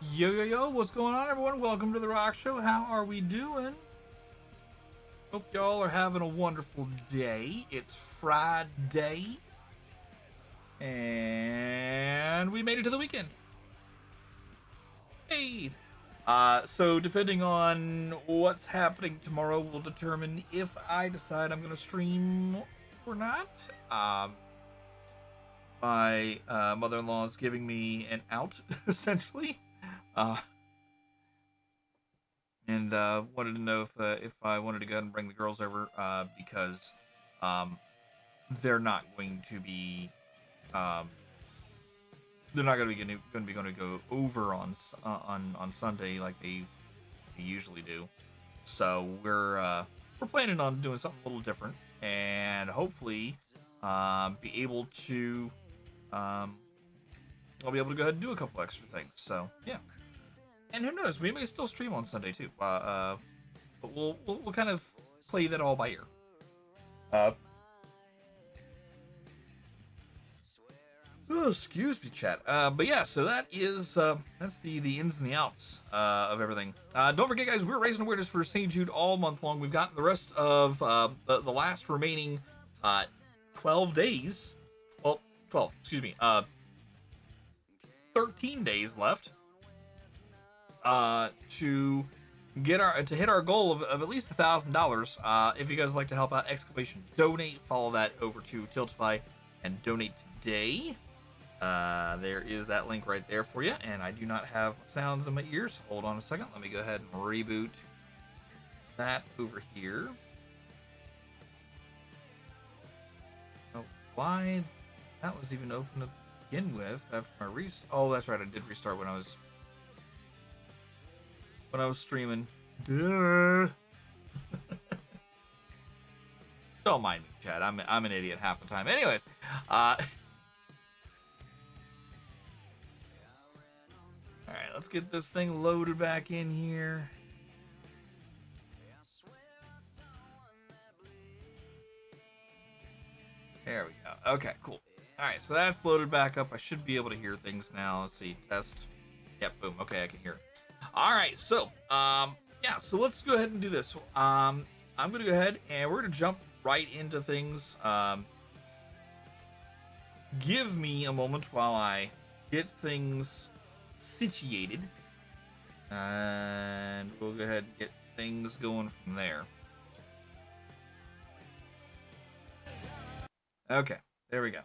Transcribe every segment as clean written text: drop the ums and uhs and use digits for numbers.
Yo, yo, yo, what's going on, everyone? Welcome to the Rock Show. How are we doing? Hope y'all are having a wonderful day. It's Friday, and we made it to the weekend. Hey! So depending on what's happening tomorrow will determine if I decide I'm going to stream or not. My mother-in-law is giving me an out, essentially. Uh, and wanted to know if I wanted to go ahead and bring the girls over because um, they're not going to be um, they're not going to be going to go over on Sunday like they usually do. So we're planning on doing something a little different and hopefully be able to um, I'll be able to go ahead and do a couple extra things. So yeah. And who knows? We may still stream on Sunday too. But we'll kind of play that all by ear. Uh, oh, excuse me, chat. But yeah, so that's the ins and the outs of everything. Don't forget, guys, we're raising awareness for St. Jude all month long. We've got the rest of the last remaining 12 days. Well, 12. Excuse me. 13 days left. To hit our goal of at least $1,000. If you guys would like to help out, !donate. Follow that over to Tiltify and donate today. There is that link right there for you. And I do not have sounds in my ears. Hold on a second. Let me go ahead and reboot that over here. Oh, why that was even open to begin with after my restart. Oh, that's right. I did restart when I was streaming. Duh. Don't mind me, Chad. I'm an idiot half the time. Anyways, all right, let's get this thing loaded back in here. There we go. Okay, cool. All right, so that's loaded back up. I should be able to hear things now. Let's see. Test. Yep. Boom. Okay, I can hear it. All right, so yeah, so let's go ahead and do this. I'm gonna go ahead and we're gonna jump right into things. Give me a moment while I get things situated, and we'll go ahead and get things going from there. Okay, there we go.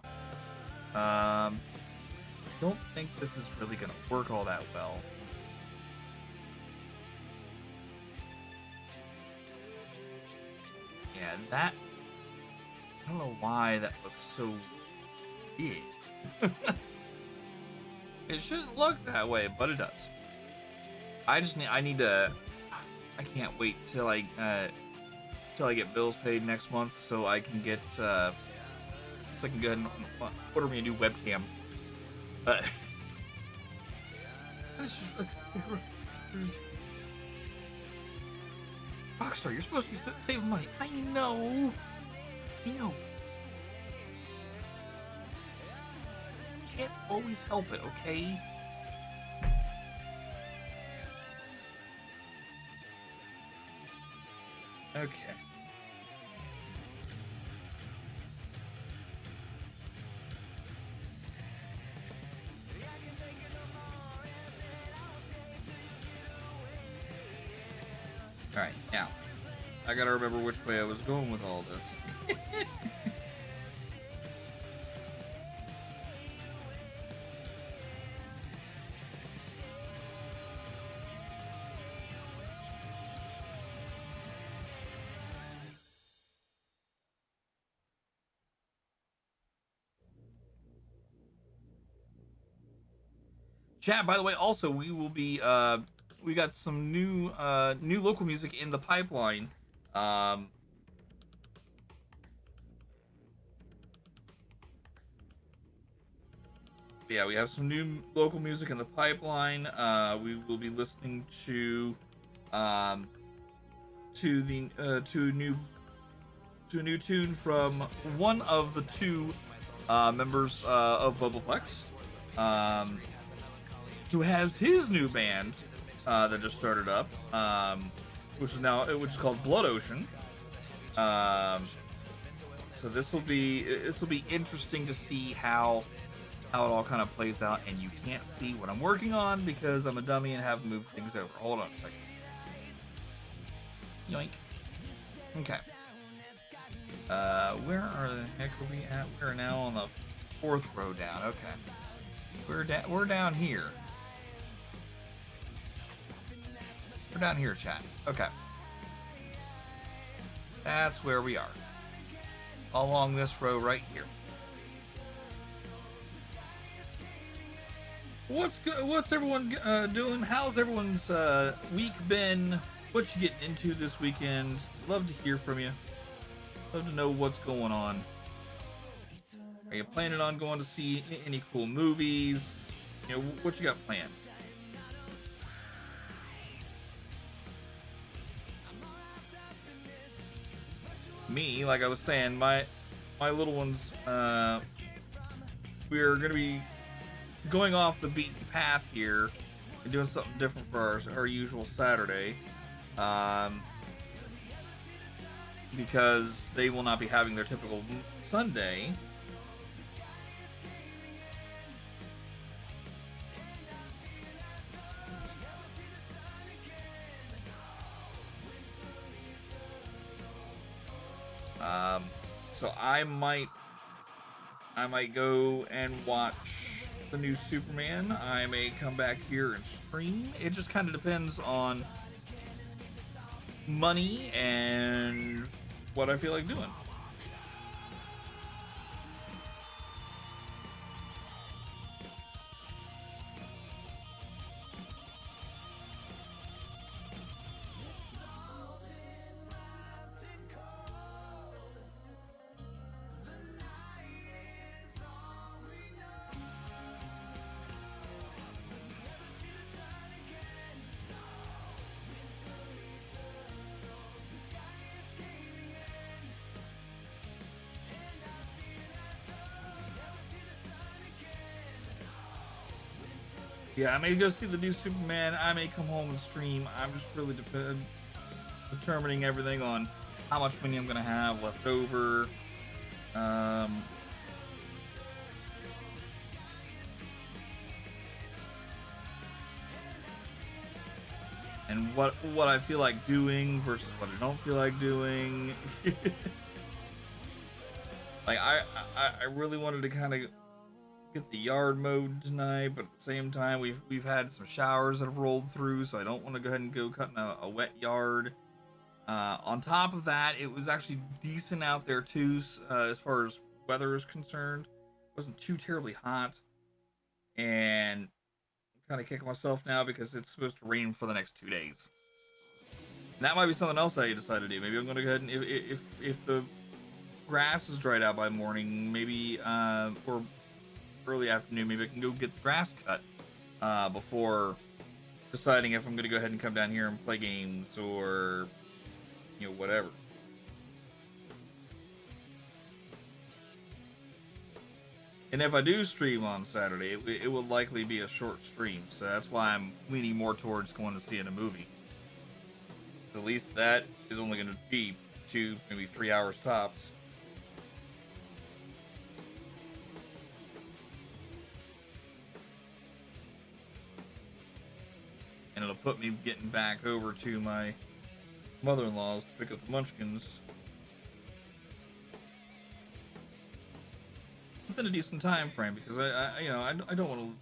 Don't think this is really gonna work all that well. Yeah, that... I don't know why that looks so big. It shouldn't look that way, but it does. I need to... I can't wait till I get bills paid next month so I can get, so I can go ahead and order me a new webcam. Rockstar, you're supposed to be saving money. I know. Can't always help it, okay? Okay. Alright, now, I gotta remember which way I was going with all this. Chat, by the way, also, we will be, we got some new local music in the pipeline. Yeah, we have some new local music in the pipeline. We will be listening to a new tune from one of the two members of Bubbleflex. who has his new band that just started up, which is called Blood Ocean. Um, so this will be interesting to see how it all kind of plays out. And you can't see what I'm working on because I'm a dummy and have moved things over. Hold on a second. Yoink. Okay. Where are the heck are we at? We're now on the 4th row down. Okay. We're down here. We're down here, chat. Okay. That's where we are. Along this row right here. What's good? What's everyone doing? How's everyone's week been? What you getting into this weekend? Love to hear from you. Love to know what's going on. Are you planning on going to see any cool movies? You know, what you got planned? Me, like I was saying, my little ones, we're gonna be going off the beaten path here and doing something different for our usual Saturday, because they will not be having their typical Sunday. So I might go and watch the new Superman. I may come back here and stream. It just kind of depends on money and what I feel like doing. Yeah, I may go see the new Superman. I may come home and stream. I'm just really determining everything on how much money I'm gonna have left over. And what I feel like doing versus what I don't feel like doing. Like I really wanted to kind of get the yard mowed tonight, but at the same time we've had some showers that have rolled through, so I don't want to go ahead and go cutting a wet yard. On top of that, it was actually decent out there too, as far as weather is concerned. It wasn't too terribly hot, and I'm kind of kicking myself now because it's supposed to rain for the next 2 days. And that might be something else I decide to do. Maybe I'm going to go ahead and if the grass is dried out by morning, maybe or early afternoon, maybe I can go get the grass cut before deciding if I'm going to go ahead and come down here and play games or, you know, whatever. And if I do stream on Saturday, it will likely be a short stream, so that's why I'm leaning more towards going to see a movie. At least that is only going to be 2, maybe 3 hours tops. And it'll put me getting back over to my mother-in-law's to pick up the munchkins within a decent time frame, because I don't want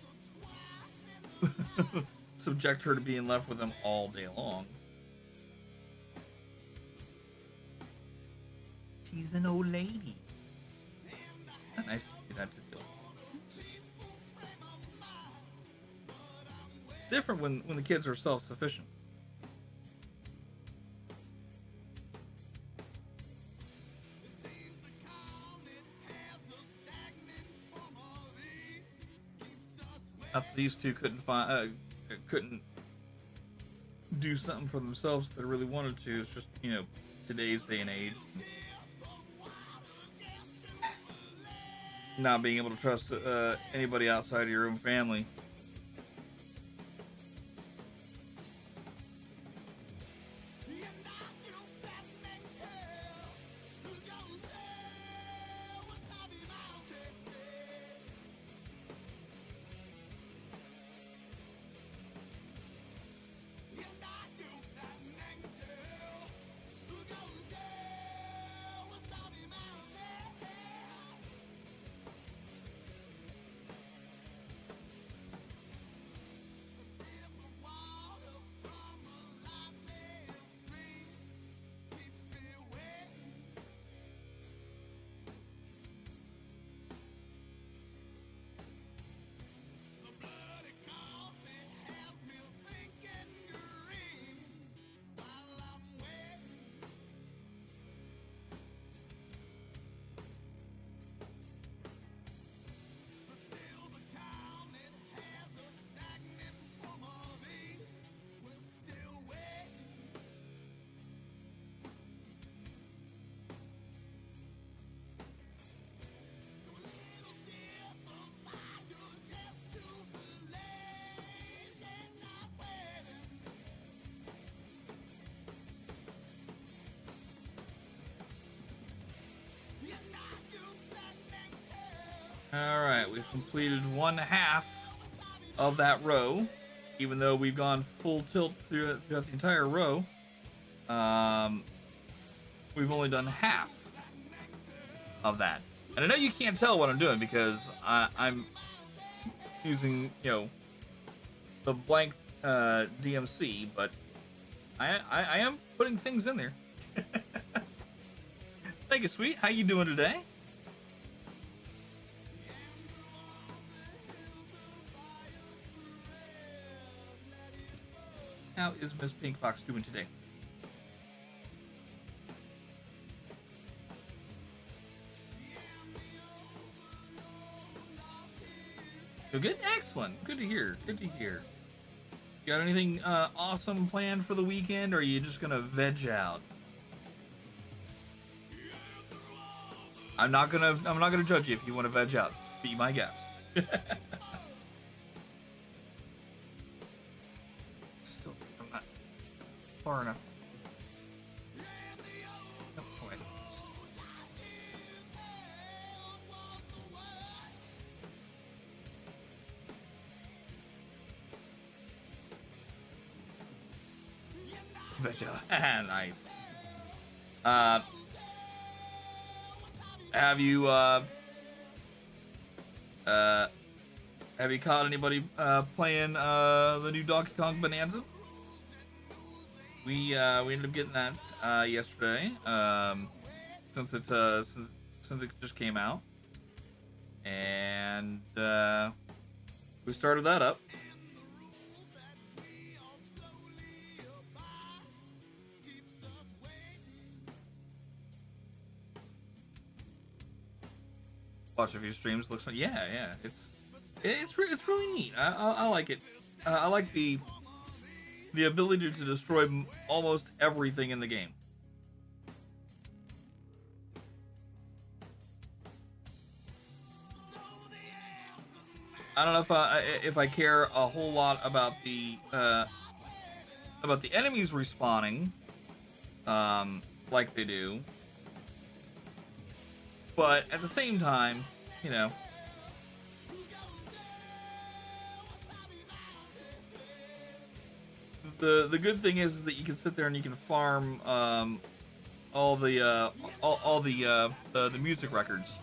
to subject her to being left with them all day long. She's an old lady. Not nice to see that to the old. It's different when the kids are self-sufficient. If these two couldn't do something for themselves that they really wanted to. It's just, today's day and age. Not being able to trust anybody outside of your own family. right, we've completed one half of that row, even though we've gone full tilt throughout the entire row. We've only done half of that. And I know you can't tell what I'm doing because I'm using, the blank DMC, but I am putting things in there. Thank you, sweet. How you doing today? How is Miss Pink Fox doing today? You're good? Excellent. Good to hear. Good to hear. You got anything awesome planned for the weekend, or are you just gonna veg out? I'm not gonna judge you if you want to veg out. Be my guest. Still, I'm not far enough. Oh, boy. Veg out. Nice. Have you caught anybody playing the new Donkey Kong Bonanza? We ended up getting that yesterday. Since it just came out, and we started that up. Watch a few streams. Looks like yeah. It's really neat. I like it. I like the ability to destroy almost everything in the game. I don't know if I care a whole lot about the enemies respawning, like they do, but at the same time, the good thing is that you can sit there and you can farm all the music records.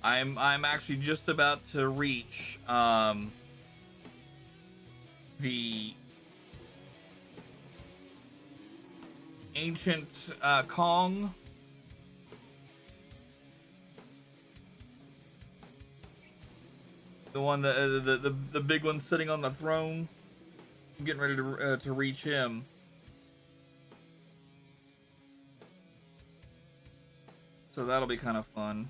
I'm actually just about to reach the ancient Kong. The one the big one sitting on the throne. I'm getting ready to reach him. So that'll be kind of fun.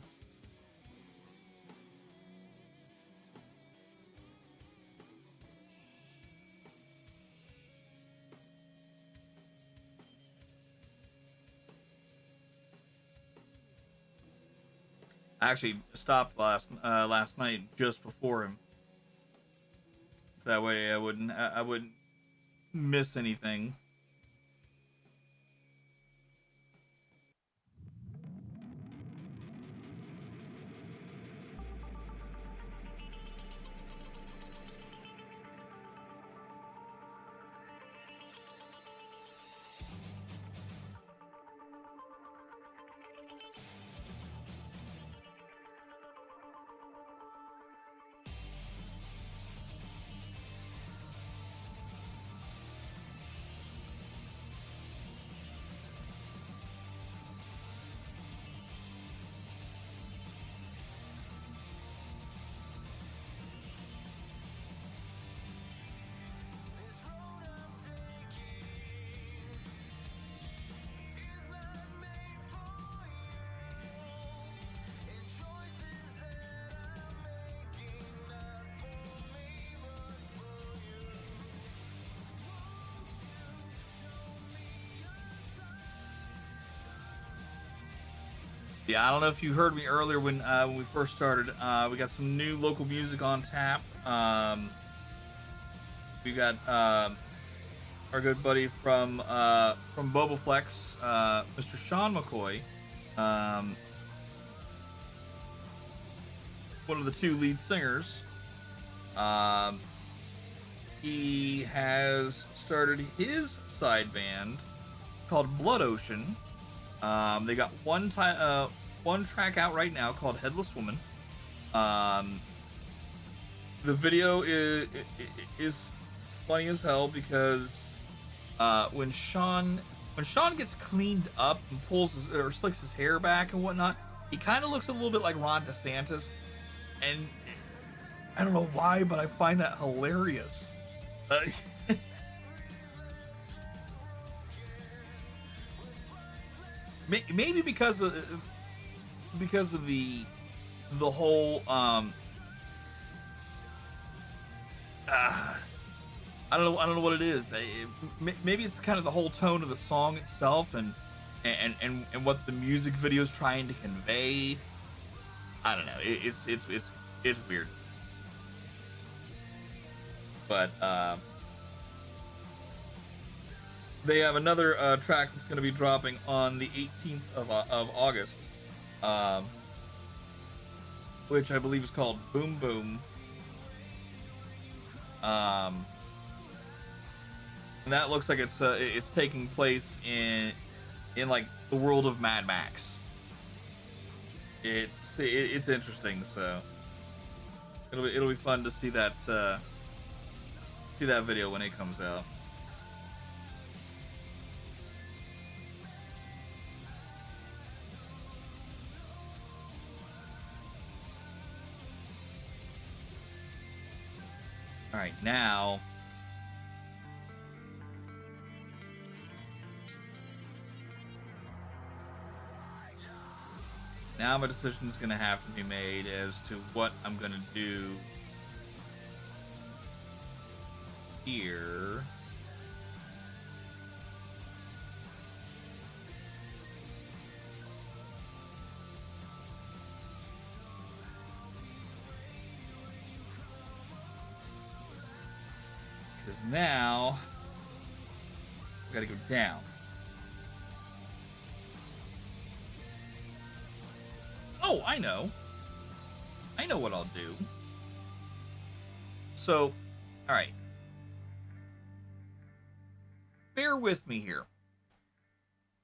I actually stopped last night just before him, so that way I wouldn't miss anything. Yeah, I don't know if you heard me earlier when we first started. We got some new local music on tap. We got our good buddy from Bobaflex, Mr. Sean McCoy, um, one of the two lead singers. Um, he has started his side band called Blood Ocean. They got one track out right now called Headless Woman. Um, the video is funny as hell because when Sean gets cleaned up and pulls or slicks his hair back and whatnot, he kind of looks a little bit like Ron DeSantis, and I don't know why, but I find that hilarious. Uh, maybe because of the whole uh, I don't know what it is. Maybe it's kind of the whole tone of the song itself and what the music video is trying to convey. I don't know. It's weird. But they have another track that's going to be dropping on the 18th of August, um, which I believe is called Boom Boom. And that looks like it's taking place in like the world of Mad Max. It's interesting, so it'll be fun to see that video when it comes out. All right, now my decision is going to have to be made as to what I'm going to do here. Because now I got to go down. Oh, I know what I'll do. So, all right. Bear with me here.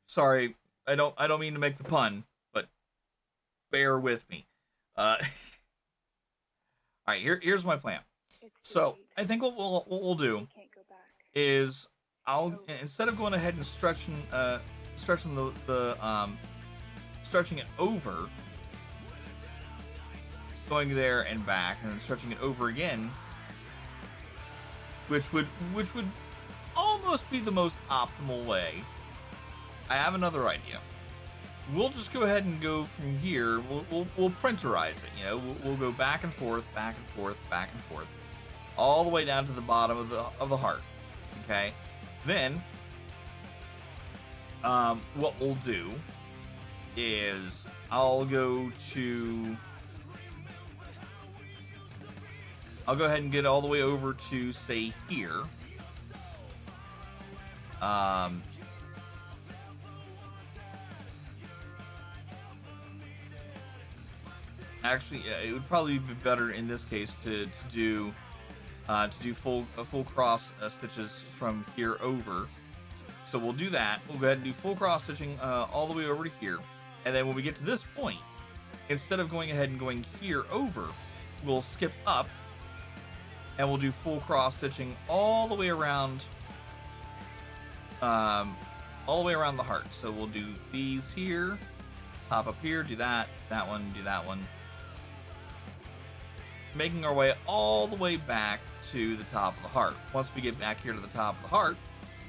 Sorry, I don't mean to make the pun, but bear with me. All right, here's my plan. So, I think what we'll do is instead of going ahead and stretching stretching it over, going there and back, and then stretching it over again, which would almost be the most optimal way. I have another idea. We'll just go ahead and go from here. We'll printerize it. You know, we'll go back and forth, back and forth, back and forth, all the way down to the bottom of the heart. Okay. Then, what we'll do is I'll go ahead and get all the way over to, say, here. Actually, it would probably be better in this case to do full cross stitches from here over. So we'll do that. We'll go ahead and do full cross stitching all the way over to here, and then when we get to this point, instead of going ahead and going here over, we'll skip up and we'll do full cross stitching all the way around the heart. So we'll do these here, pop up here, do that one, do that one, making our way all the way back to the top of the heart. Once we get back here to the top of the heart,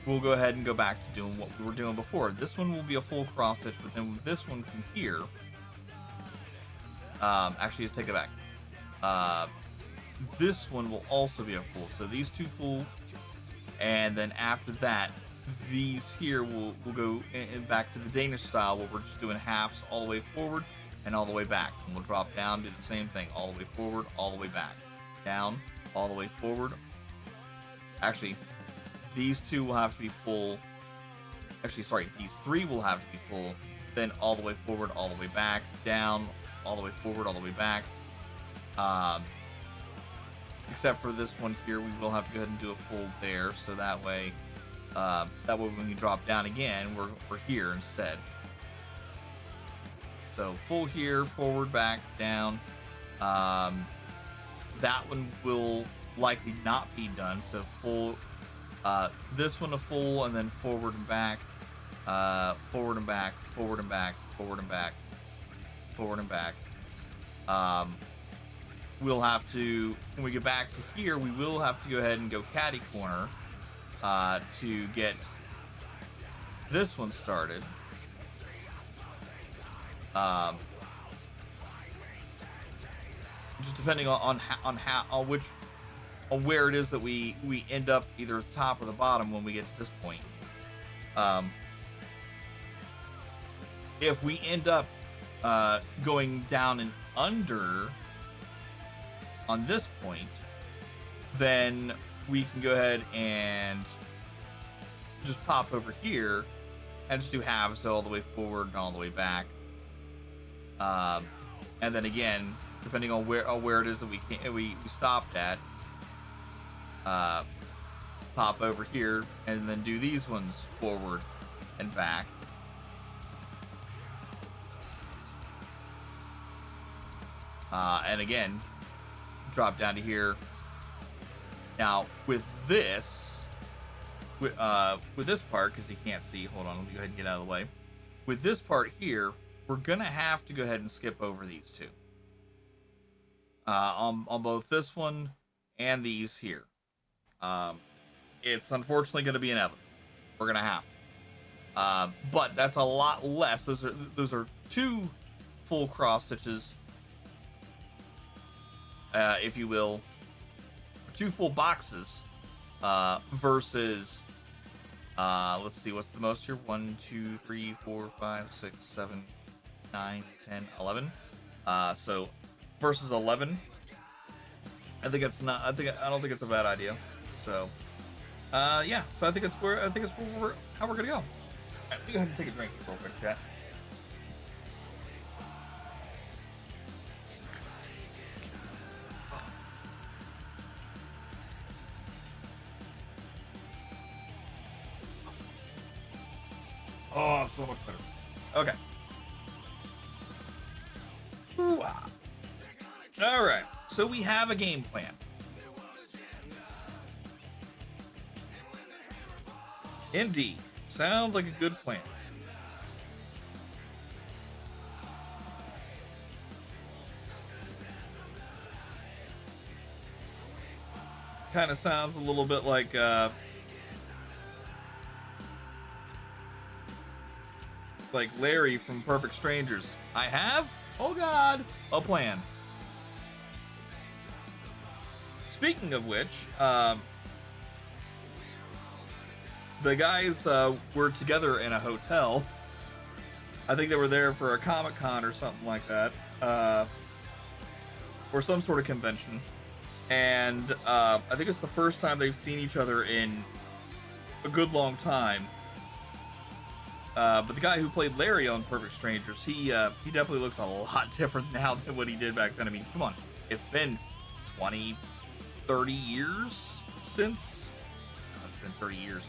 we'll go ahead and go back to doing what we were doing before. This one will be a full cross stitch, but then with this one from here, actually, just take it back. This one will also be a full. So these two full, and then after that, these here will go back to the Danish style where we're just doing halves all the way forward and all the way back. And we'll drop down, do the same thing, all the way forward, all the way back. Down, all the way forward. Actually, these two will have to be full. Actually, sorry, these three will have to be full. Then all the way forward, all the way back. Down, all the way forward, all the way back. Except for this one here, we will have to go ahead and do a full there, so that way when we drop down again, we're here instead. So full here, forward, back, down. That one will likely not be done. So full, this one a full, and then forward and back, forward and back, forward and back, forward and back, forward and back. We'll have to, when we get back to here, we will have to go ahead and go catty corner to get this one started. Just depending on where it is that we end up, either at the top or the bottom when we get to this point. If we end up going down and under on this point, then we can go ahead and just pop over here and just do halves, so all the way forward and all the way back. And then again, depending on where it is that we stopped at, pop over here and then do these ones forward and back. And again, drop down to here. Now with this part, because you can't see, hold on, let me go ahead and get out of the way. With this part here, we're gonna have to go ahead and skip over these two. On both this one and these here. It's unfortunately gonna be inevitable. We're gonna have to. But that's a lot less. Those are two full cross stitches, if you will, two full boxes, versus, let's see, what's the most here? 1, 2, 3, 4, 5, 6, 7, 9, 10, 11. So versus 11. I don't think it's a bad idea. So, yeah. So I think it's how we're gonna go. Let me go ahead and take a drink real quick, chat. Oh, so much better. Okay. Ooh-ah. All right. So we have a game plan. Indeed. Sounds like a good plan. Kind of sounds a little bit like Larry from Perfect Strangers. I have, oh God, a plan. Speaking of which, the guys were together in a hotel. I think they were there for a Comic-Con or something like that, or some sort of convention. And I think it's the first time they've seen each other in a good long time. But the guy who played Larry on Perfect Strangers, he definitely looks a lot different now than what he did back then. I mean, come on, it's been 20, 30 years since. It's been 30 years.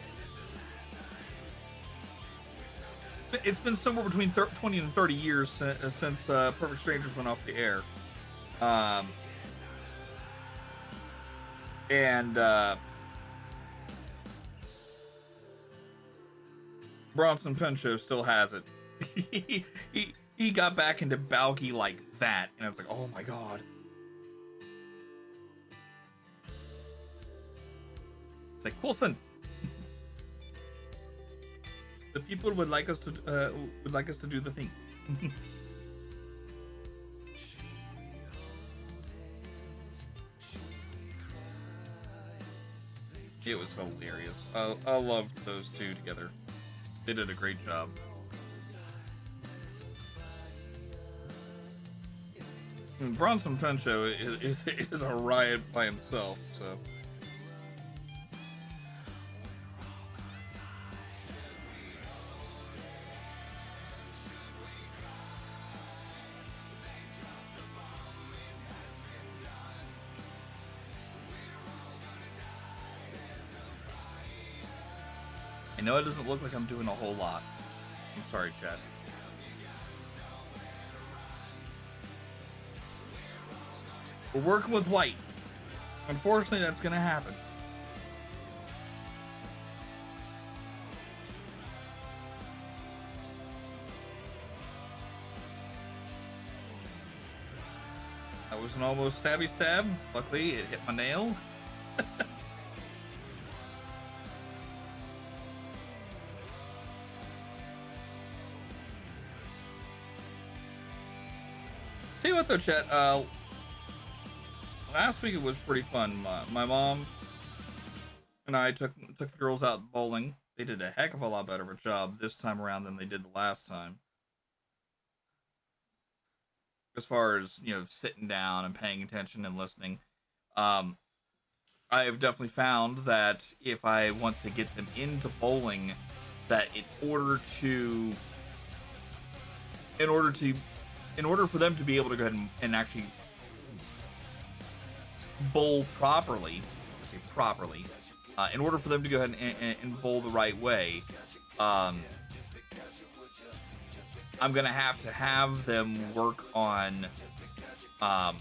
It's been somewhere between 20 and 30 years since Perfect Strangers went off the air. Bronson Pinchot still has it. he got back into Balky like that, and I was like, oh my God. It's like, Coulson. The people would like us to do the thing. It was hilarious. I loved those two together. They did a great job. Bronson Pinchot is a riot by himself, so. I know it doesn't look like I'm doing a whole lot. I'm sorry, chat. We're working with white. Unfortunately, that's going to happen. That was an almost stabby stab. Luckily, it hit my nail. Tell you what though, chat, last week it was pretty fun. My mom and I took the girls out bowling. They did a heck of a lot better of a job this time around than they did the last time. As far as, you know, sitting down and paying attention and listening. I have definitely found that if I want to get them into bowling, that in order for them to be able to go ahead and actually bowl properly, in order for them to go ahead and bowl the right way, I'm gonna have them work on. I'm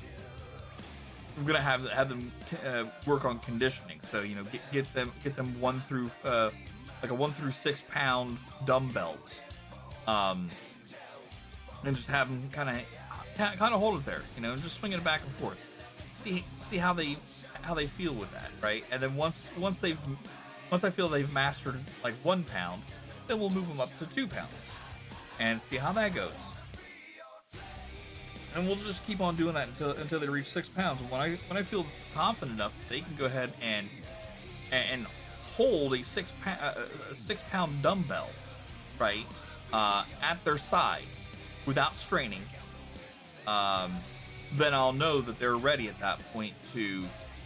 gonna have them work on conditioning. So, you know, get them 1 through like a 1 through 6 pound dumbbells, and just have them kind of hold it there, you know, and just swing it back and forth. See how they feel with that, right? And then once I feel they've mastered like 1 pound, then we'll move them up to 2 pounds and see how that goes. And we'll just keep on doing that until they reach 6 pounds. And when I feel confident enough, they can go ahead and hold a 6 pound dumbbell, right, at their side without straining. Then I'll know that they're ready at that point to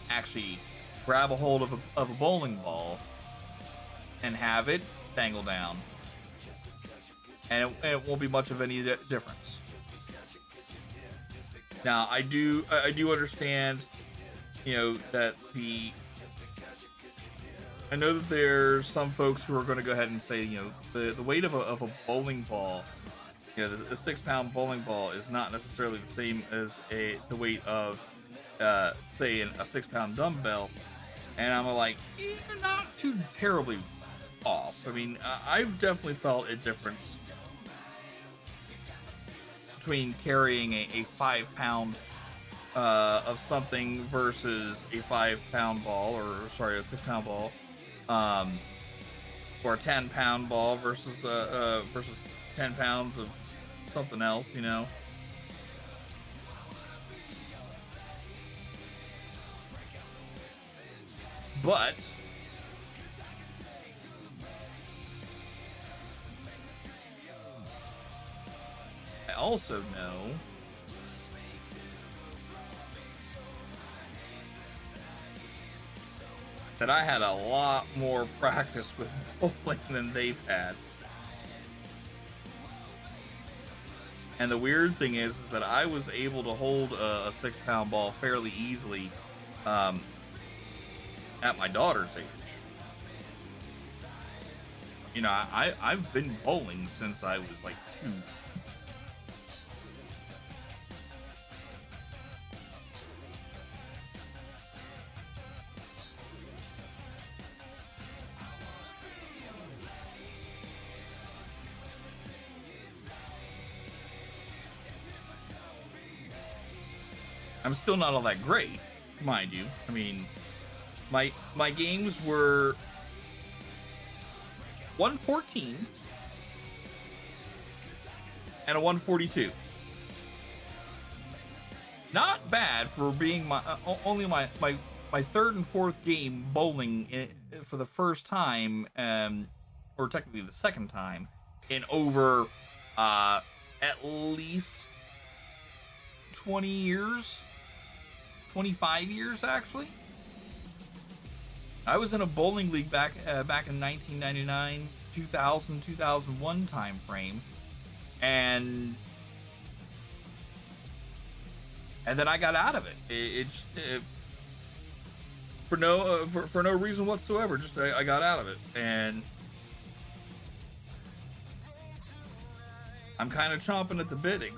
actually grab a hold of a bowling ball and have it dangle down, and it won't be much of any difference. Now, I do understand, you know, that I know that there's some folks who are going to go ahead and say, you know, the weight of a bowling ball, you know, the 6 pound bowling ball is not necessarily the same as the weight of, say, a 6 pound dumbbell. And I'm like, you're not too terribly off. I mean, I've definitely felt a difference between carrying a 5 pound of something versus a 5 pound ball, or sorry, a 6 pound ball, or a 10 pound ball versus 10 pounds of something else, you know. But I also know that I had a lot more practice with bowling than they've had. And the weird thing is that I was able to hold a 6 pound ball fairly easily at my daughter's age. You know, I've been bowling since I was like 2. I'm still not all that great, mind you. I mean, my games were 114 and a 142. Not bad for being only my my third and fourth game bowling for the first time, or technically the second time, in over at least 20 years, 25 years actually. I was in a bowling league back in 1999, 2000, 2001 time frame, and then I got out of it. For no reason whatsoever. Just I got out of it, and I'm kind of chomping at the bit at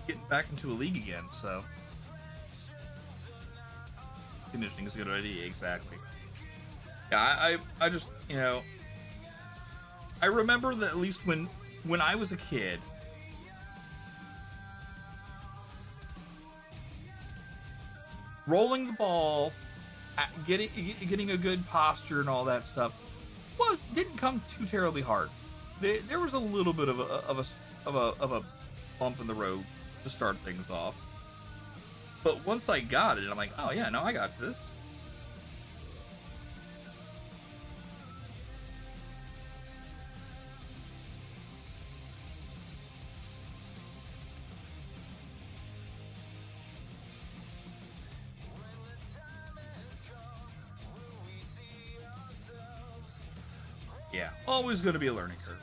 getting back into a league again. So conditioning is a good idea, exactly. Yeah, I just, you know, I remember that at least when I was a kid, rolling the ball, getting a good posture and all that stuff didn't come too terribly hard. There was a little bit of a bump in the road to start things off, but once I got it, I'm like, oh yeah, no, I got this. Yeah, always going to be a learning curve.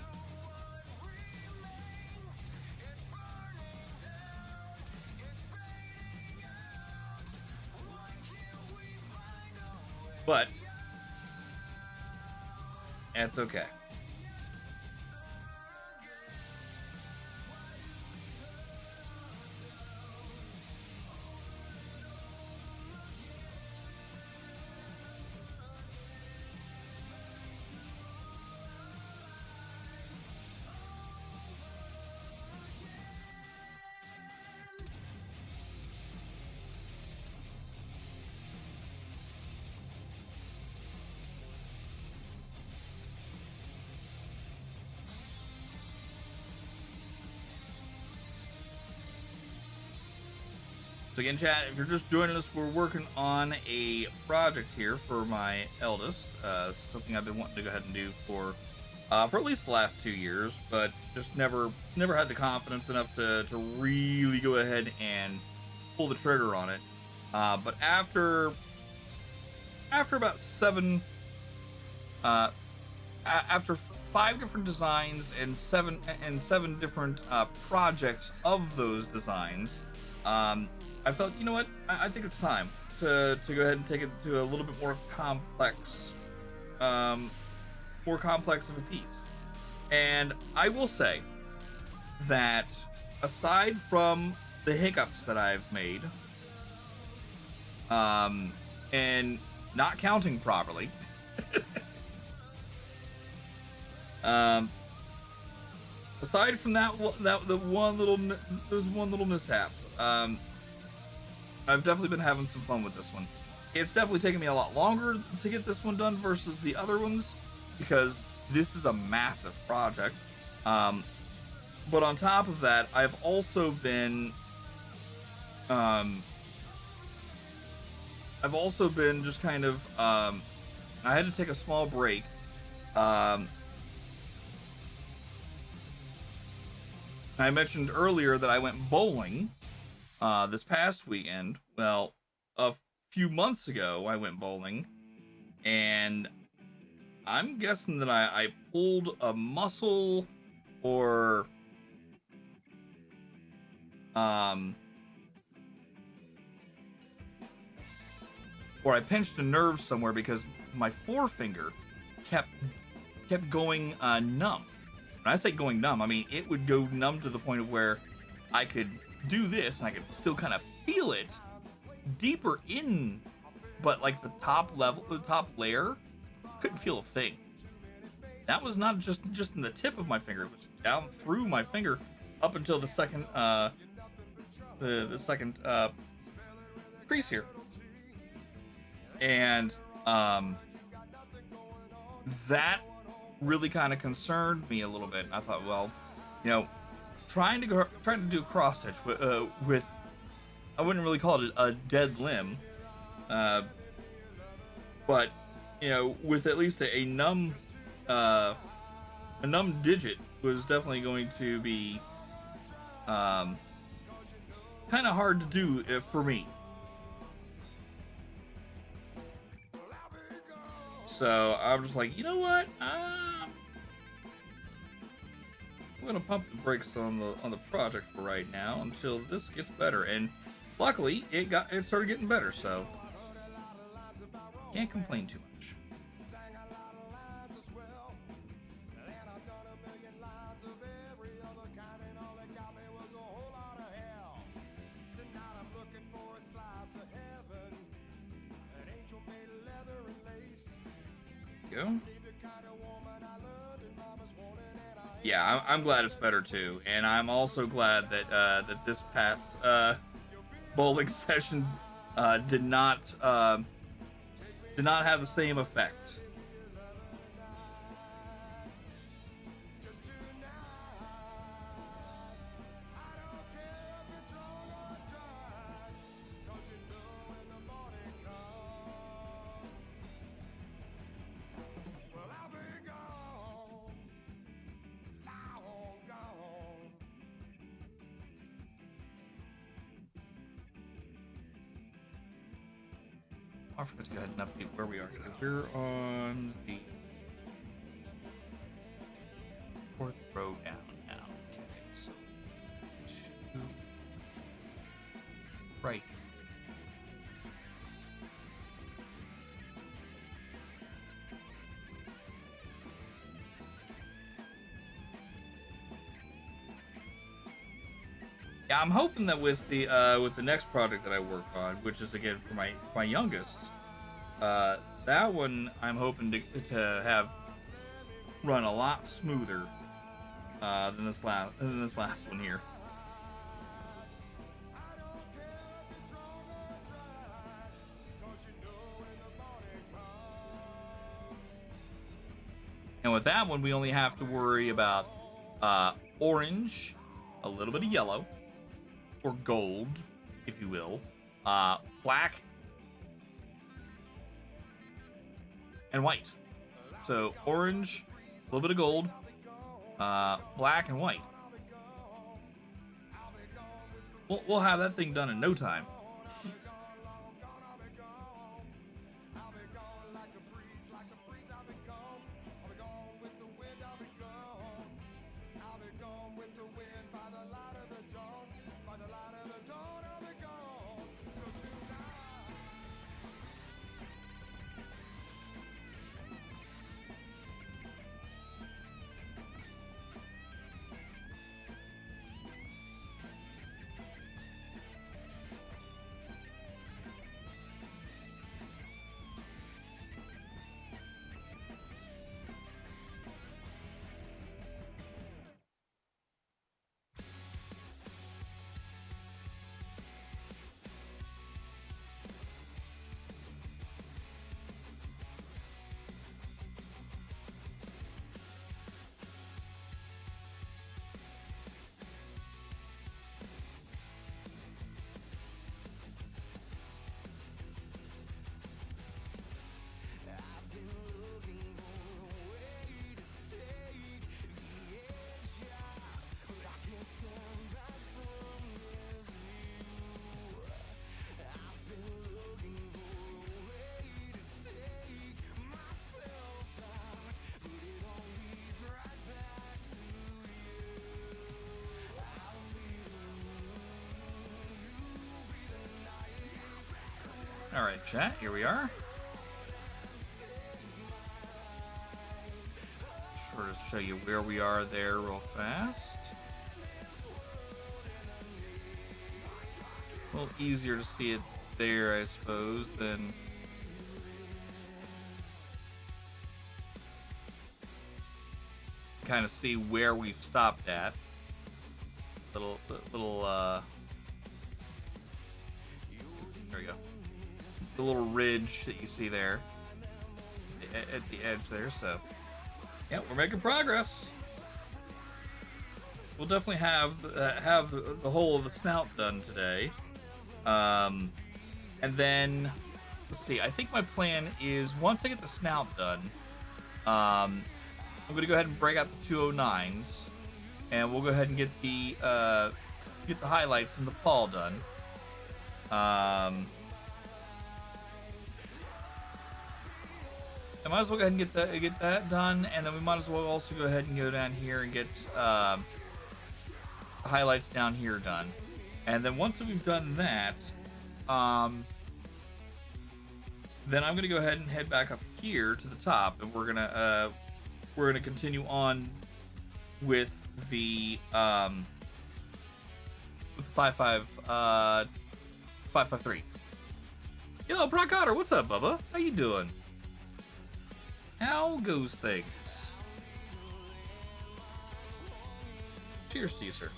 But it's okay. So again, chat, if you're just joining us, we're working on a project here for my eldest. Something I've been wanting to go ahead and do for at least the last 2 years, but just never had the confidence enough to really go ahead and pull the trigger on it. But after about after 5 different designs and seven different projects of those designs, I felt, you know what, I think it's time to go ahead and take it to a little bit more complex of a piece. And I will say that aside from the hiccups that I've made, and not counting properly, aside from those one little mishaps, I've definitely been having some fun with this one. It's definitely taken me a lot longer to get this one done versus the other ones, because this is a massive project. But on top of that, I've also been just kind of, I had to take a small break. I mentioned earlier that I went bowling this past weekend. Well, a few months ago, I went bowling, and I'm guessing that I pulled a muscle or I pinched a nerve somewhere, because my forefinger kept going numb. When I say going numb, I mean it would go numb to the point of where I could do this and I could still kind of feel it deeper in, but like the top layer, couldn't feel a thing. That was not just in the tip of my finger; it was down through my finger up until the second the second crease here. And that really kind of concerned me a little bit. I thought, well, you know, trying to do a cross stitch with I wouldn't really call it a dead limb, But with at least uh, a num digit was definitely going to be um, kind of hard to do for me. So I'm just like, you know what? I'm gonna pump the brakes on the project for right now until this gets better. And luckily, it started getting better. So can't complain too much. Go. Yeah, I'm glad it's better too, and I'm also glad that this past bowling session did not have the same effect. I forgot to go ahead and update where we are here. We're on the fourth row down now. Okay, so two right. Yeah, I'm hoping that with the next project that I work on, which is again for my youngest, that one I'm hoping to have run a lot smoother than this last one here. And with that one, we only have to worry about orange, a little bit of yellow, or gold, if you will, black, and white. So orange, a little bit of gold, black, and white. We'll have that thing done in no time. All right, chat, here we are. Sort of show you where we are there real fast. A little easier to see it there, I suppose, than kind of see where we've stopped at. There we go. The little ridge that you see there at the edge there. So, yeah, we're making progress. We'll definitely have the whole of the snout done today, and then let's see. I think my plan is once I get the snout done, I'm gonna go ahead and break out the 209s, and we'll go ahead and get the highlights and the paw done. I might as well go ahead and get that done, and then we might as well also go ahead and go down here and get highlights down here done. And then once we've done that, then I'm gonna go ahead and head back up here to the top, and we're gonna continue on with the 553. Yo, Brock Otter, what's up, Bubba? How you doing? How goes things? Cheers to you, sir.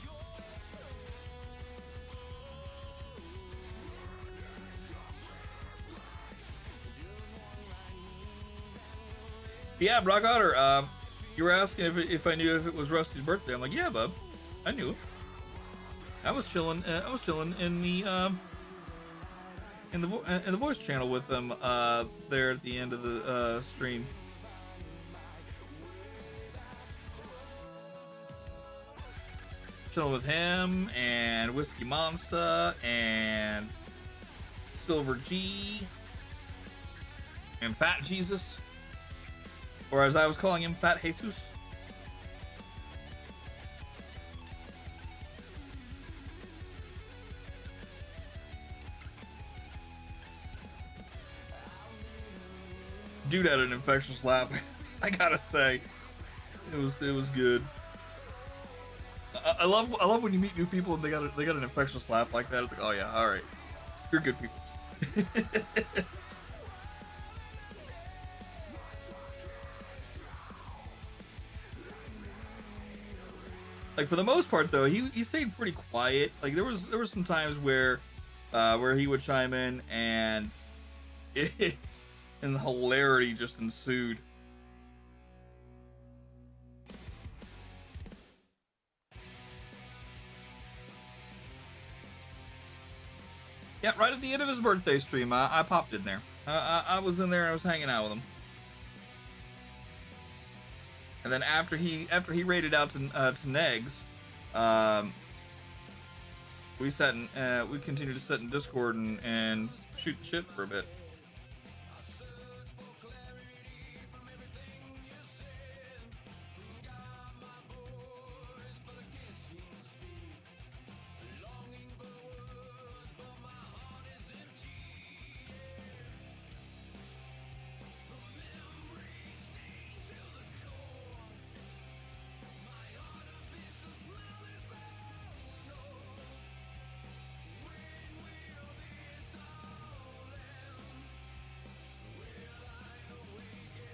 Yeah, Brock Otter, you were asking if I knew if it was Rusty's birthday. I'm like, yeah, bub, I knew. I was chilling in the voice channel with them there at the end of the stream. Chilling with him and Whiskey Monster and Silver G and Fat Jesus, or as I was calling him, Fat Jesus. Dude had an infectious laugh. I gotta say, it was good. I love when you meet new people and they got an infectious laugh like that. It's like, oh yeah, all right, you're good people. Like for the most part though, he stayed pretty quiet. Like there was some times where he would chime in and and the hilarity just ensued. Yeah, right at the end of his birthday stream, I popped in there. I was in there and I was hanging out with him. And then after he raided out to Negs, we continued to sit in Discord and shoot the shit for a bit.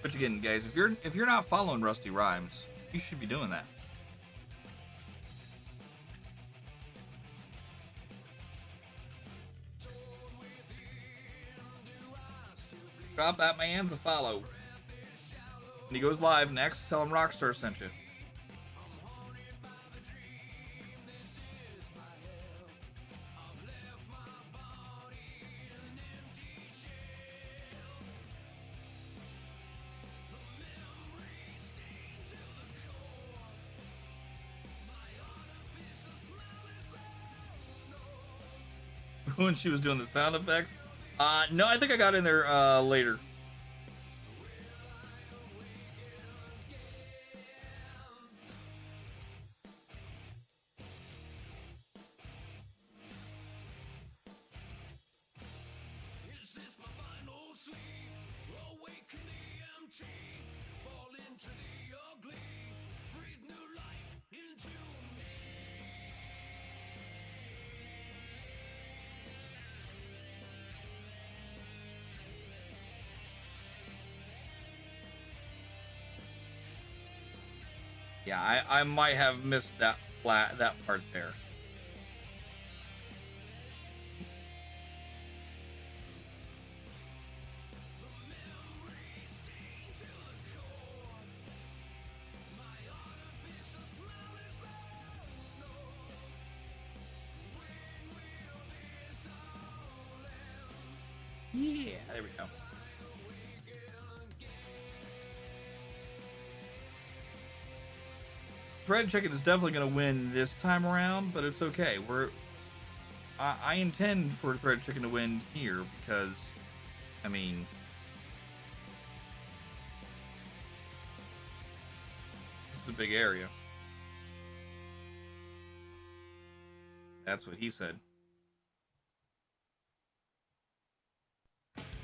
But again, guys, if you're not following Rusty Rhymes, you should be doing that. Drop that man's a follow. When he goes live next, tell him Rockstar sent you. When she was doing the sound effects. No, I think I got in there later. Yeah, I might have missed that part there. Yeah, there we go. Fried chicken is definitely going to win this time around, but it's okay. I intend for fried chicken to win here because, I mean, this is a big area. That's what he said.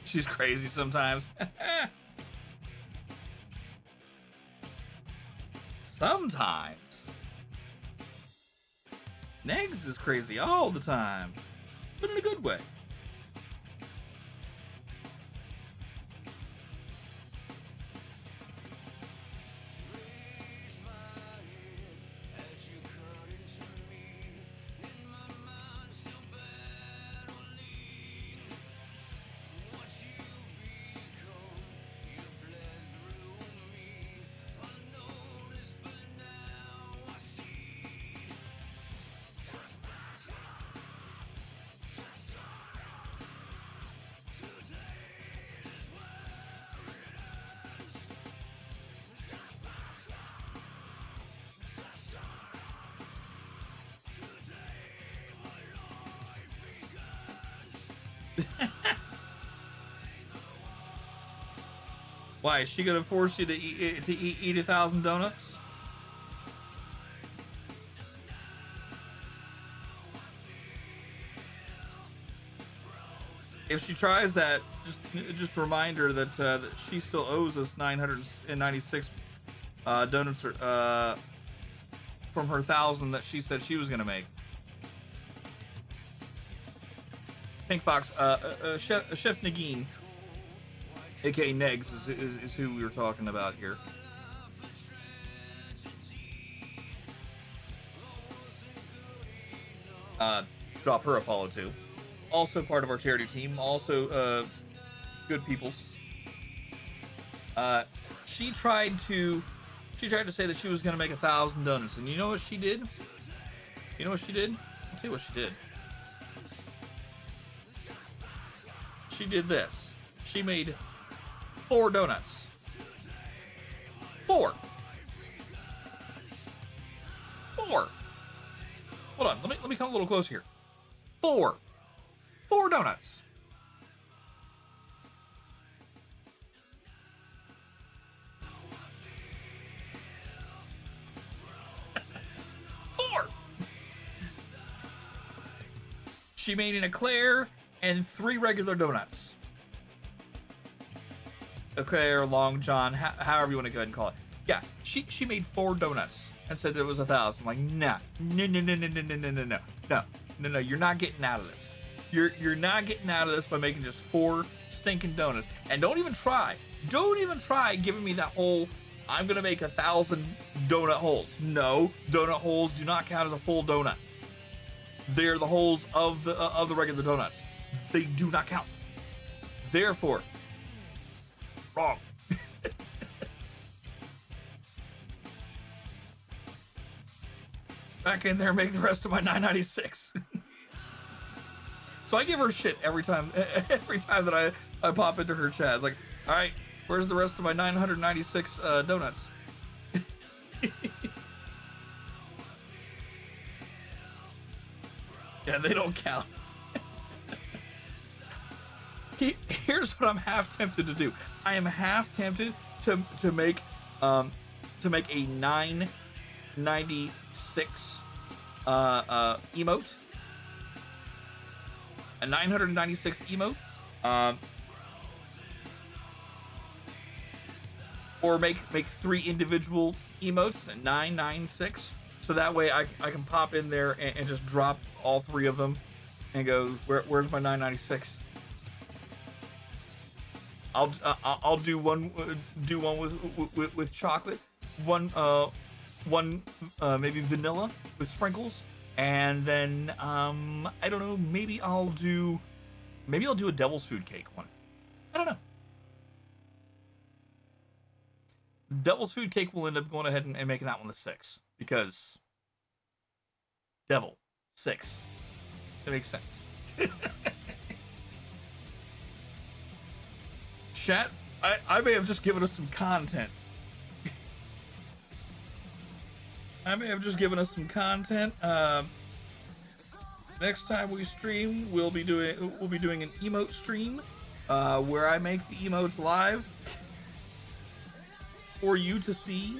She's crazy sometimes. Sometimes. Negs is crazy all the time, but in a good way. Why is she gonna force you to eat 1,000 donuts? If she tries that, just remind her that she still owes us 996 donuts from her 1,000 that she said she was gonna make. Pink Fox, Chef Nagin, aka Negs, is who we were talking about here. Drop her a follow too. Also part of our charity team. Also, good peoples. She tried to say that she was gonna make 1,000 donuts, and you know what she did? You know what she did? I'll tell you what she did. She did this. She made 4 donuts. 4. Hold on. Let me come a little closer here. 4 donuts. She made an eclair and 3 regular donuts. Eclair, Long John, however you want to go ahead and call it. Yeah, she made 4 donuts and said there was 1,000. I'm like, nah, no, you're not getting out of this. You're not getting out of this by making just 4 stinking donuts. And don't even try giving me that whole, I'm gonna make 1,000 donut holes. No, donut holes do not count as a full donut. They're the holes of the regular donuts. They do not count. Therefore, wrong. Back in there, make the rest of my 996. So I give her shit every time that I pop into her chat. It's like, all right, where's the rest of my 996 donuts? Yeah, they don't count. Here's what I'm half tempted to do. I am half tempted to make a 996 emote. A 996 emote. Or make 3 individual emotes at 996. So that way I can pop in there and just drop all 3 of them and go, where's my 996? I'll do one with chocolate, one maybe vanilla with sprinkles, and then I don't know, maybe I'll do a devil's food cake one. I don't know. Devil's food cake will end up going ahead and making that one the 6 because devil 6. It makes sense. Chat, I may have just given us some content. I may have just given us some content. Next time we stream, we'll be doing an emote stream, where I make the emotes live for you to see.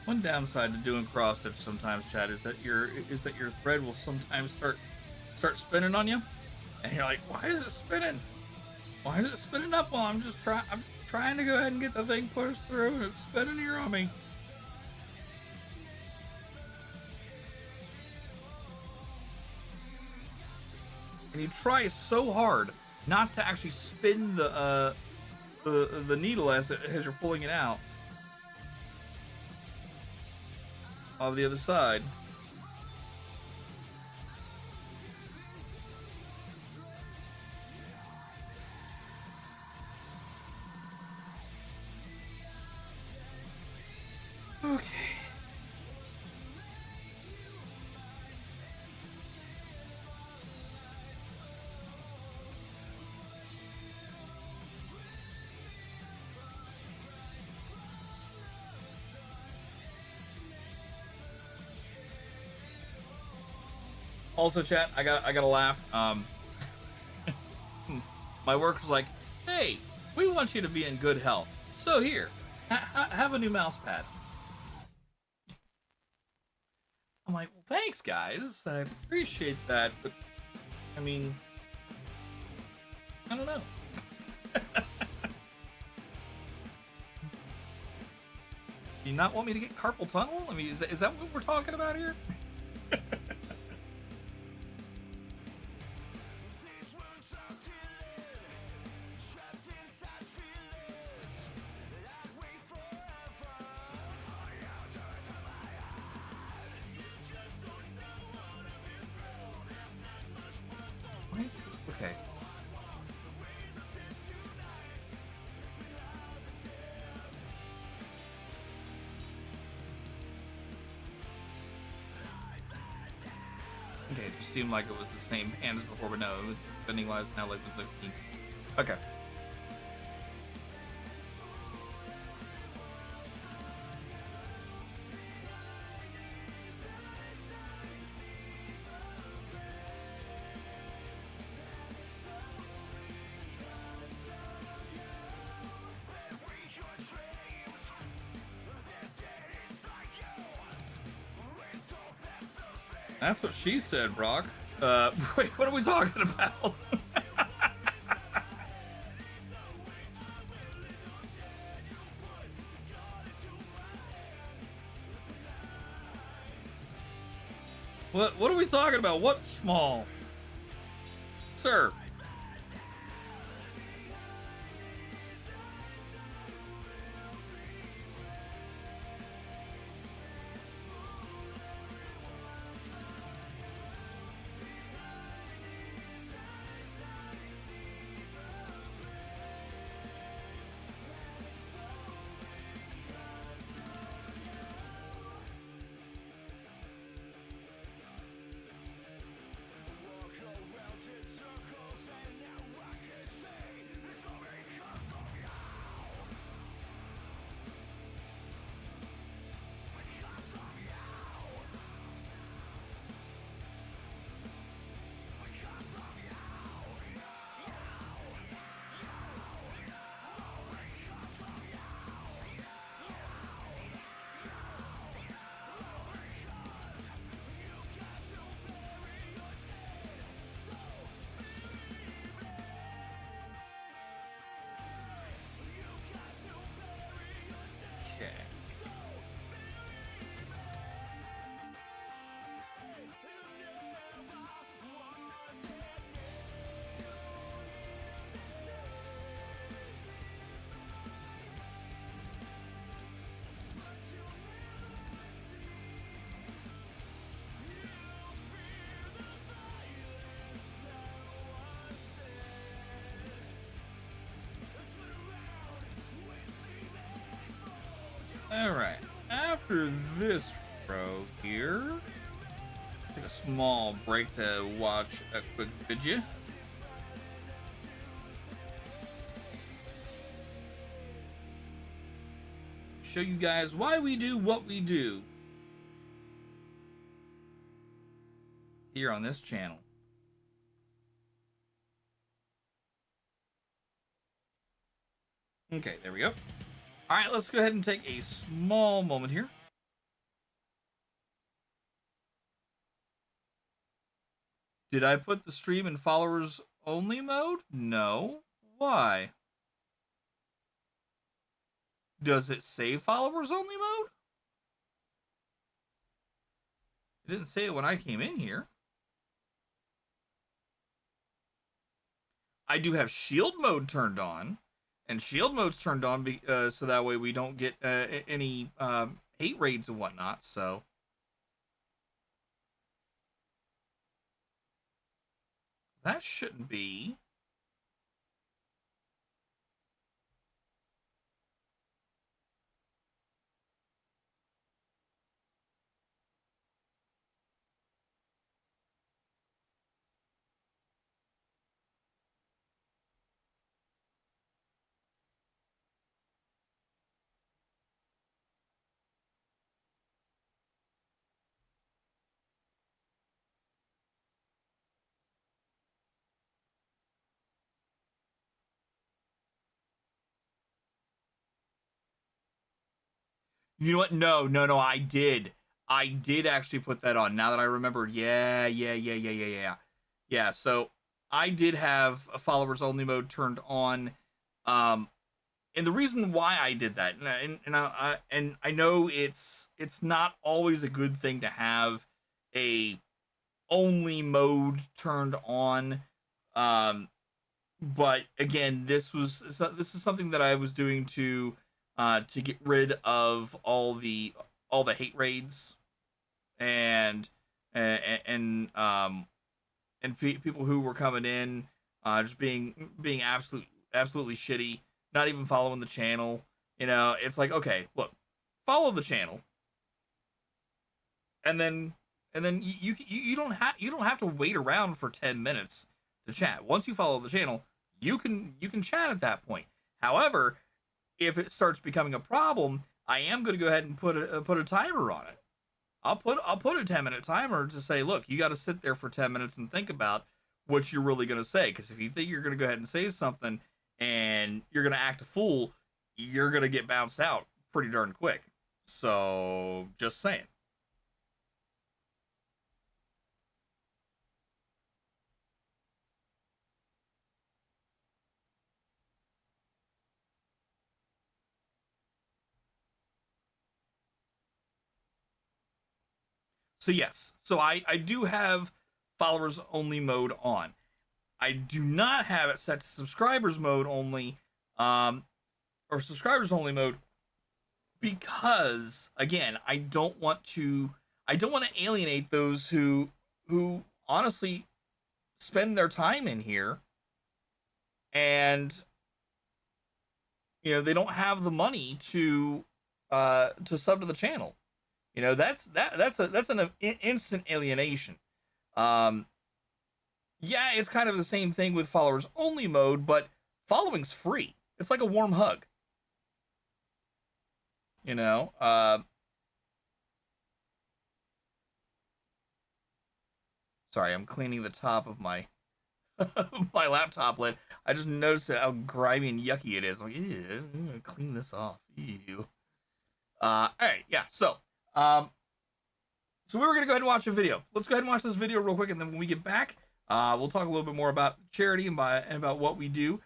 One downside to doing cross stitch sometimes, Chad, is that your thread will sometimes start spinning on you, and you're like, why is it spinning? Why is it spinning up while I'm trying to go ahead and get the thing pushed through, and it's spinning here on me. And you try so hard not to actually spin the needle as you're pulling it out of the other side. Okay. Also, chat, I gotta laugh. My work was like, hey, we want you to be in good health. So here, have a new mouse pad. I'm like, well, thanks, guys. I appreciate that, but I mean, I don't know. Do you not want me to get carpal tunnel? I mean, is that what we're talking about here? What? Okay. Okay, it just seemed like it was the same band as before, but no, it was Bending Lies now like 16. Okay. That's what she said, Brock. Wait, what are we talking about? What are we talking about? What's small? Sir. Alright, after this row here, take a small break to watch a quick video. Show you guys why we do what we do here on this channel. Okay, there we go. All right, let's go ahead and take a small moment here. Did I put the stream in followers only mode? No. Why? Does it say followers only mode? It didn't say it when I came in here. I do have shield mode turned on, and shield mode's turned on so that way we don't get any hate raids and whatnot. So that shouldn't be. You know what? No. I did. I did actually put that on. Now that I remember, yeah. Yeah. So I did have a followers only mode turned on, and the reason why I did that, and I know it's not always a good thing to have a only mode turned on, but again, this is something that I was doing to get rid of all the hate raids and people who were coming in just being absolutely shitty, not even following the channel. You know, it's like, okay, look, follow the channel, and then you don't have to wait around for 10 minutes to chat. Once you follow the channel, you can chat at that point. However, if it starts becoming a problem, I am going to go ahead and put a timer on it. I'll put a 10-minute timer to say, look, you got to sit there for 10 minutes and think about what you're really going to say. Because if you think you're going to go ahead and say something and you're going to act a fool, you're going to get bounced out pretty darn quick. So, just saying. So yes, so I do have followers only mode on. I do not have it set to subscribers mode only, or subscribers only mode, because again, I don't want to alienate those who honestly spend their time in here, and you know, they don't have the money to sub to the channel. You know, that's an instant alienation. Yeah, it's kind of the same thing with followers only mode, but following's free. It's like a warm hug. You know, sorry, I'm cleaning the top of my my laptop lid. I just noticed how grimy and yucky it is. I'm like, ew, I'm gonna clean this off. Ew. All right, yeah. So we were gonna go ahead and watch a video. Let's go ahead and watch this video real quick, and then when we get back, we'll talk a little bit more about charity and about what we do.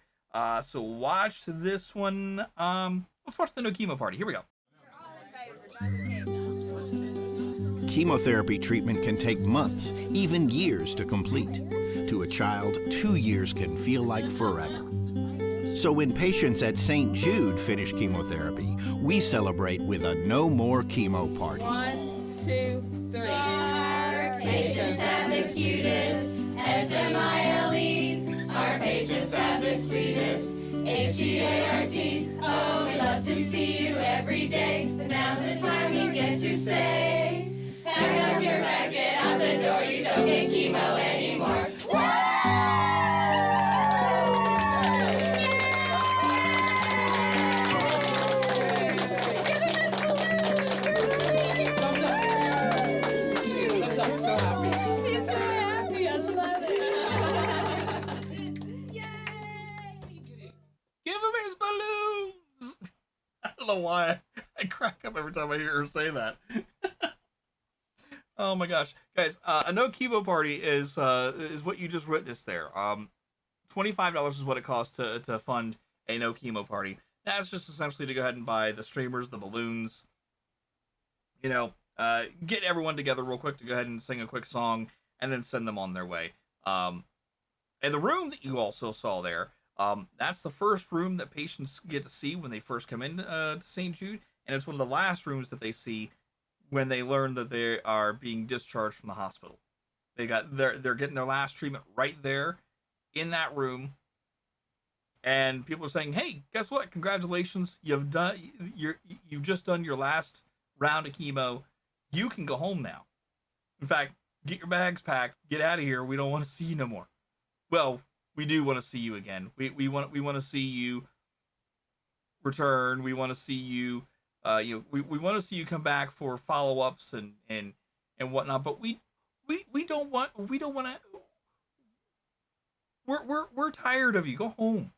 So watch this one. Let's watch the No Chemo Party. Here we go. Chemotherapy treatment can take months, even years to complete. To a child, 2 years can feel like forever. So when patients at St. Jude finish chemotherapy, we celebrate with a No More Chemo Party. 1, 2, 3. Our patients have the cutest SMILEs. Our patients have the sweetest HEARTs. Oh, we love to see you every day. But now meant to say. Pack up your bags, get out the door, you don't get chemo anymore. Thumbs up, so happy. He's so happy. I love it. Give him his balloons. I don't know why I crack up every time I hear her say that. Oh my gosh, guys! A no chemo party is what you just witnessed there. $25 is what it costs to fund a no chemo party. That's just essentially to go ahead and buy the streamers, the balloons. You know, get everyone together real quick to go ahead and sing a quick song, and then send them on their way. And the room that you also saw there, that's the first room that patients get to see when they first come in to St. Jude, and it's one of the last rooms that they see when they learn that they are being discharged from the hospital. They're getting their last treatment right there in that room, and people are saying, "Hey, guess what? Congratulations, you've just done your last round of chemo. You can go home now. In fact, get your bags packed, get out of here. We don't want to see you no more." Well, we do want to see you again. We want to see you return. We want to see you. We want to see you come back for follow-ups and whatnot. But we don't want to. We're tired of you. Go home.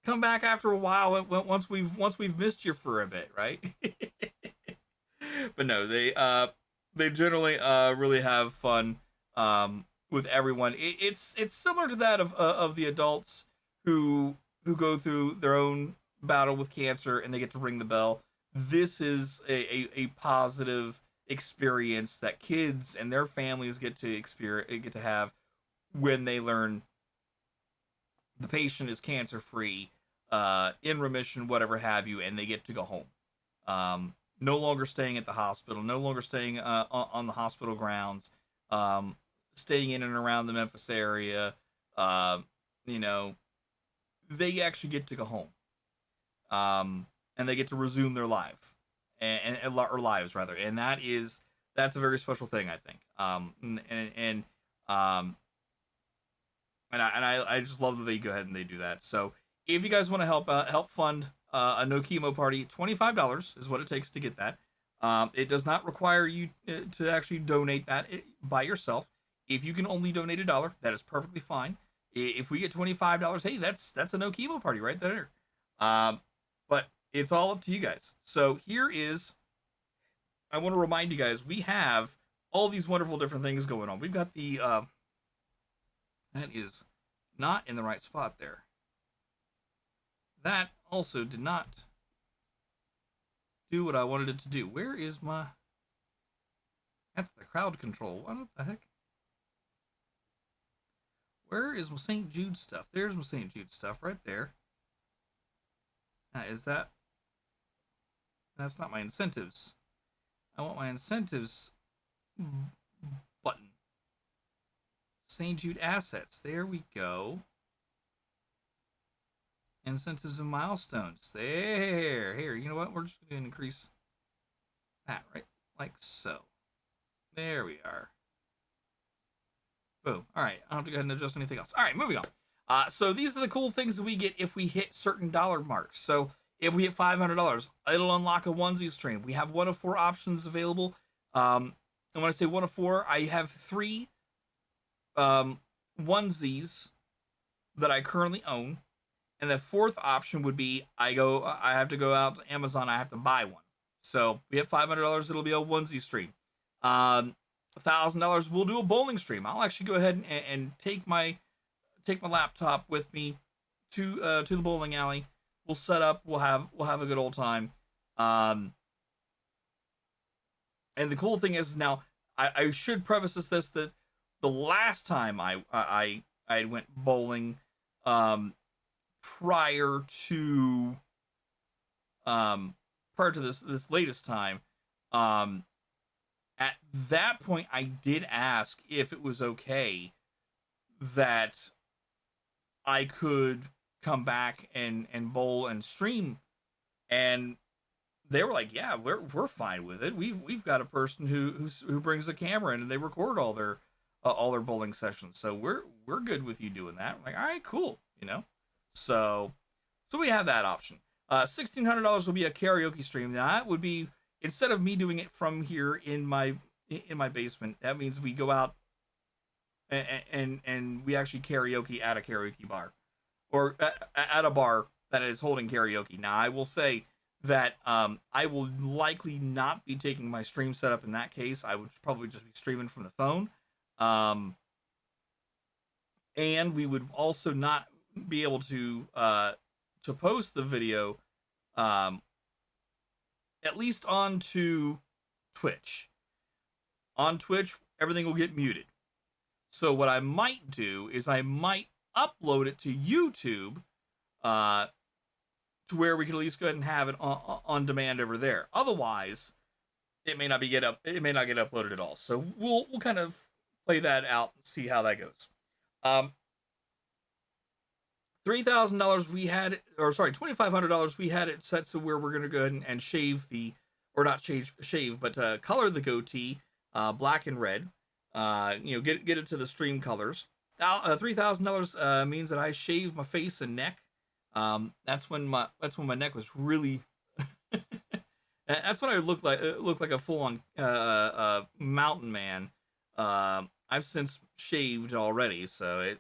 Come back after a while once we've missed you for a bit, right? But no, they generally really have fun with everyone. It's similar to that of the adults who go through their own battle with cancer and they get to ring the bell. This is a positive experience that kids and their families get to have when they learn the patient is cancer free, in remission, whatever have you, and they get to go home. No longer staying at the hospital, no longer staying on the hospital grounds, staying in and around the Memphis area. They actually get to go home. And they get to resume their life, or lives rather, and that's a very special thing, I think. I just love that they go ahead and they do that. So if you guys want to help fund a no chemo party, $25 is what it takes to get that. It does not require you to actually donate that by yourself. If you can only donate $1, that is perfectly fine. If we get $25, hey, that's a no chemo party right there. But it's all up to you guys. So I want to remind you guys, we have all these wonderful different things going on. We've got the, that is not in the right spot there. That also did not do what I wanted it to do. Where is that's the crowd control. What the heck? Where is my St. Jude stuff? There's my St. Jude stuff right there. That's not my incentives. I want my incentives button. St. Jude assets. There we go. Incentives and milestones. There. Here, you know what? We're just going to increase that, right? Like so. There we are. Boom. All right. I don't have to go ahead and adjust anything else. All right, moving on. So these are the cool things that we get if we hit certain dollar marks. So if we hit $500, it'll unlock a onesie stream. We have 1 of 4 options available. And when I say 1 of 4, I have 3 onesies that I currently own. And the 4th option would be I have to go out to Amazon. I have to buy one. So we hit $500, it'll be a onesie stream. $1,000, we'll do a bowling stream. I'll actually go ahead and take my laptop with me to the bowling alley. We'll set up. We'll have a good old time. And the cool thing is now I should preface this that the last time I went bowling, prior to this latest time, at that point I did ask if it was okay that I could come back and bowl and stream, and they were like, yeah, we're fine with it. We've got a person who brings the camera in and they record all their bowling sessions, so we're good with you doing that. I'm like, all right, cool, you know. So we have that option. $1,600 will be a karaoke stream. Now that would be, instead of me doing it from here in my basement, that means we go out and we actually karaoke at a karaoke bar or at a bar that is holding karaoke. Now I will say that I will likely not be taking my stream setup in that case. I would probably just be streaming from the phone. And we would also not be able to post the video at least onto Twitch. On Twitch, everything will get muted. So what I might do is I might upload it to YouTube to where we can at least go ahead and have it on demand over there. Otherwise, it may not get uploaded at all. So we'll kind of play that out and see how that goes. $3,000 we had, or sorry, $2,500 we had it set so where we're gonna go ahead and shave or not shave, but color the goatee black and red. Get it to the stream colors. $3,000 means that I shave my face and neck. That's when my neck was really. That's when I looked like a full-on mountain man. I've since shaved already, so it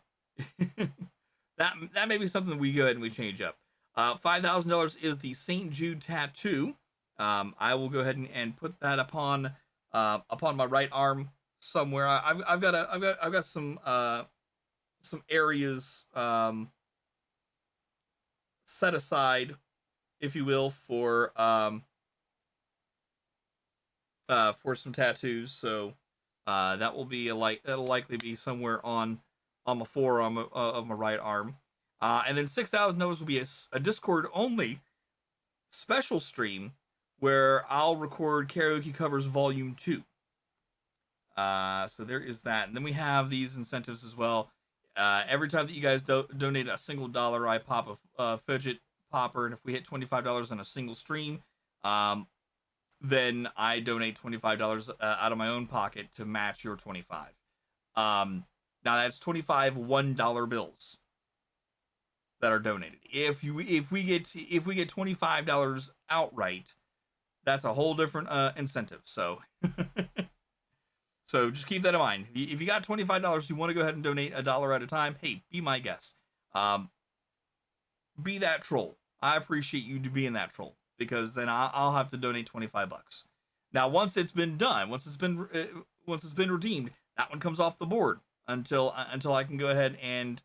that may be something we go ahead and we change up. $5,000 is the St. Jude tattoo. I will go ahead and put that upon my right arm somewhere. I've got some areas set aside, if you will, for some tattoos. So that'll likely be somewhere on my forearm of my right arm. And then $6,000 will be a Discord only special stream where I'll record karaoke covers volume 2. So there is that. And then we have these incentives as well. Every time that you guys donate a single dollar, I pop a fidget popper, and if we hit $25 on a single stream, then I donate $25 out of my own pocket to match your 25. Now that's 25 $1 bills that are donated. If we get $25 outright, that's a whole different incentive. So so just keep that in mind. If you got $25, you want to go ahead and donate $1 at a time, hey, be my guest. Be that troll. I appreciate you being that troll, because then I'll have to donate $25. Now, once it's been done, once it's been redeemed, that one comes off the board until I can go ahead and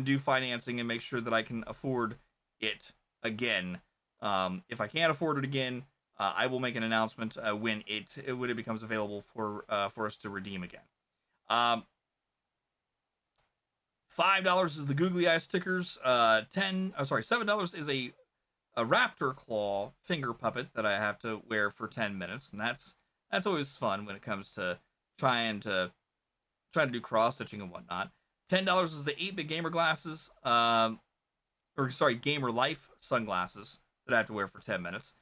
do financing and make sure that I can afford it again. If I can't afford it again, I will make an announcement when it becomes available for us to redeem again. $5 is the googly eye stickers. $7 is a raptor claw finger puppet that I have to wear for 10 minutes, and that's always fun when it comes to trying to do cross stitching and whatnot. $10 is the 8-bit gamer glasses, gamer life sunglasses that I have to wear for 10 minutes.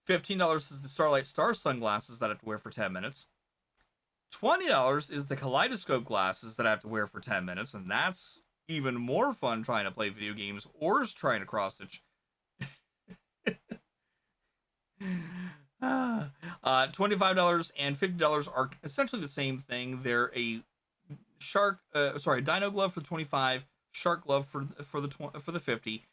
$15 is the Starlight Star sunglasses that I have to wear for 10 minutes. $20 is the kaleidoscope glasses that I have to wear for 10 minutes, and that's even more fun trying to play video games or trying to cross stitch. $25 and $50 are essentially the same thing. They're a dino glove for the 25, shark glove for the 50.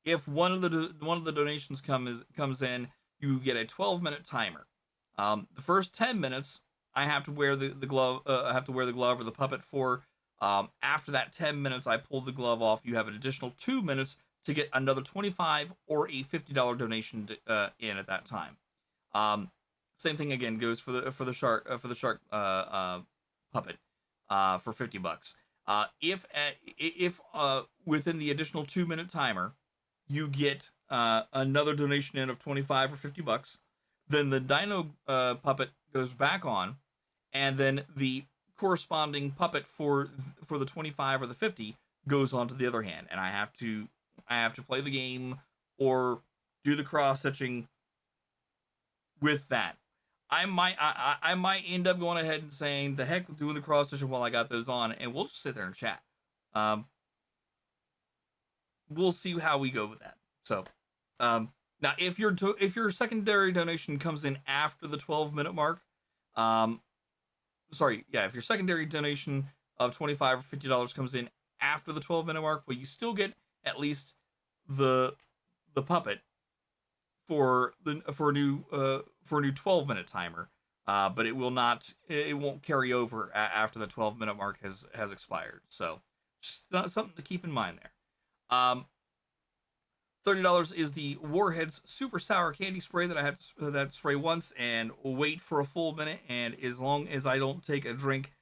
If one of the donations comes in, you get a 12-minute timer. The first 10 minutes, I have to wear the glove. I have to wear the glove or the puppet for. After that 10 minutes, I pull the glove off. You have an additional 2 minutes to get another $25 or a $50 donation in at that time. Same thing again goes for the shark puppet for $50. If within the additional 2-minute timer, you get another donation in of $25 or $50, then the dino puppet goes back on, and then the corresponding puppet for the 25 or the 50 goes on to the other hand, and I have to play the game or do the cross stitching with that. I might end up going ahead and saying the heck with doing the cross stitching while I got those on, and we'll just sit there and chat. We'll see how we go with that. So, now if your secondary donation comes in after the 12-minute mark, if your secondary donation of $25 or $50 comes in after the 12-minute mark, well, you still get at least the puppet for a new 12-minute timer, but it won't carry over after the 12-minute mark has expired. So just something to keep in mind there. $30 is the Warheads Super Sour Candy Spray that I have to spray once and wait for a full minute. And as long as I don't take a drink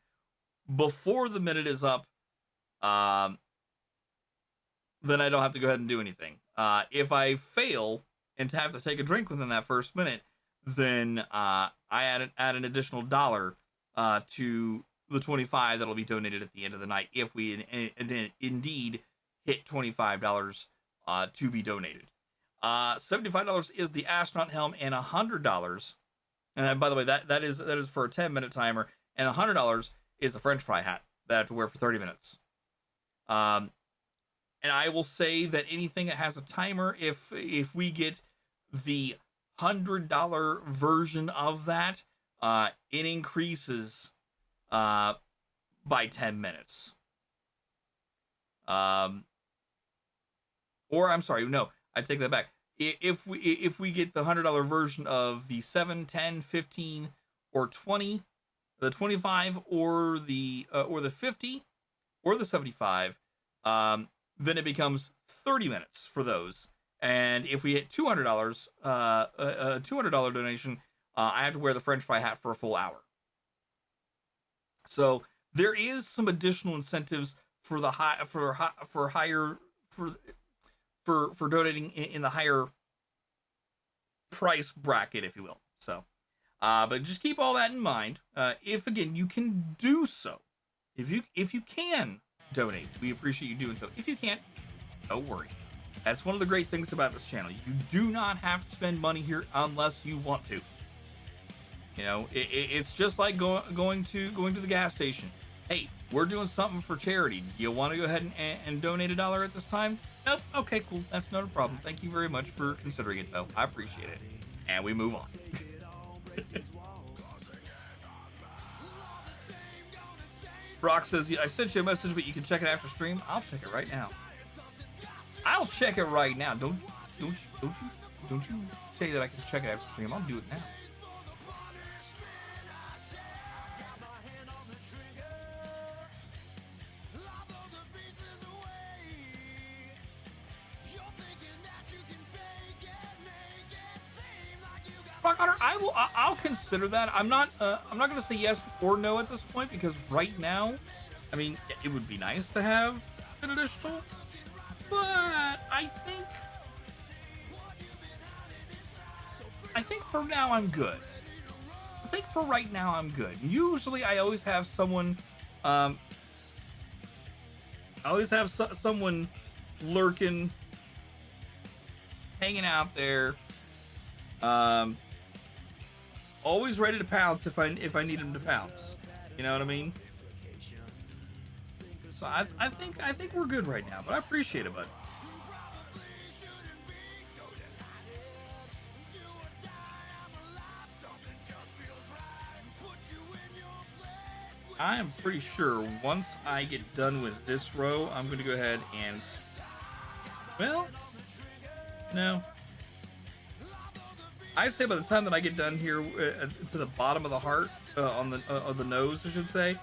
before the minute is up, then I don't have to go ahead and do anything. If I fail and to have to take a drink within that first minute, then I add an additional $1 to the $25 that'll be donated at the end of the night if we indeed hit $25 to be donated. $75 is the astronaut helm, and $100. And by the way, that is for a 10-minute timer, and $100 is a French fry hat that I have to wear for 30 minutes. And I will say that anything that has a timer, if we get the $100 version of that, it increases by 10 minutes. Or I'm sorry, no, I take that back. If we get the $100 version of the 7, 10, 15, or 20, the 25, or the 50, or the 75, then it becomes 30 minutes for those. And if we hit $200, a $200 donation, I have to wear the French fry hat for a full hour. So there is some additional incentives for the for donating in the higher price bracket, if you will. So, but just keep all that in mind. If again you can do so, if you can donate, we appreciate you doing so. If you can't, don't worry. That's one of the great things about this channel. You do not have to spend money here unless you want to. You know, it's just like going to the gas station. Hey, we're doing something for charity. You want to go ahead and donate $1 at this time? Nope. Okay, cool. That's not a problem. Thank you very much for considering it, though. I appreciate it. And we move on. Brock says, I sent you a message, but you can check it after stream. I'll check it right now. I'll check it right now. Don't you say that I can check it after stream. I'll do it now. I'll consider that. I'm not going to say yes or no at this point, because right now, I mean, it would be nice to have an additional, but I think for now I'm good. I think for right now I'm good. Usually I always have someone someone lurking, hanging out there, always ready to pounce if I need him to pounce. You know what I mean? So I think we're good right now, but I appreciate it, bud. I am pretty sure once I get done with this row, I'm going to go ahead and, well, no. I'd say by the time that I get done here to the bottom of the heart, on the nose, I should say,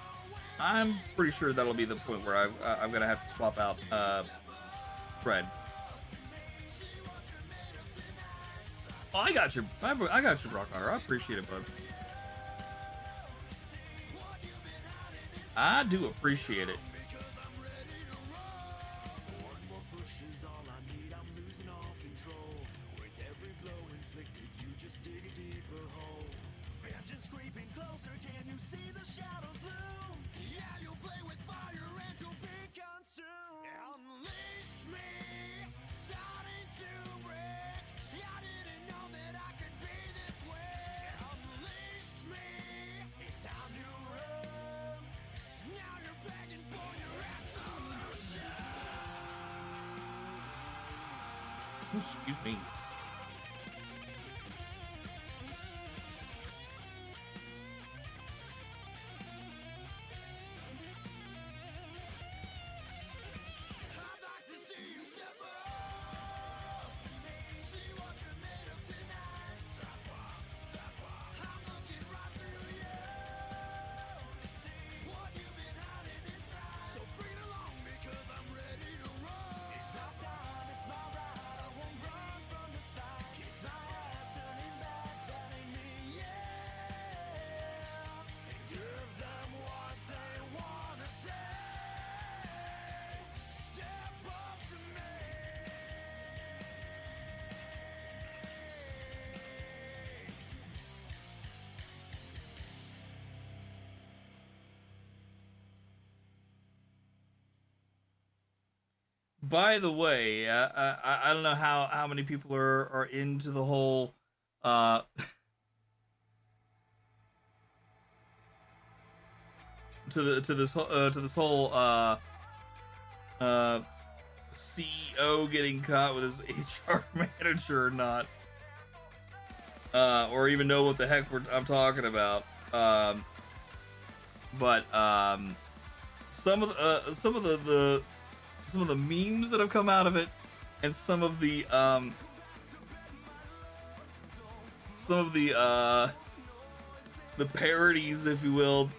I'm pretty sure that'll be the point where I'm going to have to swap out Fred. Oh, I got you, Brock Otter. I appreciate it, bud. I do appreciate it. Excuse me. By the way, I don't know how many people are into the whole uh to this whole uh CEO getting caught with his HR manager or not, or even know what the heck I'm talking about. But some of some of the memes that have come out of it, and some of the the parodies, if you will,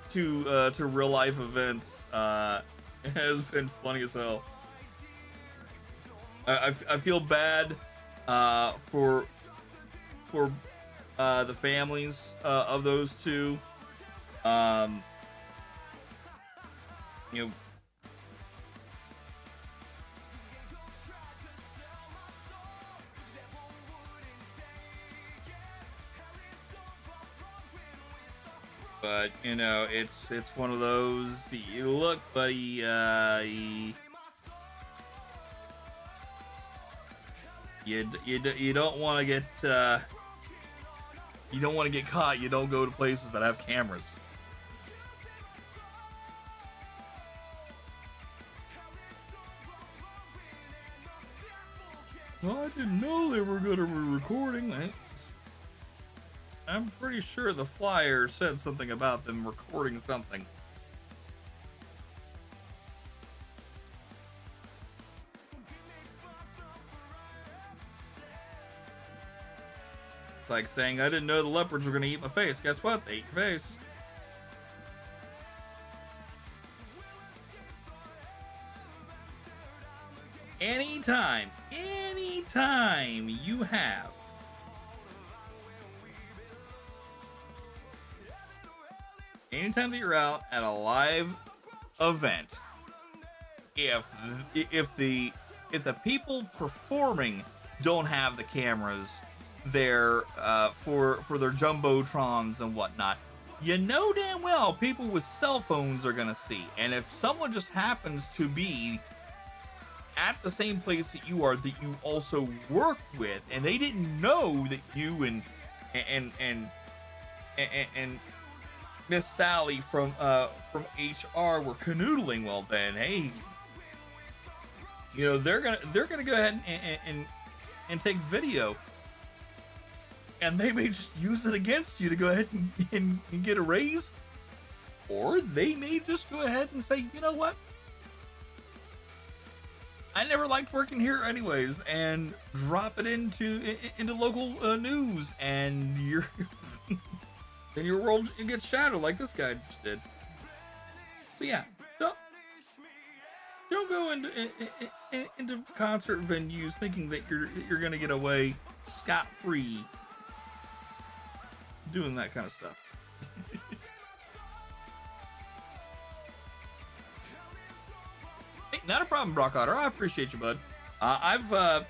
to real life events, has been funny as hell. I feel bad for the families of those two. You know, but you know, it's one of those. Look, buddy, you don't want to get you don't want to get caught. You don't go to places that have cameras. Well, I didn't know they were going to be recording. I'm pretty sure the flyer said something about them recording something. It's like saying, I didn't know the leopards were going to eat my face. Guess what? They ate your face. Anytime you have anytime that you're out at a live event, if the people performing don't have the cameras there for their jumbotrons and whatnot, you know damn well people with cell phones are gonna see. And if someone just happens to be at the same place that you are, that you also work with, and they didn't know that you and Miss Sally from HR were canoodling, well then, hey, you know, they're gonna go ahead and take video, and they may just use it against you to go ahead and get a raise, or they may just go ahead and say, you know what, I never liked working here anyways, and drop it into local news, and then your world gets shattered like this guy just did. So yeah, don't go into concert venues thinking that you're gonna get away scot-free doing that kind of stuff. Hey, not a problem, Brock Otter. I appreciate you, bud. I've got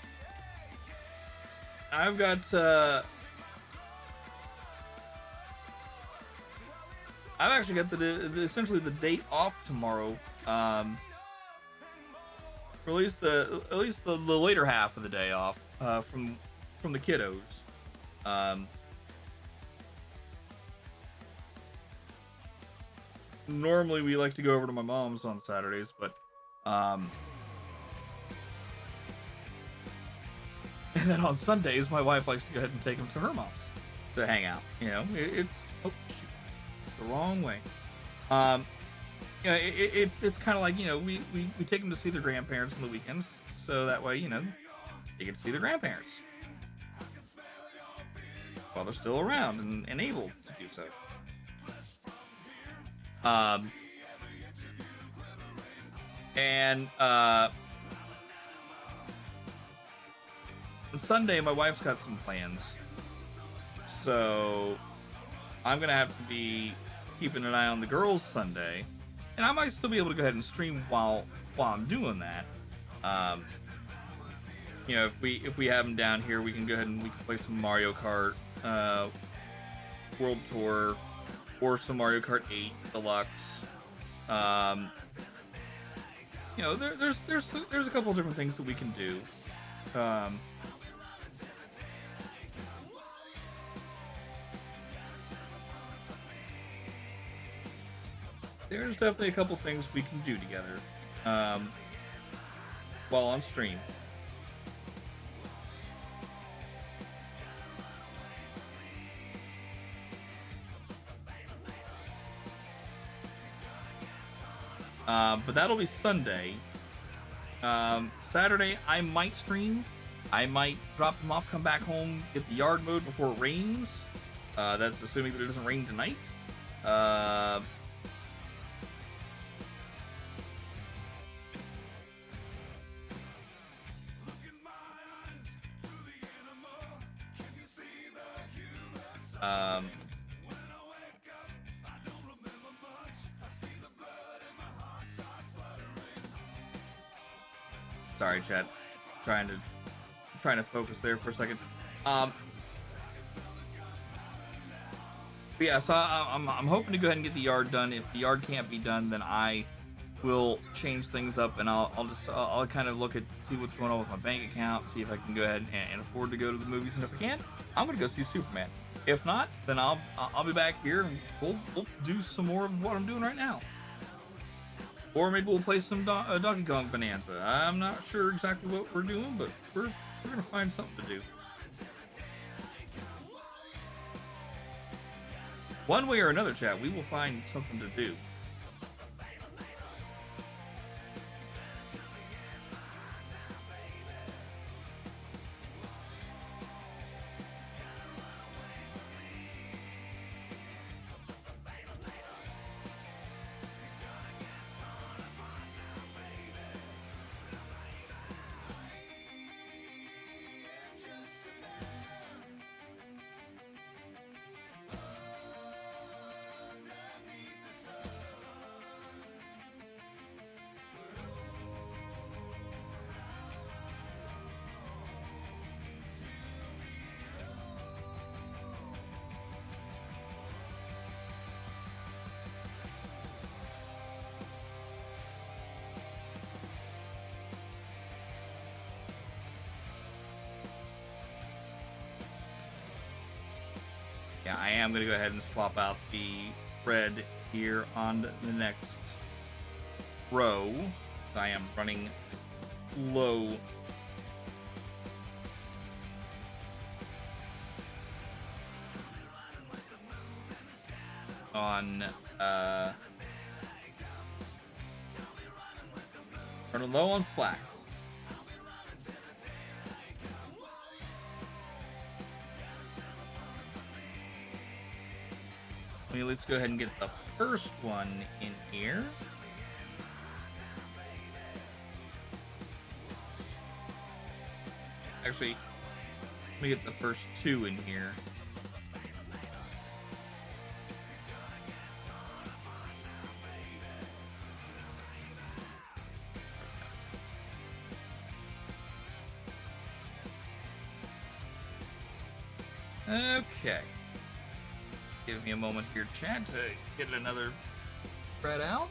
I've actually got the essentially the date off tomorrow. Or at least the later half of the day off from the kiddos. Normally we like to go over to my mom's on Saturdays, but And then on Sundays, my wife likes to go ahead and take them to her mom's to hang out. You know, it's oh shoot, it's the wrong way. Um, you know, it's kind of like, you know, we take them to see their grandparents on the weekends, so that way, you know, they get to see their grandparents while they're still around and able to do so. Um, and Sunday, my wife's got some plans, so I'm gonna have to be keeping an eye on the girls Sunday, and I might still be able to go ahead and stream while I'm doing that. Um, you know, if we have them down here, we can go ahead and we can play some Mario Kart World Tour or some Mario Kart 8 Deluxe. You know, there's a couple of different things that we can do. There's definitely a couple things we can do together while on stream. But that'll be Sunday. Saturday, I might stream. I might drop them off, come back home, get the yard mowed before it rains. That's assuming that it doesn't rain tonight. Sorry, chat. Trying to focus there for a second. But yeah, so I'm hoping to go ahead and get the yard done. If the yard can't be done, then I will change things up, and I'll kind of see what's going on with my bank account, see if I can go ahead and afford to go to the movies, and if I can't, I'm gonna go see Superman. If not, then I'll be back here and we'll do some more of what I'm doing right now. Or maybe we'll play some Donkey Kong Bonanza. I'm not sure exactly what we're doing, but we're gonna find something to do. One way or another, chat, we will find something to do. Yeah, I am going to go ahead and swap out the thread here on the next row, so I am running low. On running low on slack. Let's go ahead and get the first one in here. Actually, let me get the first two in here. Okay. Give me a moment here, chat, to get another thread out.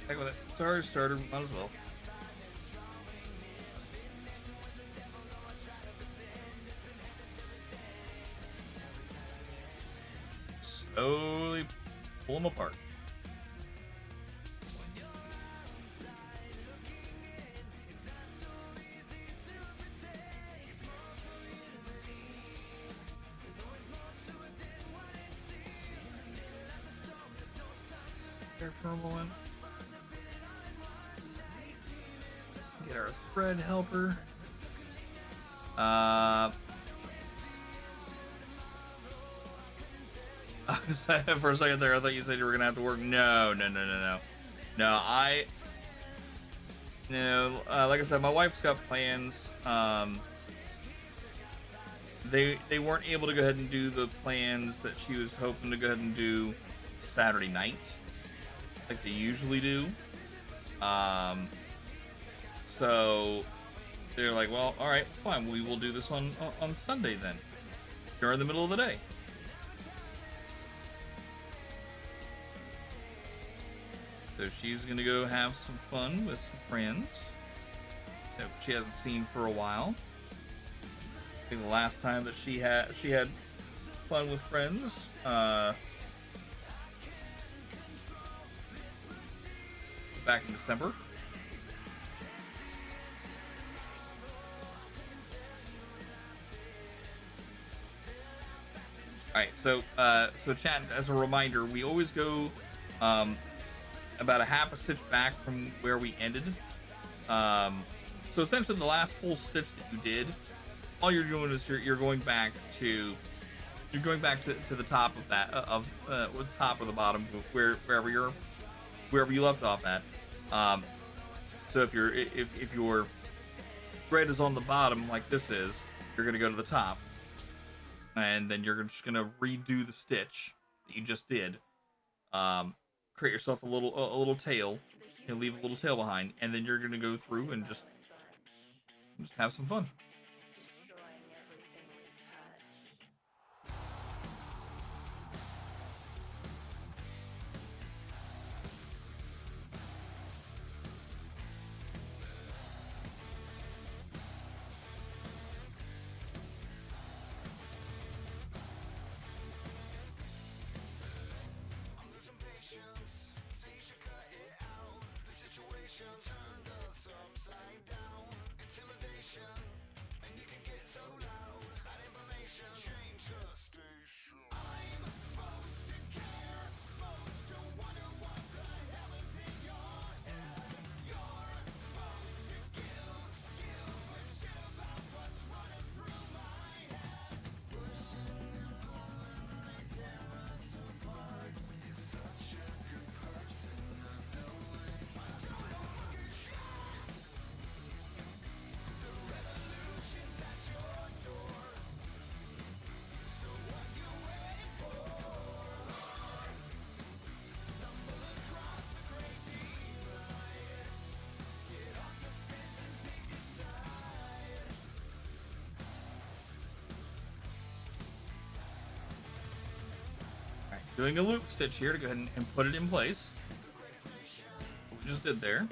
Heck with it. It's already started. Might as well. Slowly pull them apart. There for a moment. Get our thread helper. For a second there, I thought you said you were gonna have to work. No. No. Like I said, my wife's got plans. They weren't able to go ahead and do the plans that she was hoping to go ahead and do Saturday night, like they usually do. So they're like, well, all right, fine, we will do this on Sunday then, during the middle of the day. So she's gonna go have some fun with some friends that she hasn't seen for a while. I think the last time that she had fun with friends, back in December. All right, so chat, as a reminder, we always go about a half a stitch back from where we ended. So essentially, the last full stitch that you did, all you're doing is you're going back to the top of that the top or the bottom, wherever you left off at. So if your thread is on the bottom like this is, you're gonna go to the top, and then you're just gonna redo the stitch that you just did. Create yourself a little tail, leave a little tail behind, and then you're gonna go through and just have some fun. Doing a loop stitch here to go ahead and put it in place. What we just did there.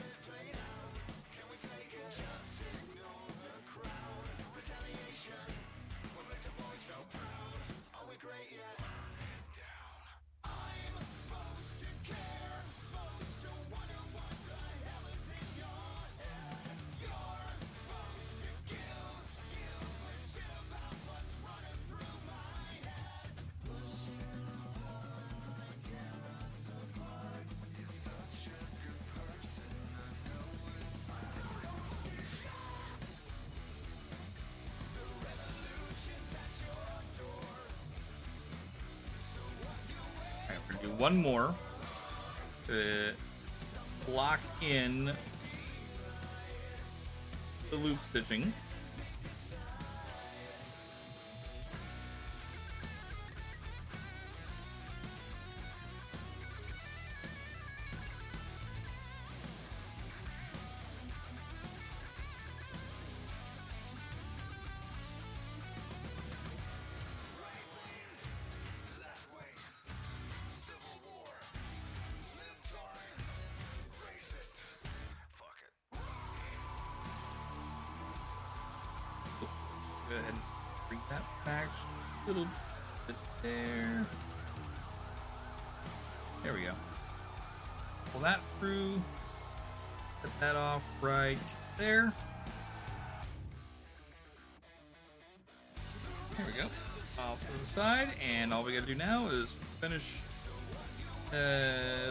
Do one more to lock in the loop stitching. go ahead and bring that back just a little bit there. There we go. Pull that through. Cut that off right there. There we go. Off to the side, and all we gotta do now is finish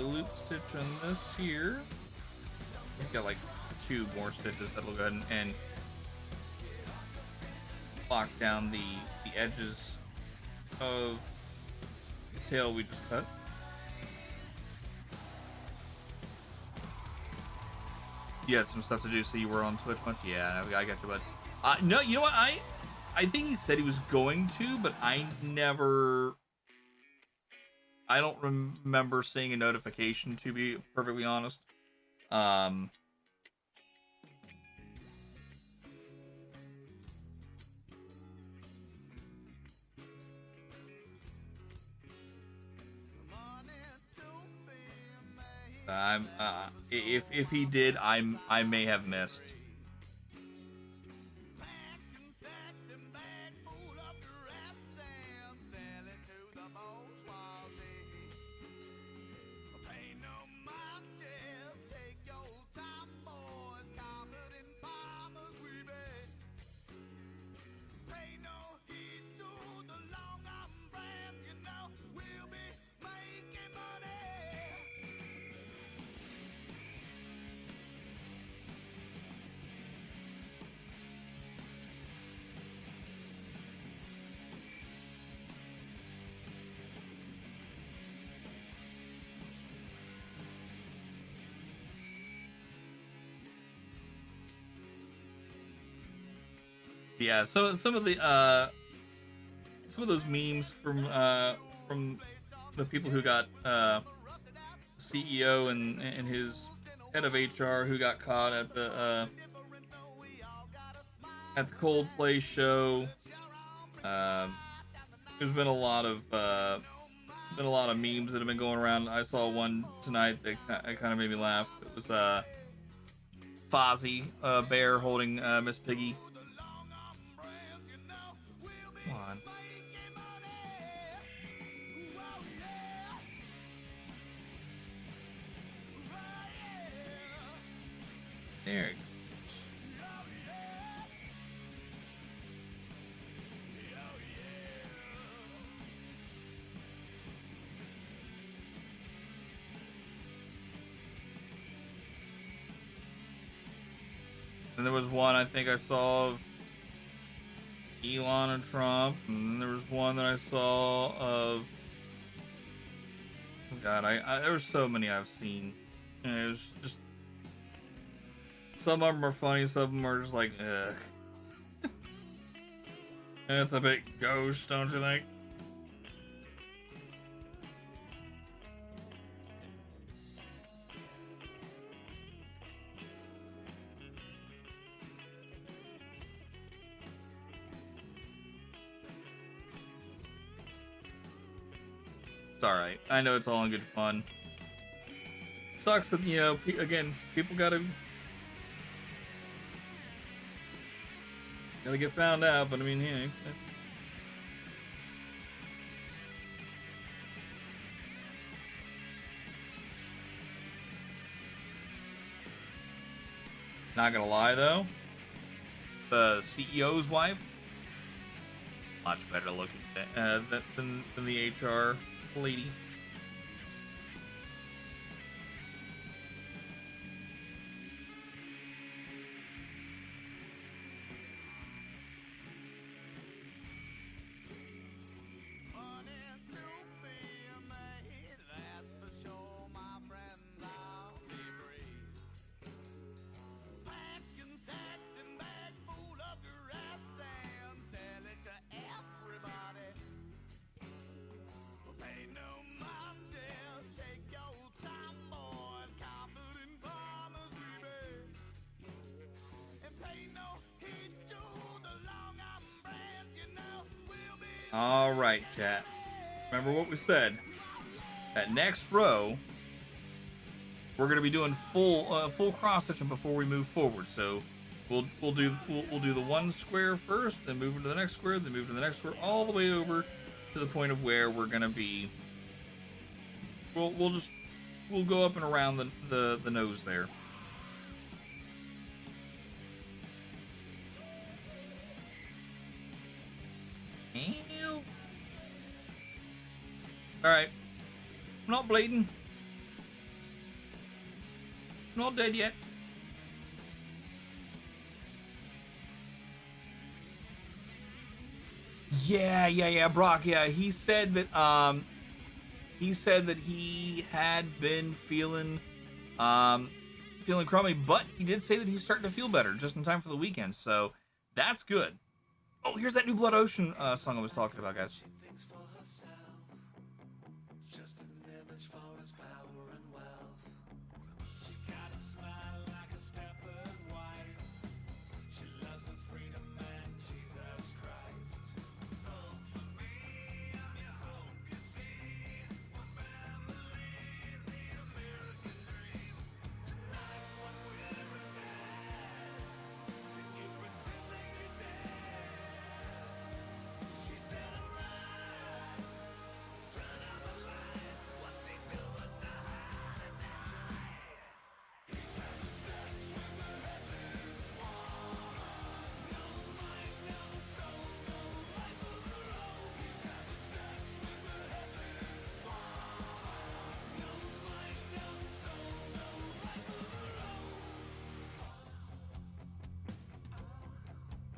loop stitch on this here. We've got like 2 more stitches that'll go ahead and lock down the edges of the tail we just cut. You had some stuff to do, so you were on Twitch much? Yeah, I got you, bud. No, you know what? I think he said he was going to, but I don't remember seeing a notification, to be perfectly honest. If he did, I may have missed. Yeah, so some of those memes from the people who got CEO and his head of HR who got caught at the Coldplay show. There's been a lot of memes that have been going around. I saw one tonight that kind of made me laugh. It was Fozzie Bear holding Miss Piggy. Come on. There it goes. And there was one I think I saw of Elon and Trump, and then there was one that I saw of, oh God, there were so many I've seen. And it was just, some of them are funny, some of them are just like, ugh. It's a bit gauche, don't you think? It's alright. I know it's all in good fun. Sucks that, you know, again, people gotta get found out, but I mean, yeah. Not gonna lie though, the CEO's wife, much better looking than the HR lady. All right, chat. Remember what we said. That next row, we're going to be doing full cross stitching before we move forward. So we'll do the one square first, then move into the next square, then move to the next square, all the way over to the point of where we're gonna be. We'll go up and around the nose there. Ew. All right, I'm not bleeding. I'm not dead yet. Yeah, Brock. Yeah, he said that he had been feeling crummy, but he did say that he's starting to feel better just in time for the weekend. So that's good. Oh, here's that new Blood Ocean song I was talking about, guys.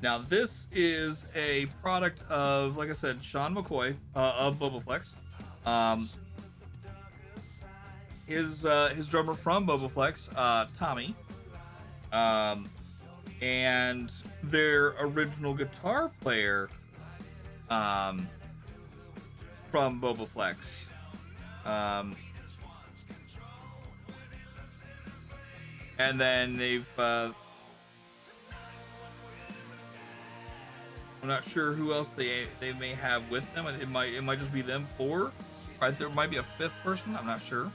Now, this is a product of, like I said, Sean McCoy of Bobaflex. His drummer from Bobaflex, Tommy, and their original guitar player from Bobaflex. And then they've I'm not sure who else they may have with them. It might just be them four. Right, there might be a fifth person. I'm not sure.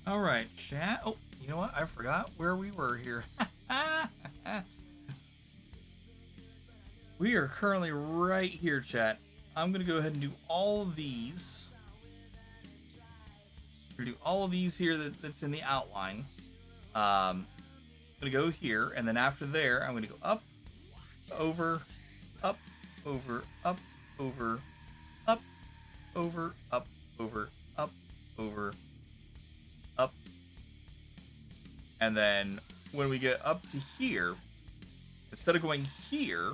All right, chat. Oh, you know what? I forgot where we were here. We are currently right here, chat. I'm going to go ahead and do all of these. We're going to do all of these here that's in the outline. I'm going to go here, and then after there, I'm going to go up, over, up, over, up, over, up, over, up, over, up, over, up. And then when we get up to here, instead of going here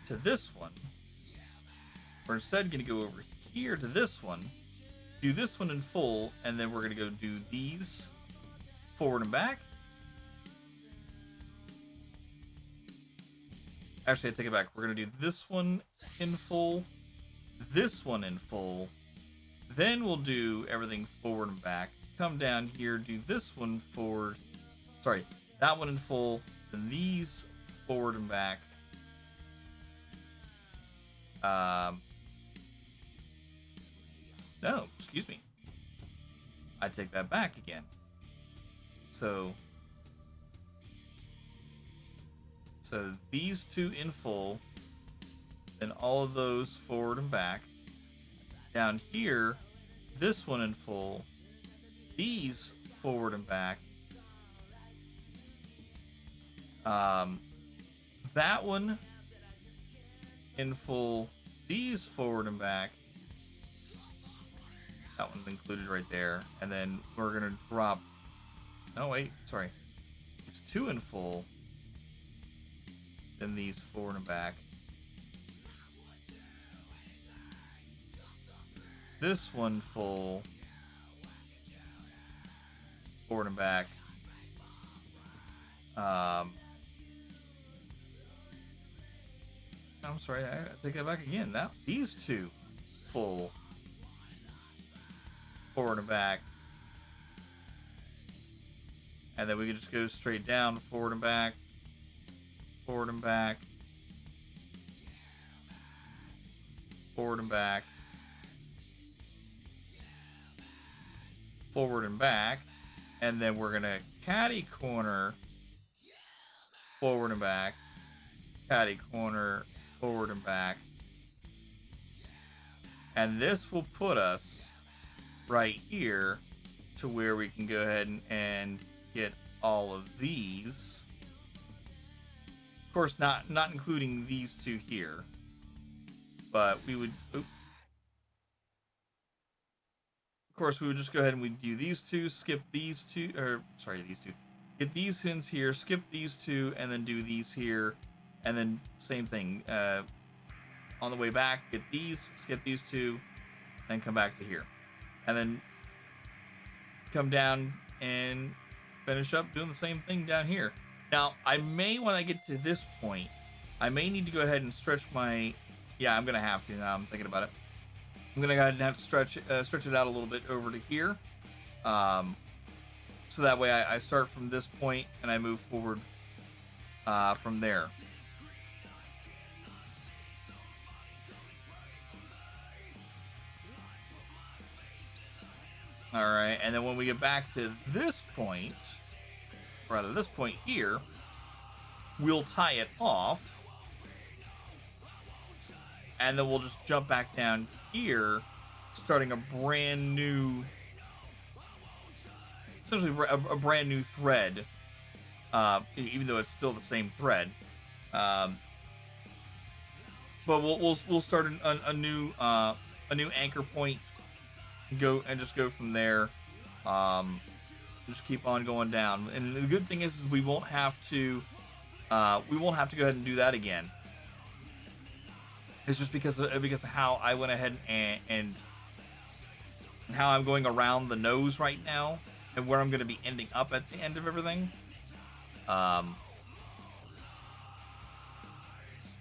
to this one, we're instead going to go over here to this one, do this one in full, and then we're going to go do these forward and back. Actually, I take it back. We're going to do this one in full, this one in full, then we'll do everything forward and back. Come down here, do this one forward, sorry, that one in full, then these forward and back. No, excuse me. I take that back again. So these two in full, then all of those forward and back. Down here, this one in full, these forward and back. That one in full, these forward and back. That one's included right there. And then we're going to drop... No, wait. Sorry. It's two in full. Then these forward and back. This one full. Forward and back. I'm sorry. I take that back again. These two full. Forward and back. And then we can just go straight down, forward and back, forward and back, forward and back, forward and back. And then we're going to catty corner, forward and back, catty corner, forward and back. And this will put us right here to where we can go ahead and get all of these. Of course, not including these two here, but we would. Of course, we would just go ahead and we do these two, skip these two, or sorry, these two. Get these pins here, skip these two, and then do these here, and then same thing. On the way back, get these, skip these two, and come back to here. And then come down and finish up doing the same thing down here. Now, I may, when I get to this point, I may need to go ahead and stretch my... Yeah, I'm going to have to now I'm thinking about it. I'm going to go ahead and have to stretch it out a little bit over to here. So that way I start from this point and I move forward from there. All right, and then when we get back to this point, or rather this point here, we'll tie it off, and then we'll just jump back down here, starting a brand new, essentially a brand new thread, even though it's still the same thread. But we'll start a new anchor point. Go from there. Just keep on going down, and the good thing is we won't have to go ahead and do that again. It's just because of how I went ahead and how I'm going around the nose right now, and where I'm going to be ending up at the end of everything.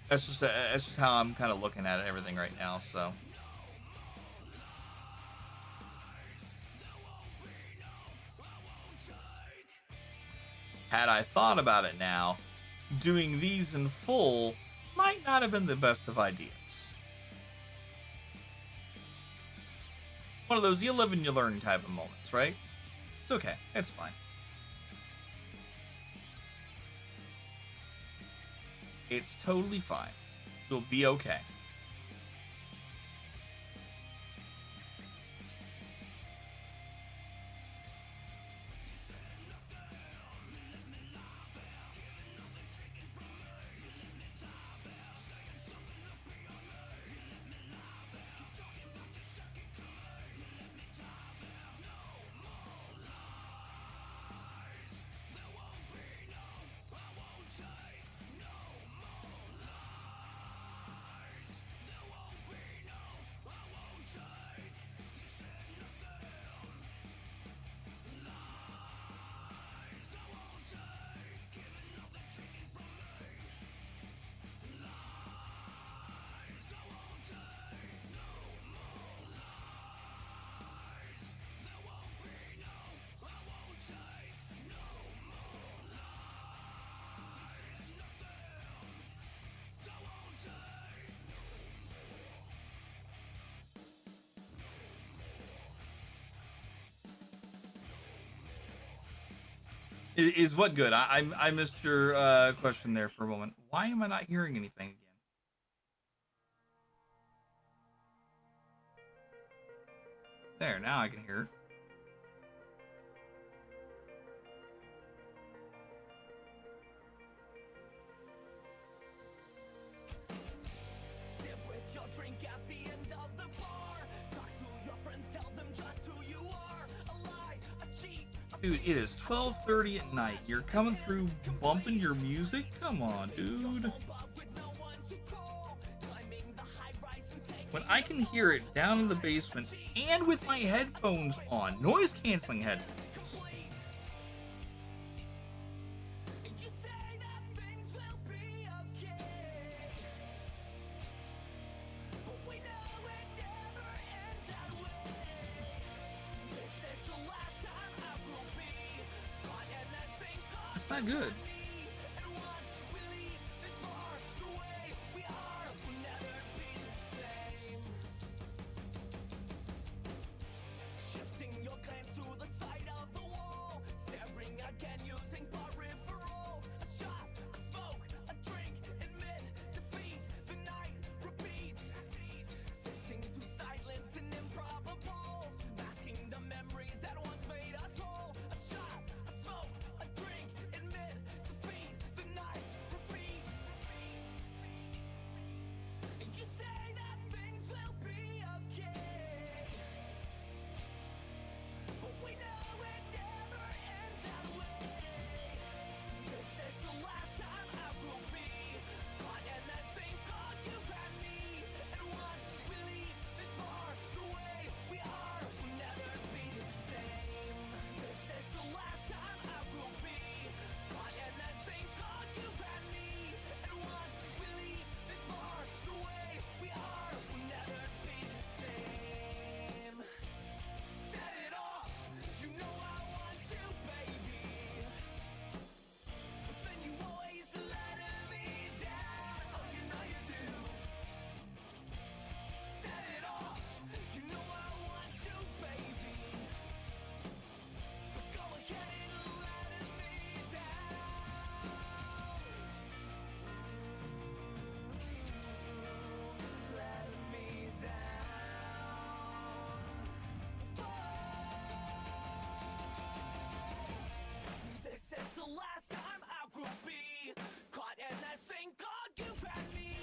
That's just how I'm kind of looking at everything right now. So. Had I thought about it now, doing these in full might not have been the best of ideas. one of those you live and you learn type of moments, right? It's okay. It's fine. It's totally fine. You'll be okay. Is what good? I missed your question there for a moment. Why am I not hearing anything again? There, now I can hear it. Sip with your drink at the end of the bar. Talk to your friends, tell them just who you are. A lie, a cheat, Dude, it is 12:30 at night. You're coming through bumping your music? Come on, dude. When I can hear it down in the basement and with my headphones on, noise canceling headphones. you say that things will be okay. But we know it never ends that way. This is the last time I will be caught in that thing called It's not good. me. And once we leave this bar, the way we are will never be the same. Shifting your glance to the side of the wall, staring again using peripherals. A shot, a smoke, a drink, admit defeat. The night repeats, sifting through silence and improbables, masking the memories that once made us whole. A shot, a smoke, a drink, admit defeat. The night repeats. And you say that things will be okay. But we know it never ends that way. This is the last time I will be caught in that thing called you and me. And once we leave this bar, the way we are will never be the same. This is the last time I will be caught in that thing called you and me. And once we leave this bar, the way we are will never be the same. Set it off, you know I want you, baby. But then you always letting me down. Oh, you know you do. Set it off, you know I want you, baby. But go ahead and letting me down. Letting me down. This is the last time I will be caught in that thing called you and me.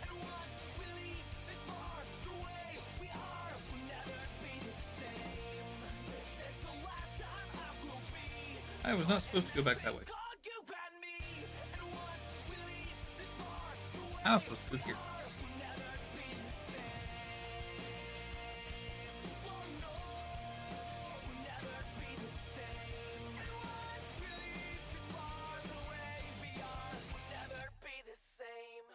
And once we leave this bar, the way we are will never be the same. This is the last time I will be I was not supposed to go back that way. called you and me. And once we leave this bar, the way I was supposed to go here. will never be the same. Oh no, will never be the same. And once we leave this bar, the way we are will never be the same.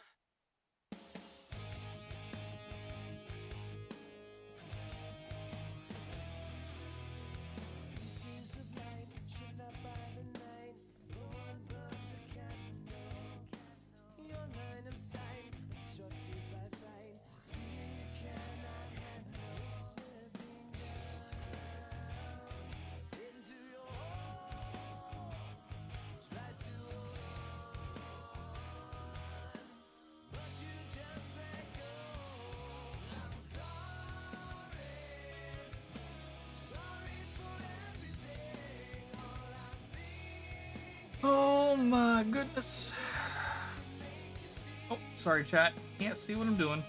Pieces of light shone up by the night. No one burns a candle. Your line of sight obstructed my goodness. Oh, sorry, chat. Can't see what I'm doing.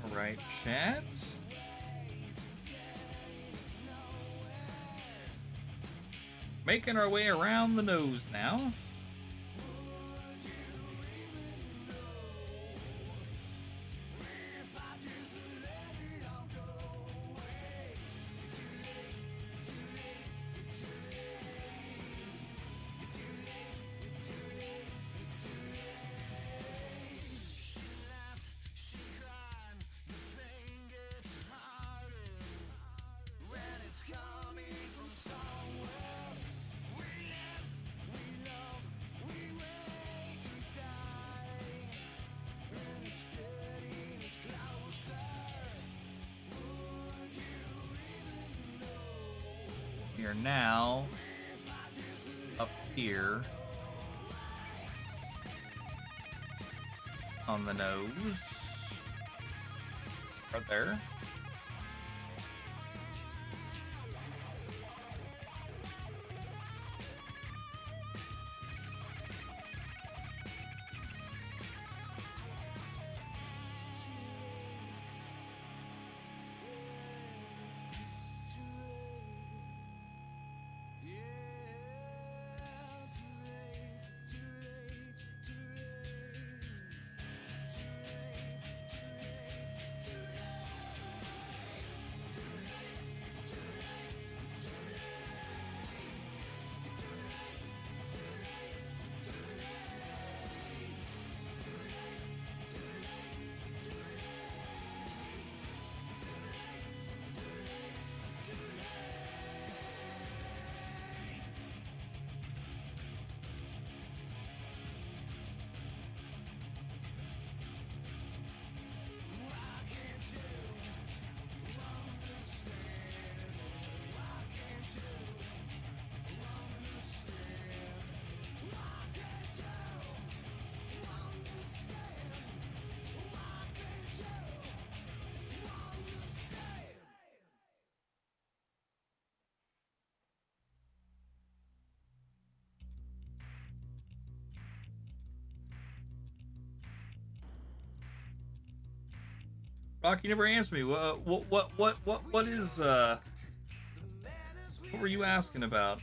All right, chat. Making our way around the nose now. We are now up here on the nose. Right there. Rock, you never answered me. What is what were you asking about?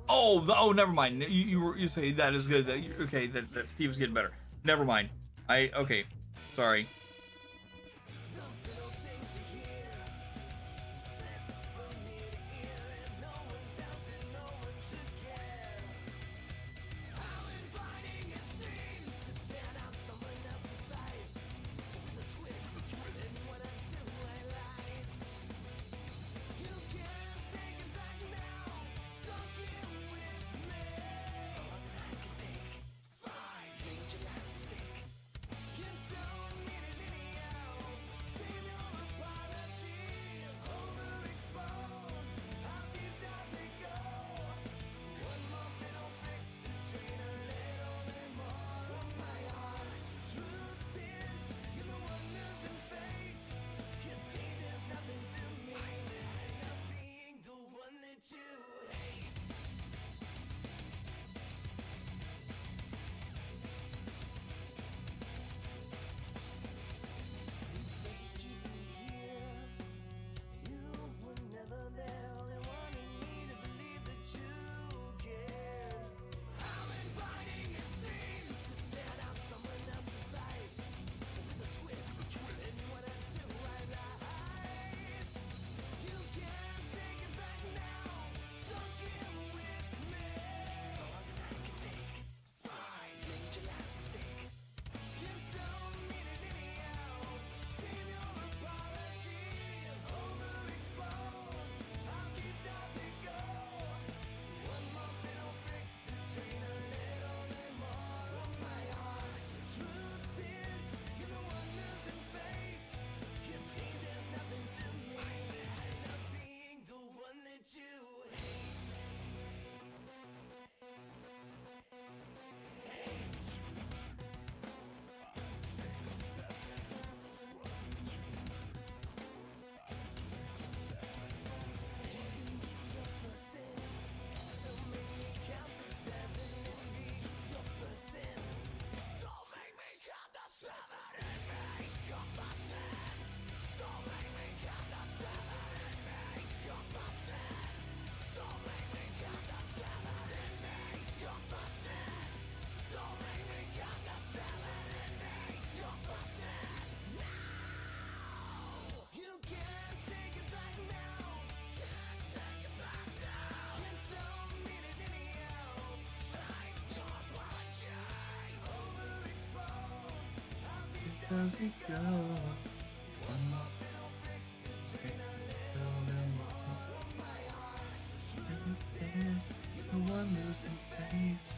Oh, never mind. You say that is good. Okay, that Steve's getting better. Never mind. Okay, sorry. Does it go? One more. The one losing face.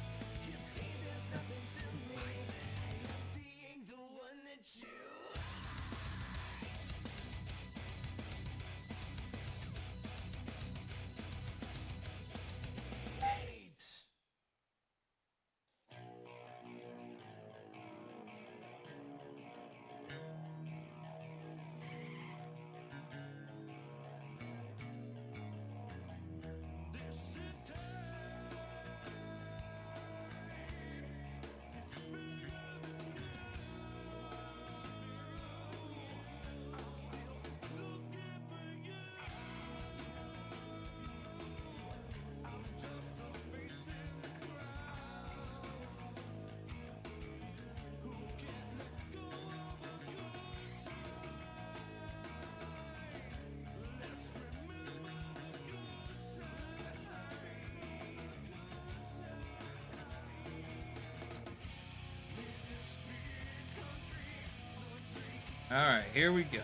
All right, here we go.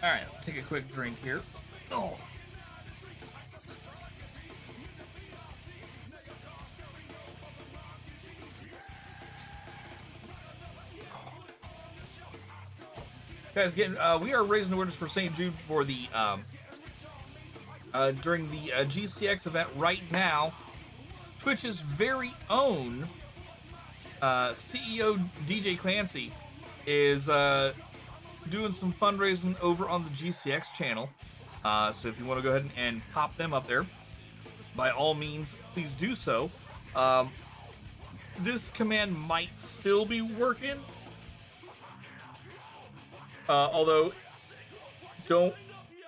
All right, take a quick drink here. Oh. Guys, again, we are raising awareness for St. Jude for the during the GCX event right now. Twitch's very own CEO DJ Clancy is doing some fundraising over on the GCX channel. So if you want to go ahead and pop them up there, by all means, please do so. This command might still be working. Although,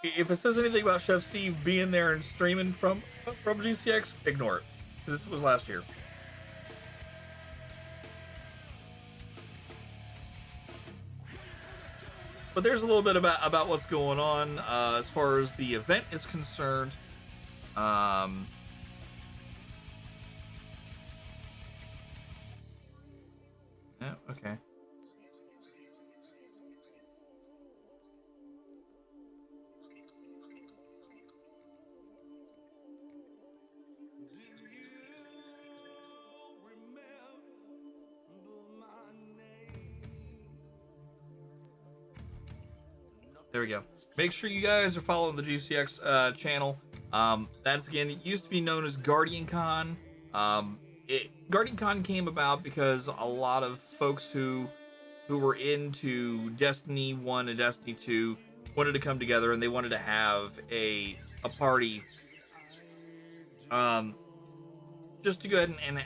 if it says anything about Chef Steve being there and streaming from GCX, ignore it. This was last year. But there's a little bit about what's going on as far as the event is concerned. Yeah, okay. There we go. Make sure you guys are following the GCX channel. That's, again, it used to be known as Guardian Con. Guardian Con came about because a lot of folks who were into Destiny 1 and Destiny 2 wanted to come together, and they wanted to have a party just to go ahead and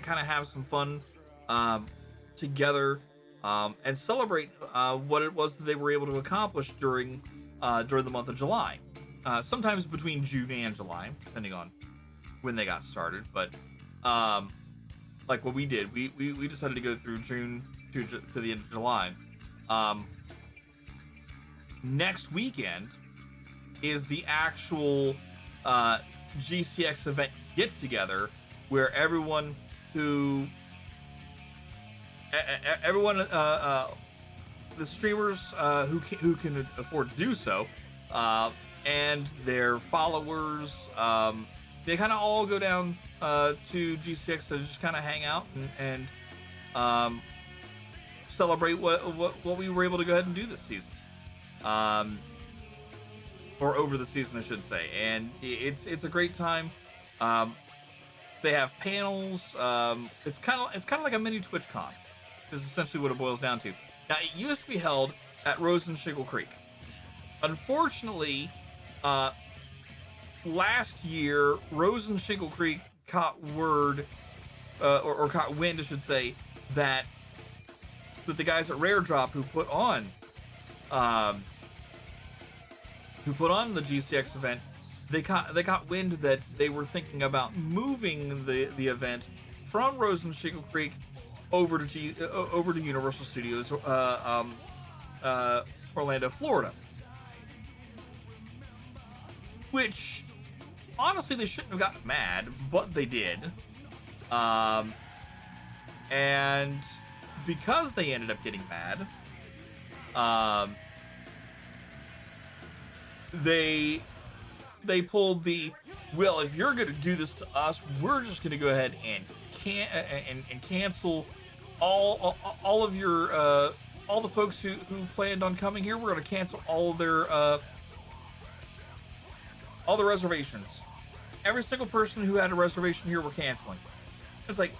kind of have some fun together. And celebrate what it was that they were able to accomplish during the month of July. Sometimes between June and July, depending on when they got started. But like what we did, we decided to go through June to the end of July. Next weekend is the actual GCX event get together, where everyone the streamers who can afford to do so, and their followers, they kind of all go down to GCX to just kind of hang out and celebrate what we were able to go ahead and do this season, or over the season, I should say. And it's a great time. They have panels. It's kind of like a mini TwitchCon. Is essentially what it boils down to. Now, it used to be held at Rose and Shingle Creek. Unfortunately, last year, Rose and Shingle Creek caught word, or caught wind, I should say, that the guys at Rare Drop who put on the GCX event, they caught wind that they were thinking about moving the event from Rose and Shingle Creek over to Universal Studios, Orlando, Florida. Which, honestly, they shouldn't have gotten mad, but they did. And because they ended up getting mad, they pulled the, well, if you're going to do this to us, we're just going to go ahead and cancel all of your all the folks who planned on coming here. We're going to cancel all the reservations. Every single person who had a reservation here, we're canceling. It's like,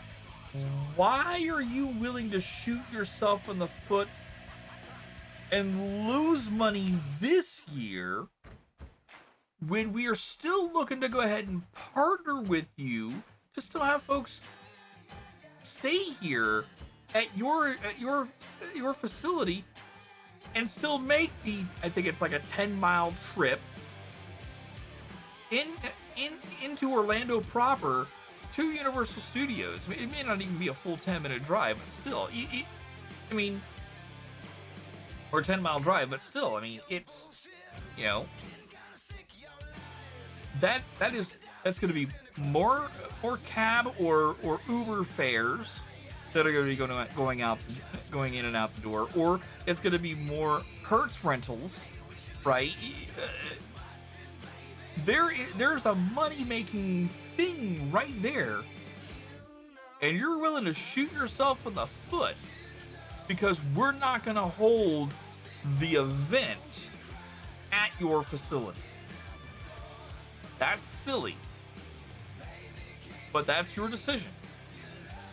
why are you willing to shoot yourself in the foot and lose money this year when we are still looking to go ahead and partner with you to still have folks stay here at your facility and still make the, I think it's like a 10-mile trip into Orlando proper to Universal Studios. I mean, it may not even be a full 10-minute drive, but still, I mean, or a 10-mile drive, but still, I mean, it's, you know, that's going to be more cab or Uber fares that are going to be going in and out the door, or it's going to be more Hertz rentals, right? There's a money-making thing right there, and you're willing to shoot yourself in the foot because we're not going to hold the event at your facility. That's silly, but that's your decision.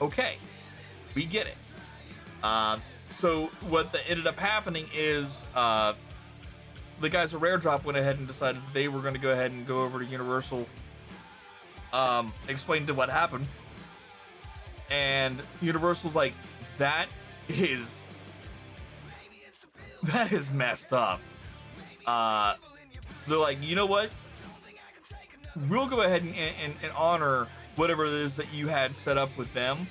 Okay, we get it. So what ended up happening is the guys at Rare Drop went ahead and decided they were going to go ahead and go over to Universal, explain to what happened, and Universal's like, that is messed up. They're like, you know what? We'll go ahead and honor whatever it is that you had set up with them.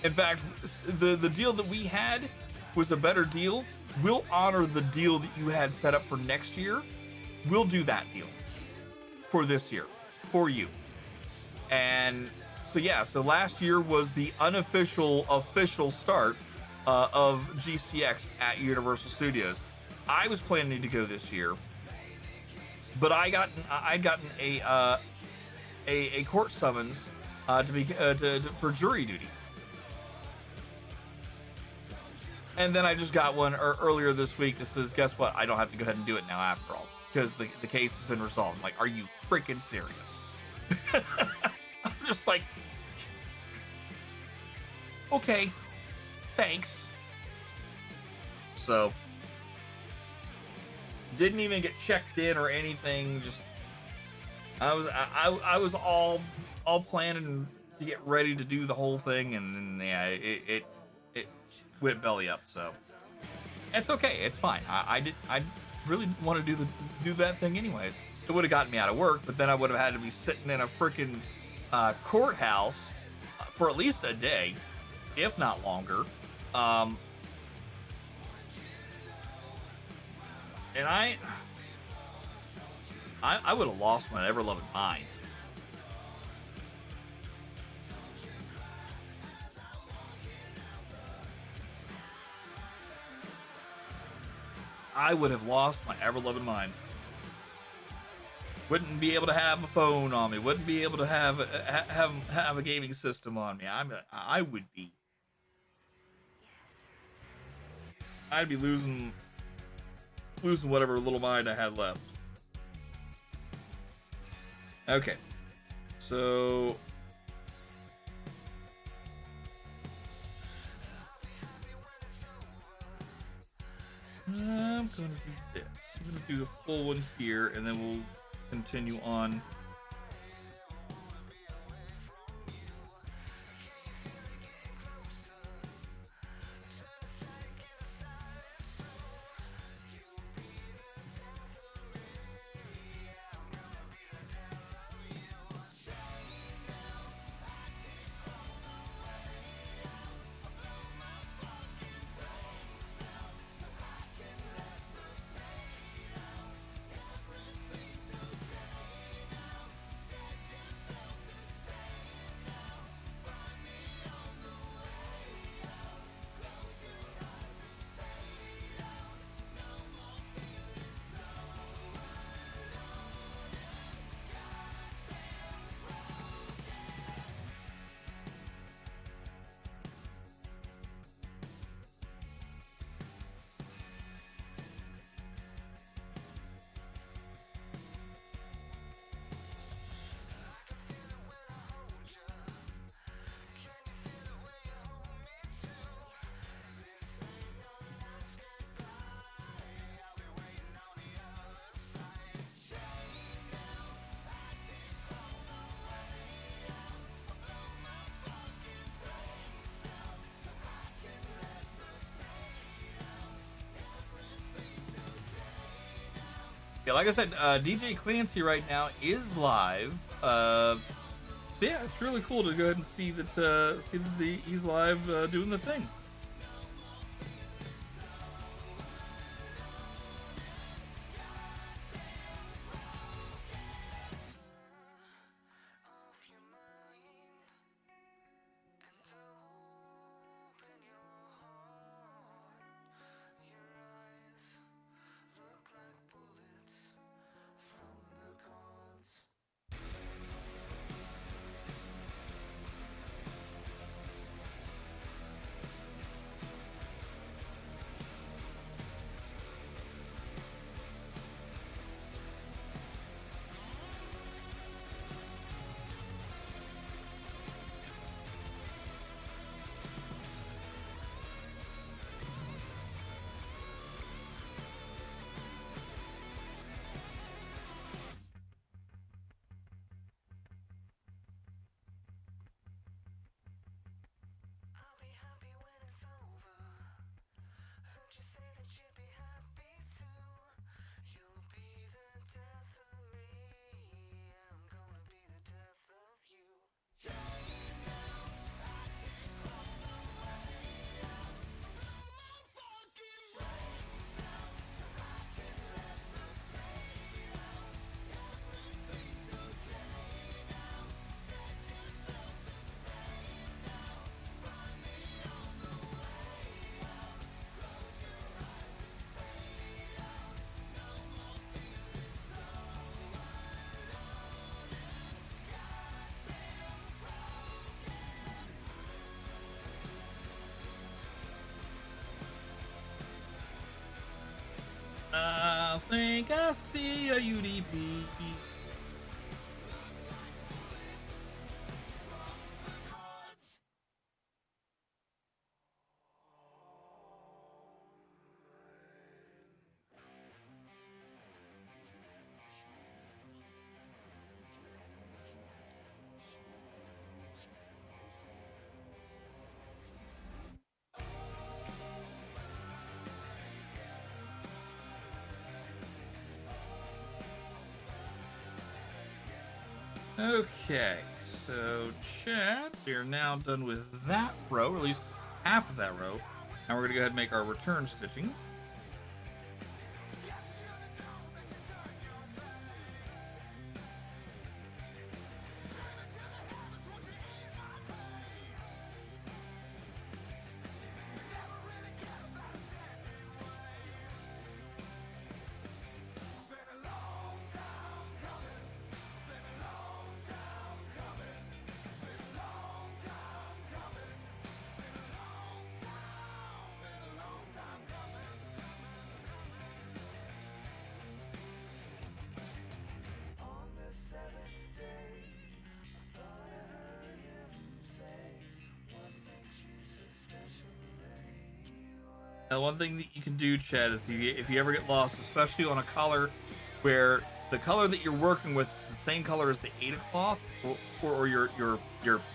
In fact, the deal that we had was a better deal. We'll honor the deal that you had set up for next year. We'll do that deal for this year, for you. And so yeah, so last year was the official start of GCX at Universal Studios. I was planning to go this year, but I'd gotten a court summons for jury duty. And then I just got one earlier this week that says, guess what? I don't have to go ahead and do it now after all, because the case has been resolved. I'm like, are you freaking serious? I'm just like, okay, thanks. So, didn't even get checked in or anything. Just, I was all planning to get ready to do the whole thing, and then yeah, it went belly up. So it's okay, it's fine. I really want to do that thing anyways. It would have gotten me out of work, but then I would have had to be sitting in a freaking courthouse for at least a day, if not longer. And I would have lost my ever-loving mind. I would have lost my ever-loving mind. Wouldn't be able to have a phone on me. Wouldn't be able to have a gaming system on me. I'd be losing whatever little mind I had left. Okay, so I'm gonna do this. I'm gonna do the full one here, and then we'll continue on. Yeah, like I said, DJ Clancy right now is live. So yeah, it's really cool to go ahead and see that he's live doing the thing. Think I see a UDP. Okay, so chat, we are now done with that row, or at least half of that row. Now we're gonna go ahead and make our return stitching. Now, one thing that you can do, Chad, is if you ever get lost, especially on a color where the color that you're working with is the same color as the Ada cloth, or your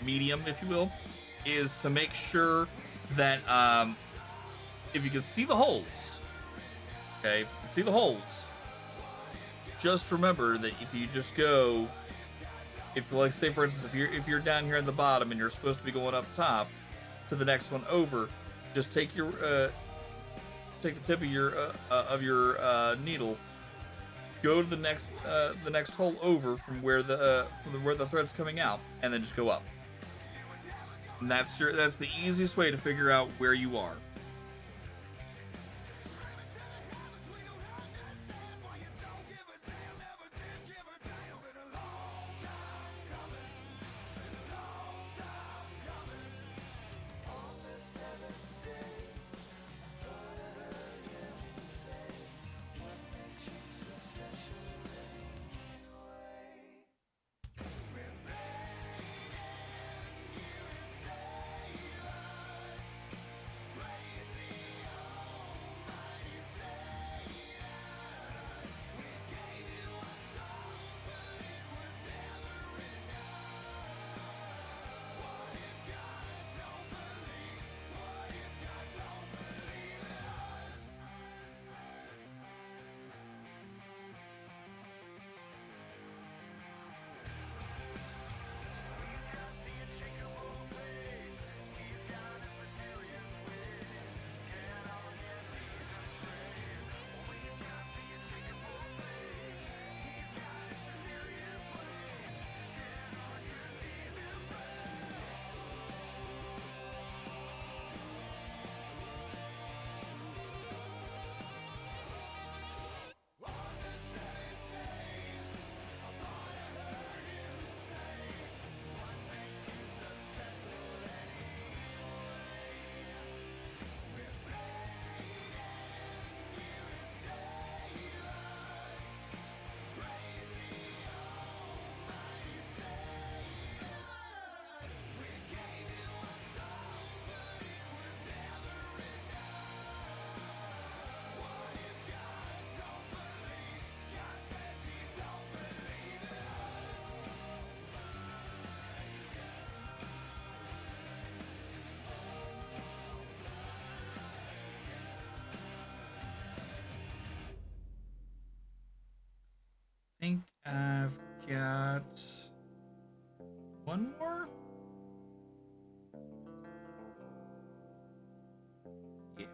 medium, if you will, is to make sure that if you can see the holes, okay, if you can see the holes, just remember that if you just go, if like say for instance, if you're down here at the bottom and you're supposed to be going up top to the next one over, just take your take the tip of your needle, go to the next hole over from where the thread's coming out, and then just go up. And that's the easiest way to figure out where you are. I think I've got one more. Yeah.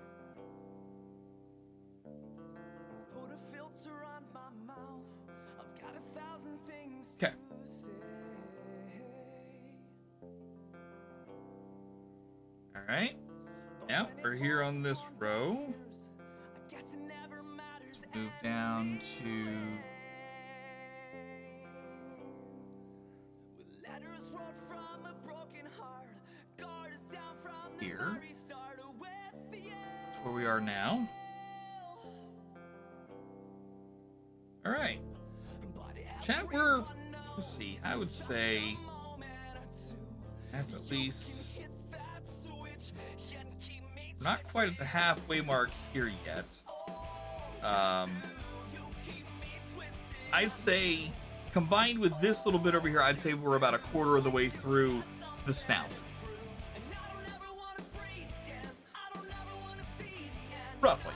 Put a filter on my mouth. I've got 1,000 things Okay. to say. All right. Now we're here on this row. I guess it never matters. Move down to With letters wrote from a broken heart. Guard is down from the here. very start with the That's where we are now. All right. Chat, let's see. I would say that's at least not quite at the halfway mark here yet. I'd say combined with this little bit over here, I'd say we're about a quarter of the way through the snout. Roughly.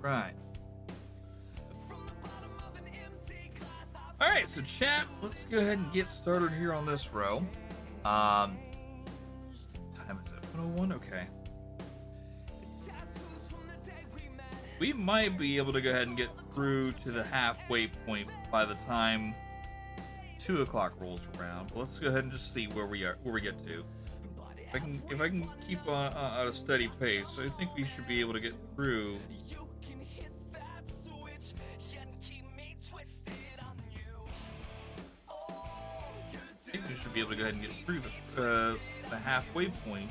Right. All right, so chat, let's go ahead and get started here on this row. Time is it? 101. Okay. We might be able to go ahead and get through to the halfway point by the time 2 o'clock rolls around. But let's go ahead and just see where we get to. If I can keep on at a steady pace, I think we should be able to get through. I think we should be able to go ahead and get through the halfway point.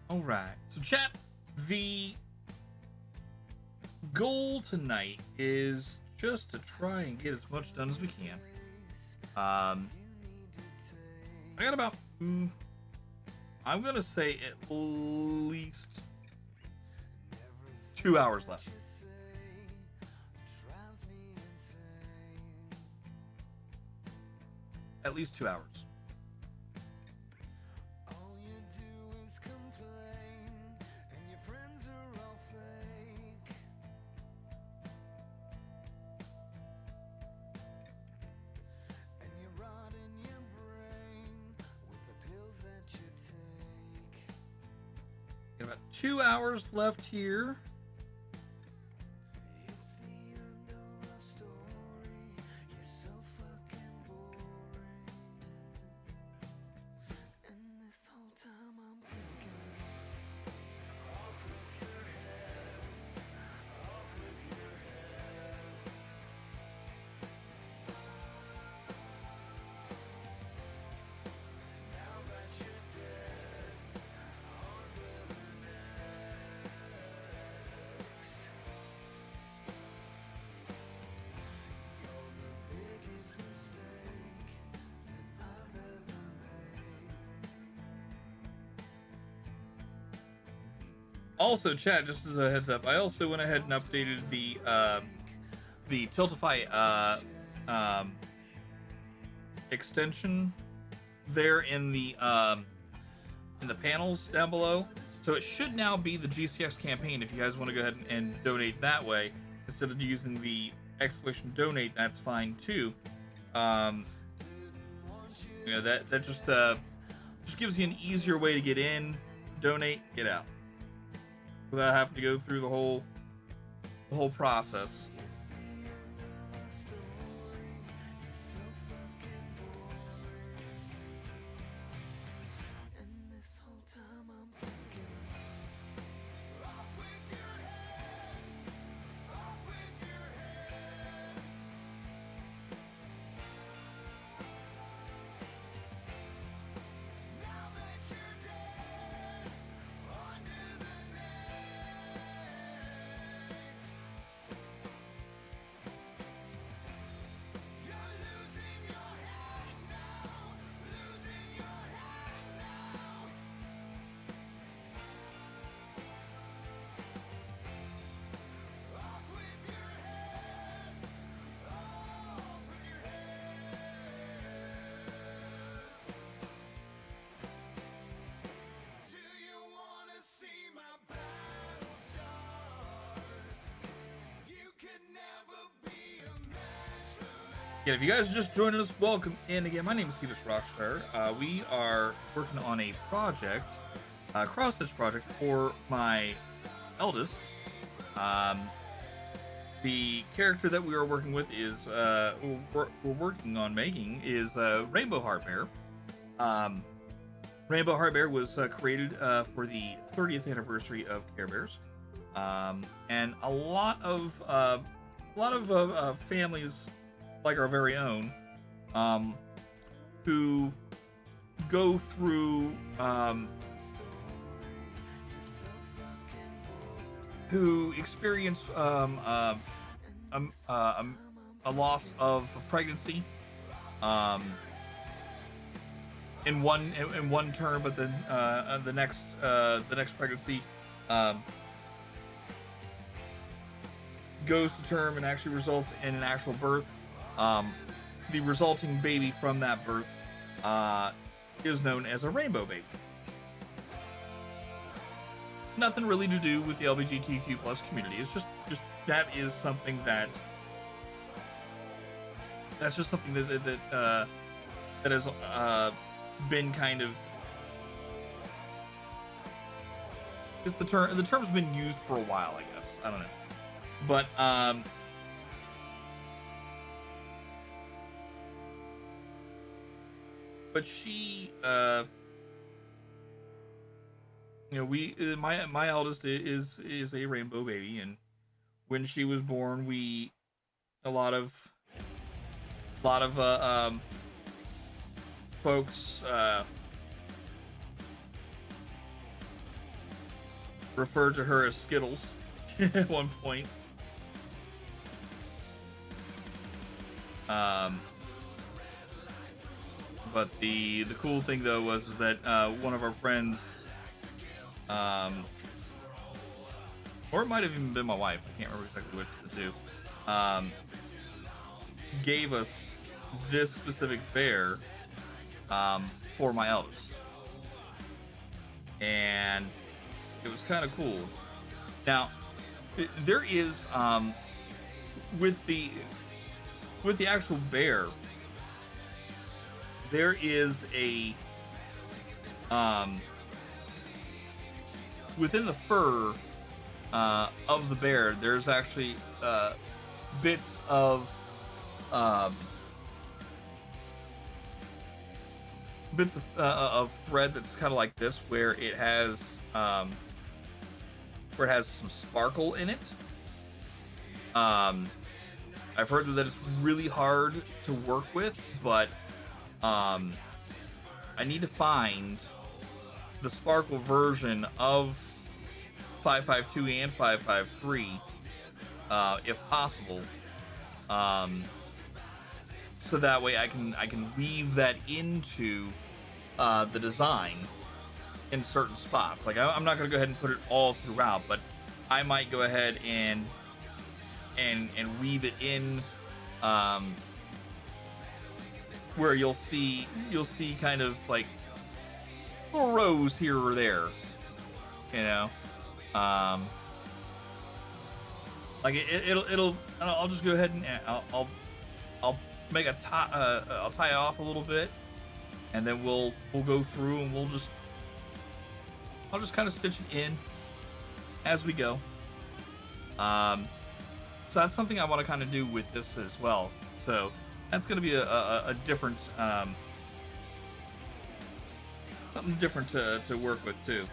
All right, so chat, the goal tonight is just to try and get as much done as we can. I got about, I'm gonna say at least 2 hours left. At least 2 hours. About 2 hours left here. Also, chat, just as a heads up, I also went ahead and updated the Tiltify extension there in the panels down below. So it should now be the GCX campaign if you guys want to go ahead and donate that way instead of using the exclamation donate. That's fine too. You know, that just gives you an easier way to get in, donate, get out, without having to go through the whole process. Yeah, if you guys are just joining us, welcome in again. My name is Stevus Rockstar. We are working on a project, a cross-stitch project for my eldest. The character that we are working with is, we're working on making is Rainbow Heart Bear. Rainbow Heart Bear was created for the 30th anniversary of Care Bears, and a lot of families like our very own, who go through, who experience a loss of pregnancy, in one term, but then the next pregnancy goes to term and actually results in an actual birth. The resulting baby from that birth is known as a rainbow baby. Nothing really to do with the LGBTQ plus community. It's just that is something that's just something that has been kind of, it's the term's been used for a while, I guess. I don't know, but she, you know, my eldest is a rainbow baby, and when she was born, a lot of folks referred to her as Skittles at one point. But the cool thing though was that one of our friends, or it might have even been my wife, I can't remember exactly which of the two, gave us this specific bear for my eldest, and it was kind of cool. Now, there is with the actual bear, there is a within the fur of the bear, there's actually bits of thread that's kind of like this, where it has some sparkle in it. I've heard that it's really hard to work with, but I need to find the sparkle version of 552 and 553, if possible, so that way I can weave that into the design in certain spots. Like, I'm not going to go ahead and put it all throughout, but I might go ahead and weave it in where you'll see kind of like little rows here or there, you know. Um, like it'll I'll just go ahead and I'll make a tie I'll tie it off a little bit, and then we'll go through and I'll just kind of stitch it in as we go. So that's something I want to kind of do with this as well. So that's going to be a different, something different to work with too.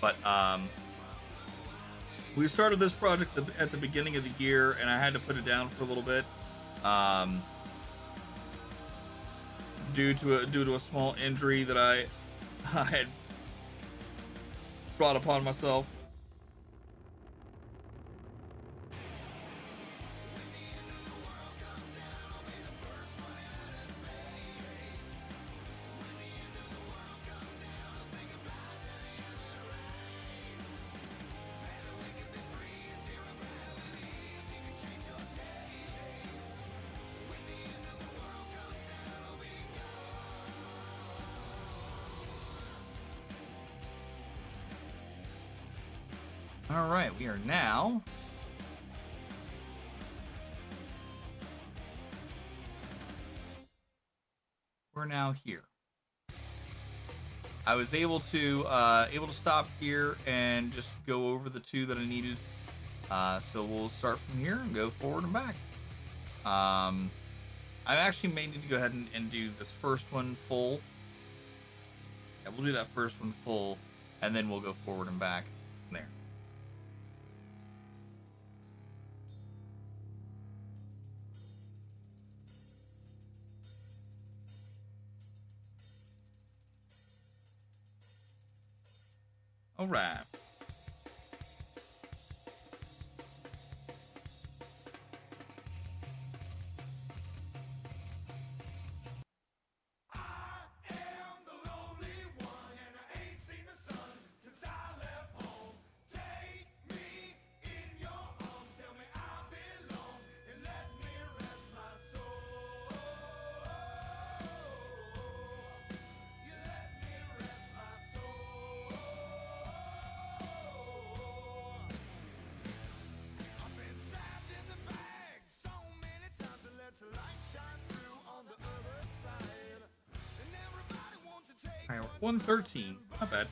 But we started this project at the beginning of the year, and I had to put it down for a little bit, due to a small injury that I had brought upon myself. All right, we're now here. I was able to stop here and just go over the two that I needed. So we'll start from here and go forward and back. I actually may need to go ahead and do this first one full. Yeah, we'll do that first one full, and then we'll go forward and back from there. All right. All right, 113. Not bad.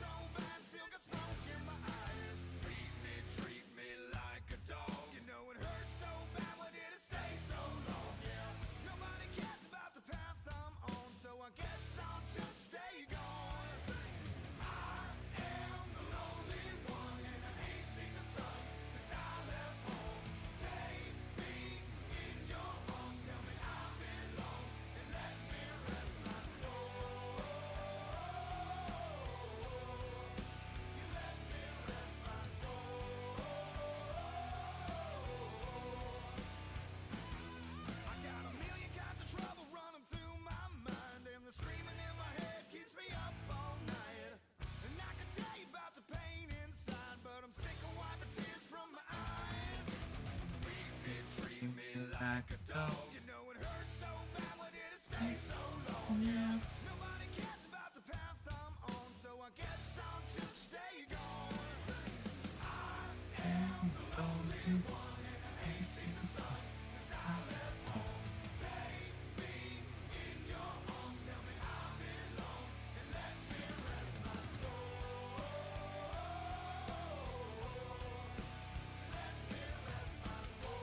Like a dog. You know it hurts so bad, why did it stay so long? Yeah. Nobody cares about the path I'm on, so I guess I'll just stay gone. I am the lonely one, and I ain't seen the sun since I left home. Take me in your arms, tell me I belong, and let me rest my soul. Let me rest my soul.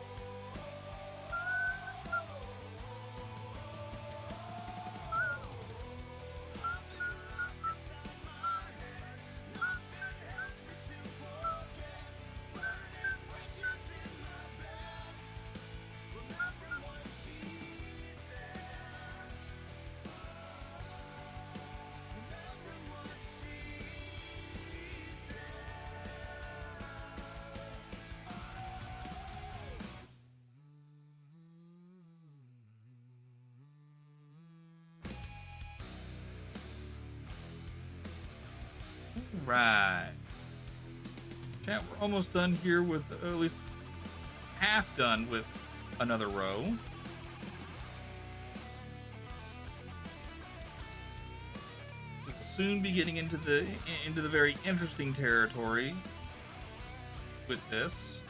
right. Chat, we're almost done here with, at least half done with another row. We will soon be getting into the very interesting territory with this.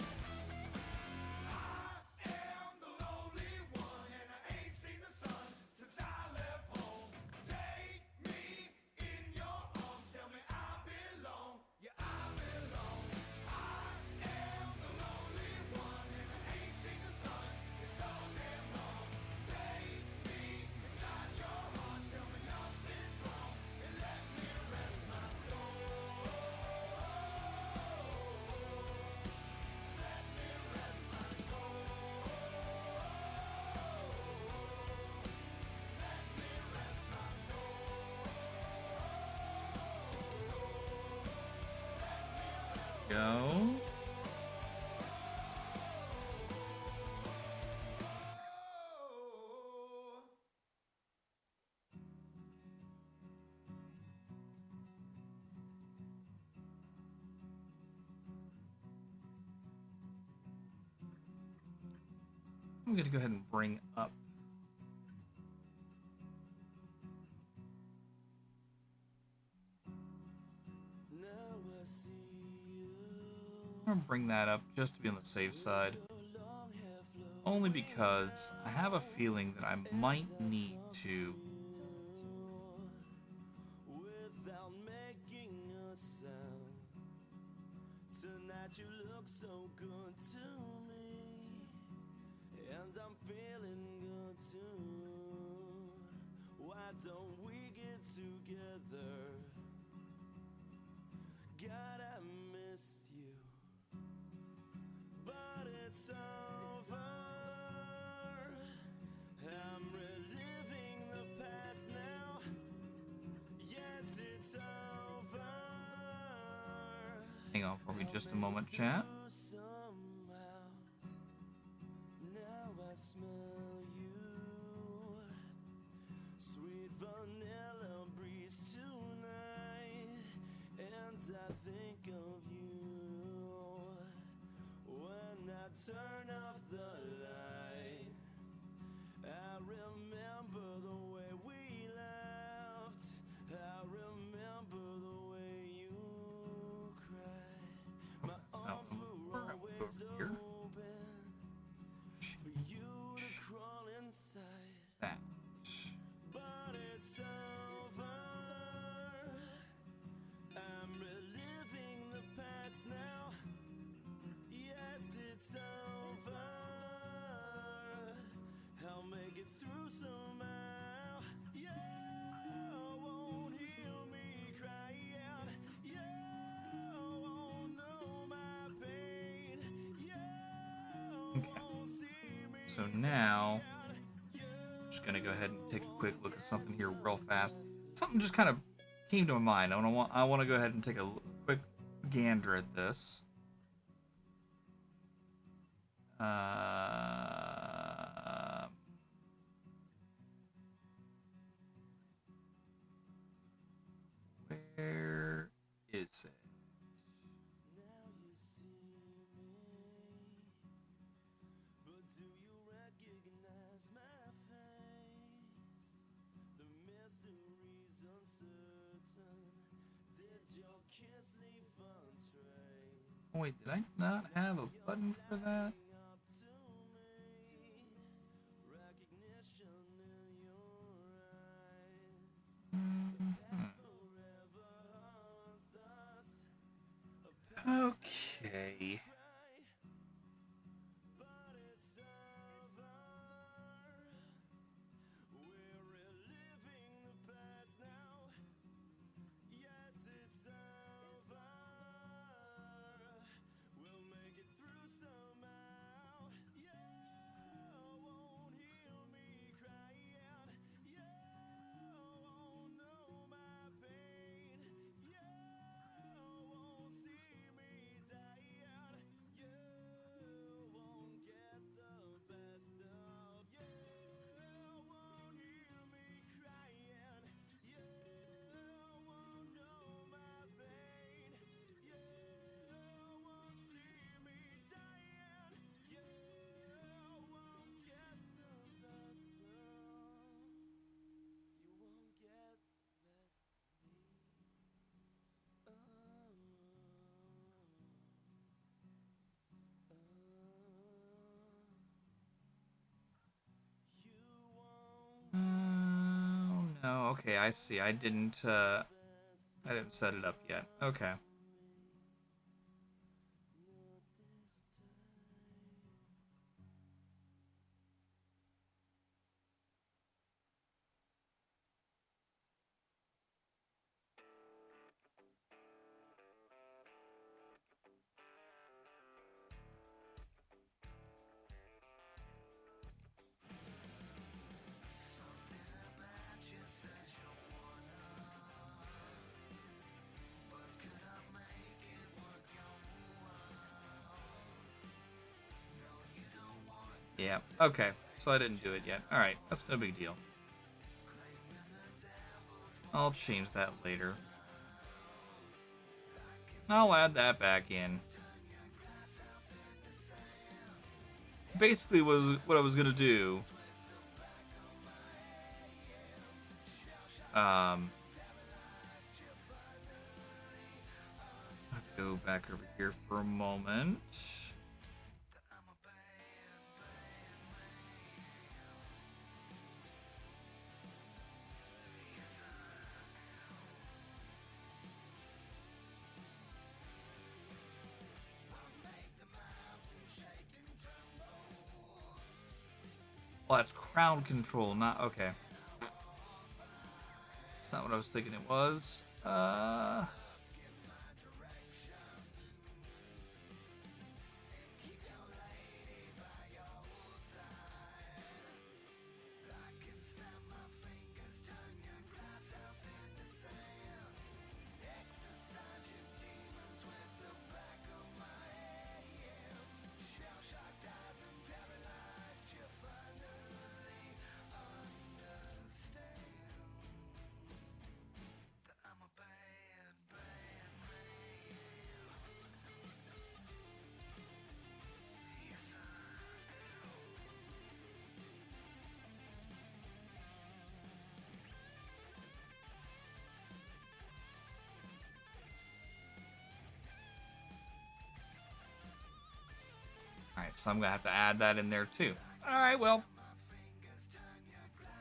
Go. I'm going to go ahead and bring up I'm going to bring that up just to be on the safe side. Only because I have a feeling that I might need to without making a sound. Tonight you look so good to me, and I'm feeling good too. Why don't we get together? God, I missed you, but it's over. I'm reliving the past now. Yes, it's over. hang on for me just a moment, chat. Somehow, now I smell you. Sweet vanilla breeze tonight, and I think of you when I turn off the light. I remember the way we laughed. I remember the way you cried. My arms were always Here. open for you to crawl inside. That. But it's over. I'm reliving the past now. Yes, it's over. I'll make it through somehow. You won't hear me crying. You won't know my pain. You Okay. won't see me. So now, I'm just gonna go ahead and take a quick look at something here real fast. Something just kind of came to my mind. I want to go ahead and take a quick gander at this. Where is it? Now you see me, but do you recognize my face? The mystery's uncertain. Did your kiss leave a trace? Oh, wait, did I not have a button for that? Up to me, recognition in your eyes. Forever haunts us. Okay. But it's over. We're reliving the past now. Yes, it's over. We'll make it through somehow. Okay, I see. I didn't set it up yet. Okay. Yeah. Okay. So I didn't do it yet. All right. That's no big deal. I'll change that later. I'll add that back in. Basically, was what I was gonna do. I have to go back over here for a moment. Well, that's crowd control, not okay. That's not what I was thinking it was. Alright, so I'm gonna have to add that in there too. Alright, well.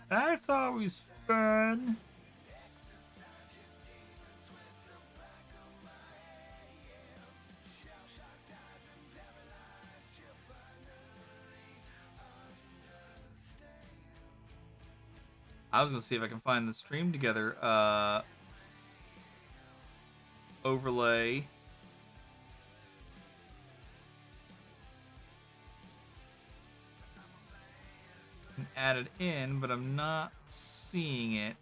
That's always fun. I was gonna see if I can find the stream together overlay. And add it in, but I'm not seeing it.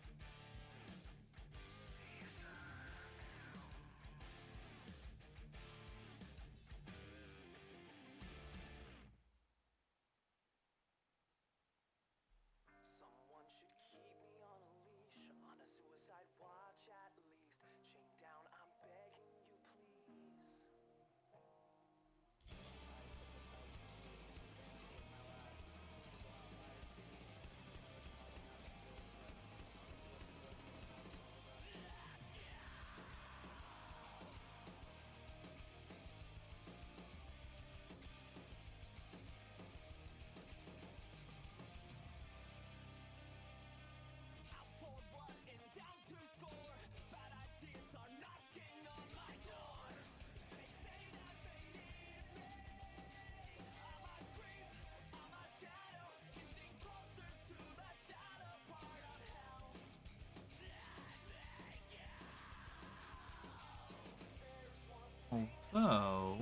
Someone should keep me on a leash, on a suicide watch at least. Chained down, I'm begging you, please. I'm full of blood and down to score. Bad ideas are knocking on my door. They say that they need me. I'm a creep, I'm a shadow, inching closer to the shadow part of hell. Although.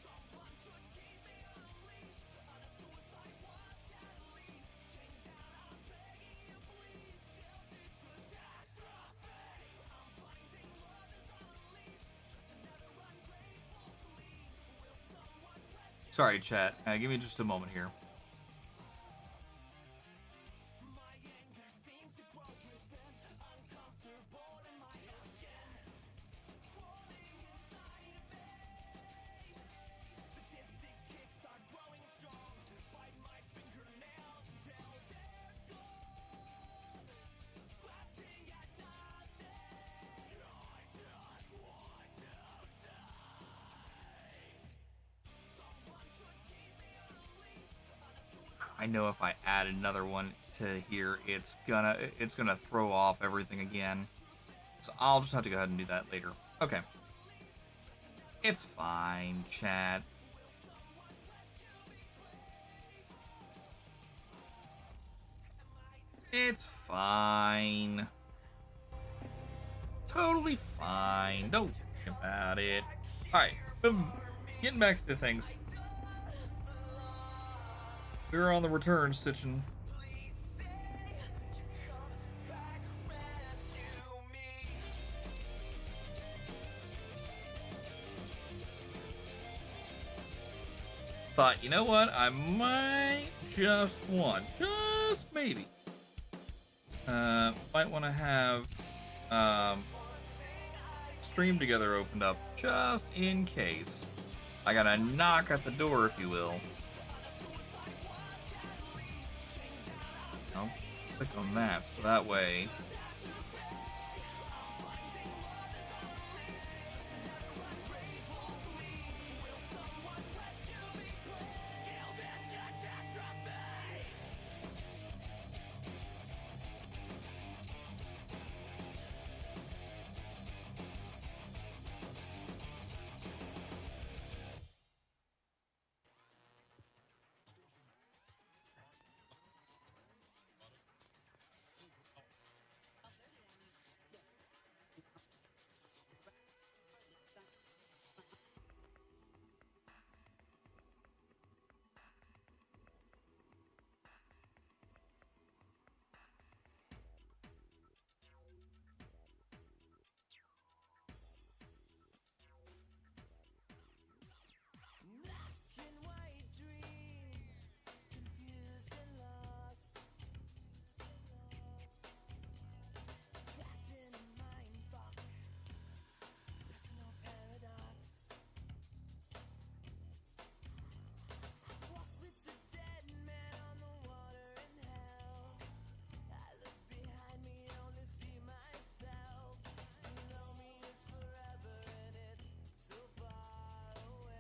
Someone should keep me on a leash, on a suicide watch at least. Chained down, I'm begging you, please. Till this catastrophe, I'm finding love is on a leash. Just another ungrateful plea. Will someone rescue Sorry, chat. Give me just a moment here. my anger? Seems to grow within, uncomfortable in my own skin. Crawling inside of me. Sadistic kicks are growing strong. Bite my fingernails until they're gone. Scratching at nothing. I just want to say. Someone should keep me on a leash, I know if I add another one to here, it's gonna throw off everything again. So I'll just have to go ahead and do that later. Okay. It's fine, chat. It's fine. Totally fine. Don't worry about it. Alright, getting back to things. We're on the return stitching. Thought, you know what? I might just maybe, might want to have Stream Together opened up just in case. I gotta knock at the door, if you will. I'll click on that so that way.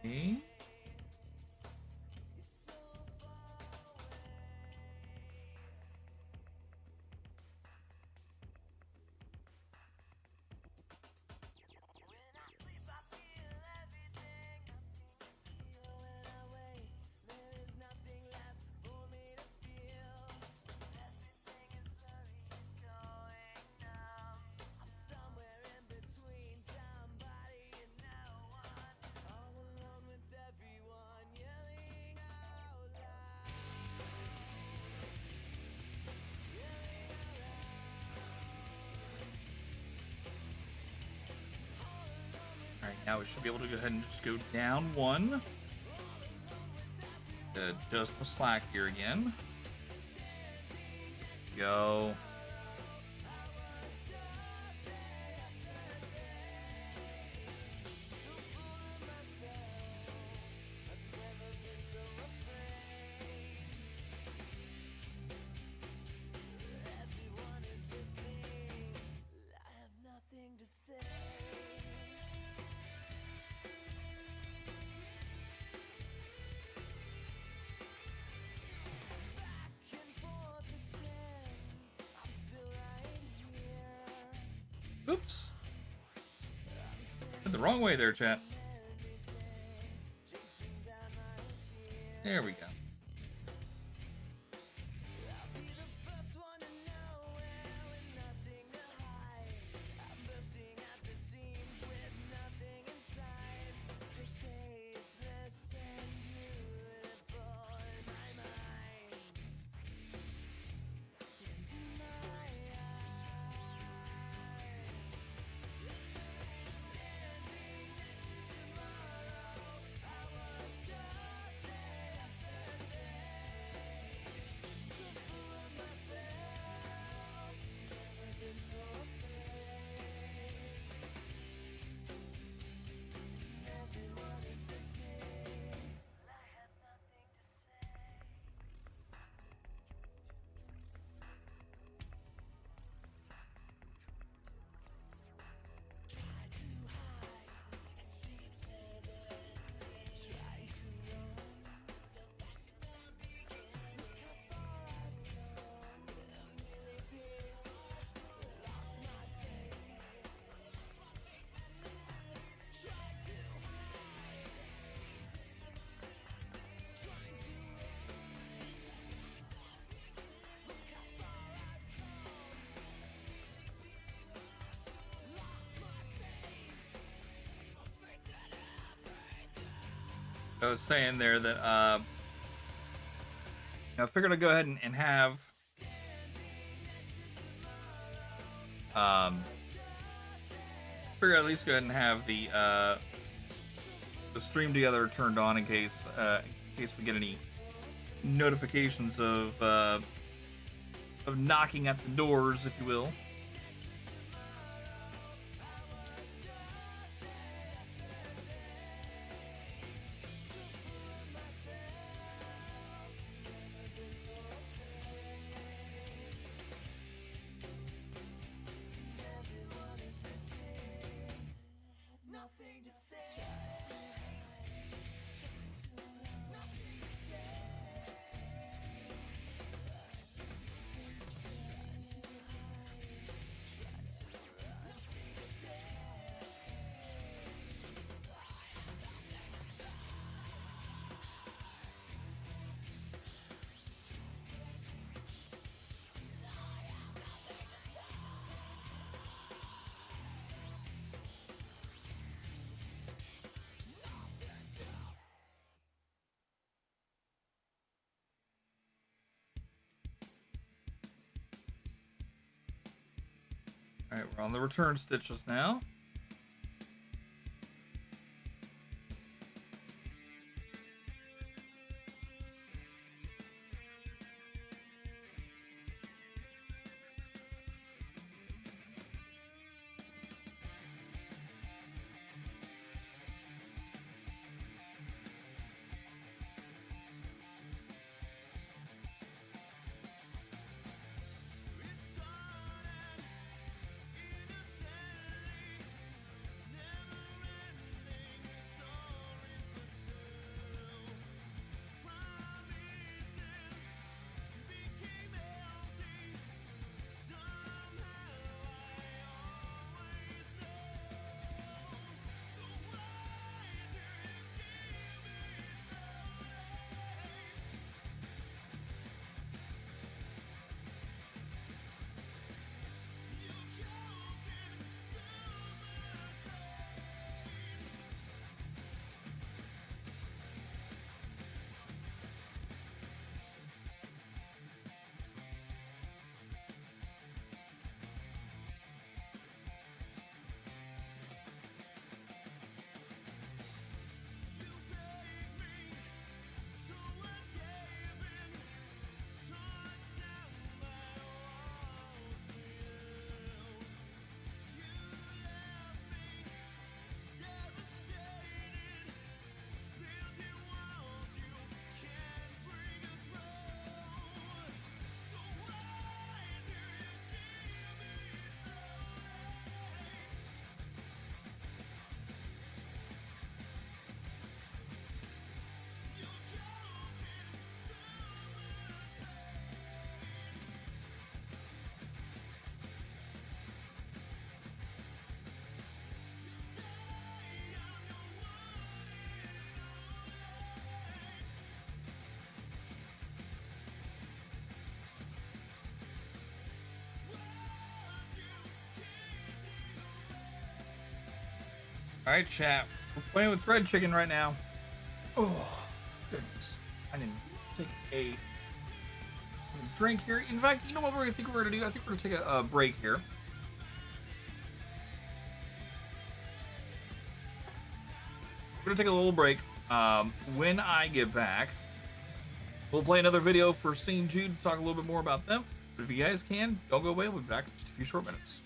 Okay. Alright, now we should be able to go ahead and just go down one. Adjust the slack here again. Go. Oops. Went the wrong way there, chat. There we go. I was saying there that I figured I'd go ahead and have figure at least go ahead and have the stream together turned on in case we get any notifications of knocking at the doors, if you will. All right, we're on the return stitches now. All right, chat. We're playing with Red Chicken right now. Oh, goodness. I didn't take a drink here. In fact, you know what I think we're going to do? I think we're going to take a break here. We're going to take a little break. When I get back, we'll play another video for Seeing Jude to talk a little bit more about them. But if you guys can, don't go away. We'll be back in just a few short minutes.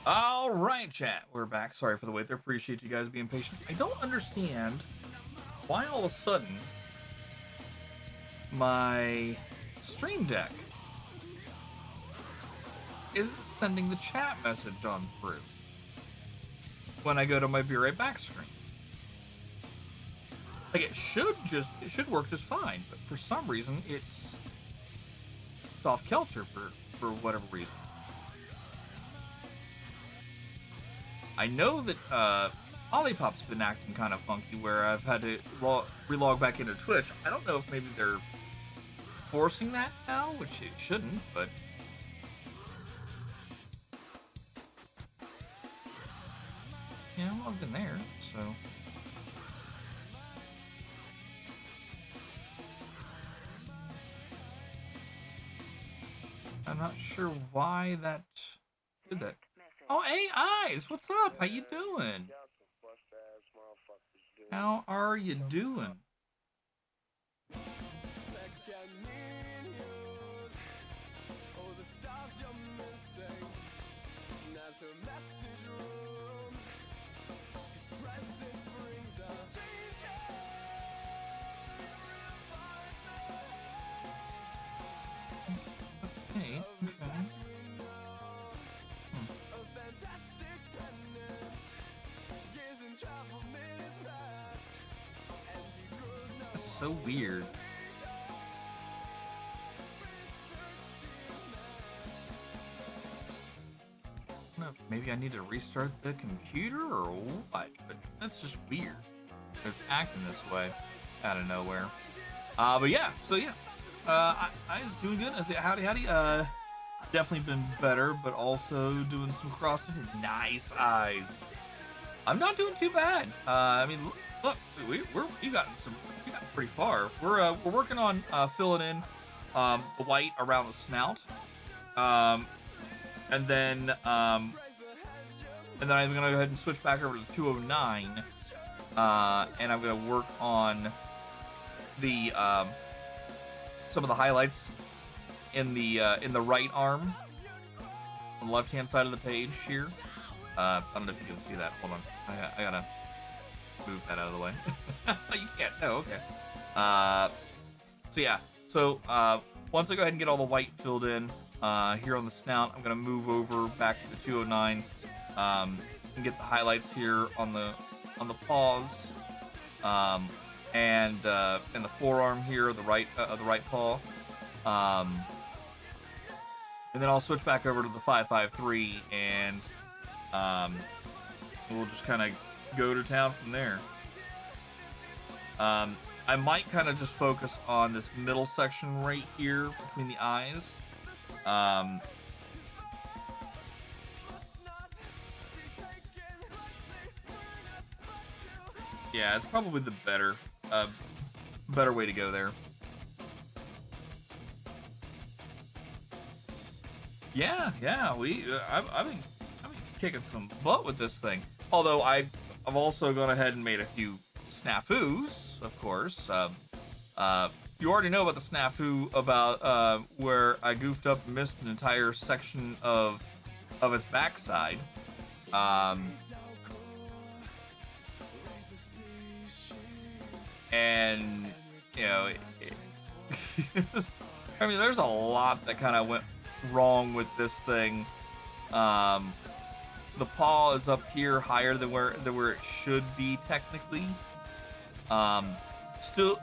All right, chat. We're back. Sorry for the wait there. Appreciate you guys being patient. I don't understand why all of a sudden my Stream Deck isn't sending the chat message on through when I go to my Be Right Back screen. Like it should work just fine, but for some reason it's off kilter for whatever reason. I know that Olipop's been acting kind of funky where I've had to relog back into Twitch. I don't know if maybe they're forcing that now, which it shouldn't, but yeah, I'm logged in there, so I'm not sure why that did that. Oh, hey, Eyes, what's up? How you doing? How are you doing? Hey, okay. That's so weird. I don't know if maybe I need to restart the computer or what, but that's just weird. It's acting this way out of nowhere. But yeah, so yeah. Eyes doing good. I say howdy. Definitely been better, but also doing some crossing. Nice, Eyes. I'm not doing too bad. I mean, look, we've gotten pretty far. We're working on filling in the white around the snout, and then I'm gonna go ahead and switch back over to 209, and I'm gonna work on the some of the highlights in the right arm on the left hand side of the page here. I don't know if you can see that. Hold on, I gotta move that out of the way. You can't. No, okay. So yeah. So once I go ahead and get all the white filled in here on the snout, I'm gonna move over back to the 209 and get the highlights here on the paws and the forearm here, the right paw. And then I'll switch back over to the 553 and we'll just kind of go to town from there. I might kind of just focus on this middle section right here between the eyes. Yeah, it's probably the better way to go there. Yeah, I've been kicking some butt with this thing. Although I've also gone ahead and made a few snafus, of course. You already know about the snafu about where I goofed up and missed an entire section of its backside. And you know, I mean, there's a lot that kind of went wrong with this thing. The paw is up here higher than where it should be technically. Still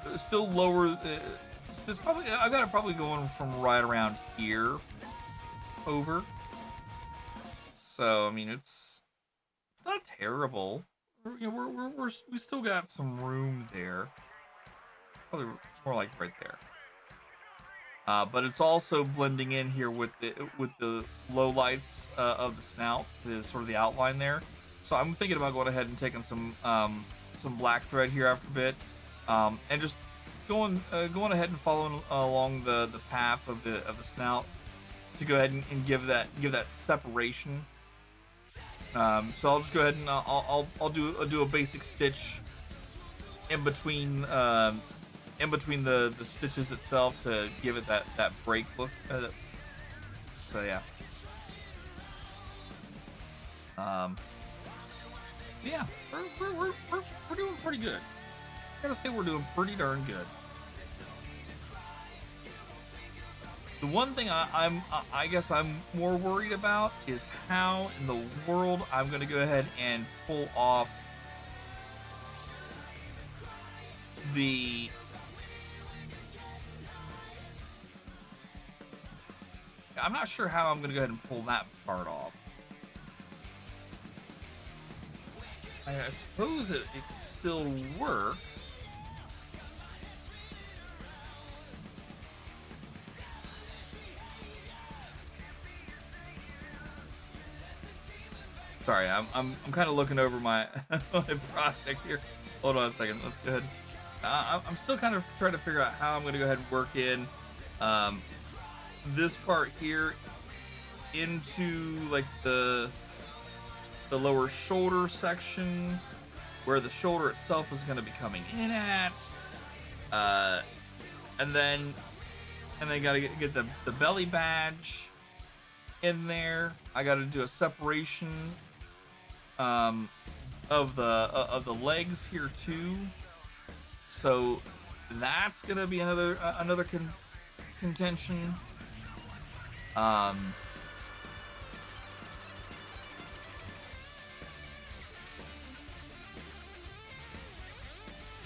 lower. It's probably, I got it probably going from right around here over. So I mean, it's not terrible. You know, we still got some room there. Probably more like right there. But it's also blending in here with the low lights of the snout, the sort of the outline there. So I'm thinking about going ahead and taking some black thread here after a bit, and just going ahead and following along the path of the snout to go ahead and give that separation. So I'll just go ahead and I'll do a basic stitch in between the stitches itself to give it that break look. So yeah. Um, yeah, we're doing pretty good. I gotta say we're doing pretty darn good. The one thing I guess I'm more worried about is how in the world I'm gonna go ahead and pull off the I'm not sure how I'm gonna go ahead and pull that part off. I suppose it could still work. Sorry, I'm kind of looking over my my project here. Hold on a second. Let's go ahead. I'm still kind of trying to figure out how I'm going to go ahead and work in this part here into like the lower shoulder section where the shoulder itself is going to be coming in at, and then got to get the belly badge in there. I got to do a separation of the legs here too. So that's gonna be another contention.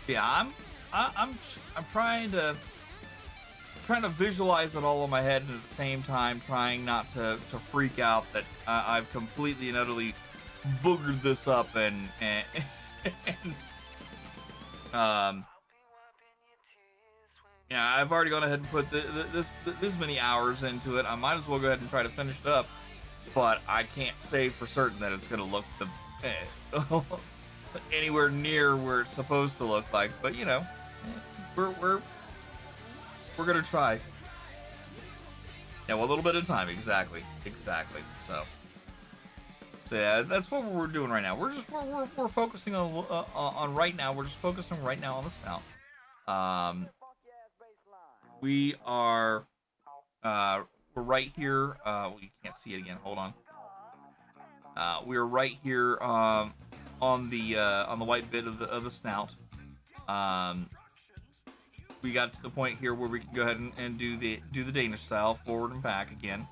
Yeah, I'm trying to visualize it all in my head, and at the same time trying not to freak out that I've completely and utterly boogered this up and yeah, I've already gone ahead and put this many hours into it. I might as well go ahead and try to finish it up, but I can't say for certain that it's gonna look anywhere near where it's supposed to look like. But you know, we're gonna try. Yeah, well, a little bit of time, exactly. So yeah, that's what we're doing right now. We're focusing on right now. We're just focusing right now on the snout. We are we're right here. We can't see it again. Hold on. We're right here on the white bit of the snout. We got to the point here where we can go ahead and do the Danish style forward and back again.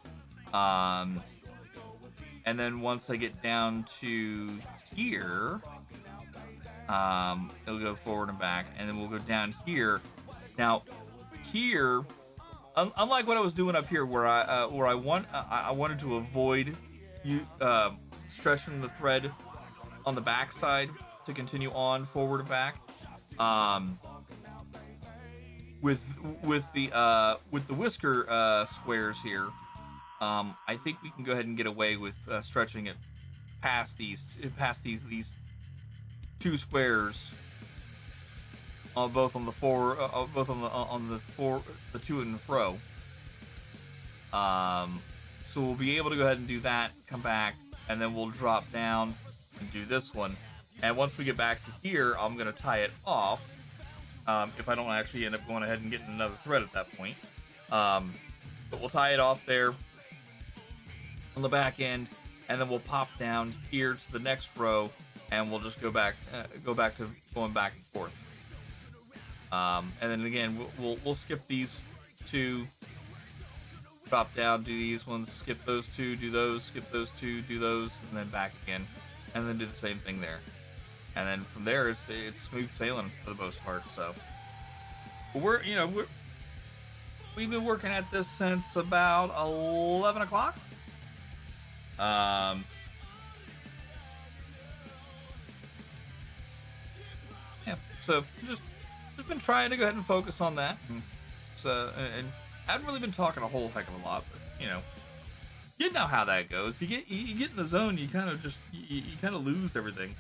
And then once I get down to here, it'll go forward and back, and then we'll go down here. Now, here, unlike what I was doing up here, where I wanted to avoid stretching the thread on the back side to continue on forward and back. With the whisker squares here, I think we can go ahead and get away with stretching it past these two squares, both on the to and fro. So we'll be able to go ahead and do that, come back, and then we'll drop down and do this one. And once we get back to here, I'm gonna tie it off. If I don't actually end up going ahead and getting another thread at that point. But we'll tie it off there on the back end, and then we'll pop down here to the next row, and we'll just go back to going back and forth. And then again, we'll skip these two, drop down, do these ones, skip those two, do those, skip those two, do those, and then back again, and then do the same thing there. And then from there, it's smooth sailing for the most part. So we've been working at this since about 11 o'clock. Yeah, so just been trying to go ahead and focus on that. So and I haven't really been talking a whole heck of a lot, but you know how that goes. You get in the zone, you kind of you kind of lose everything.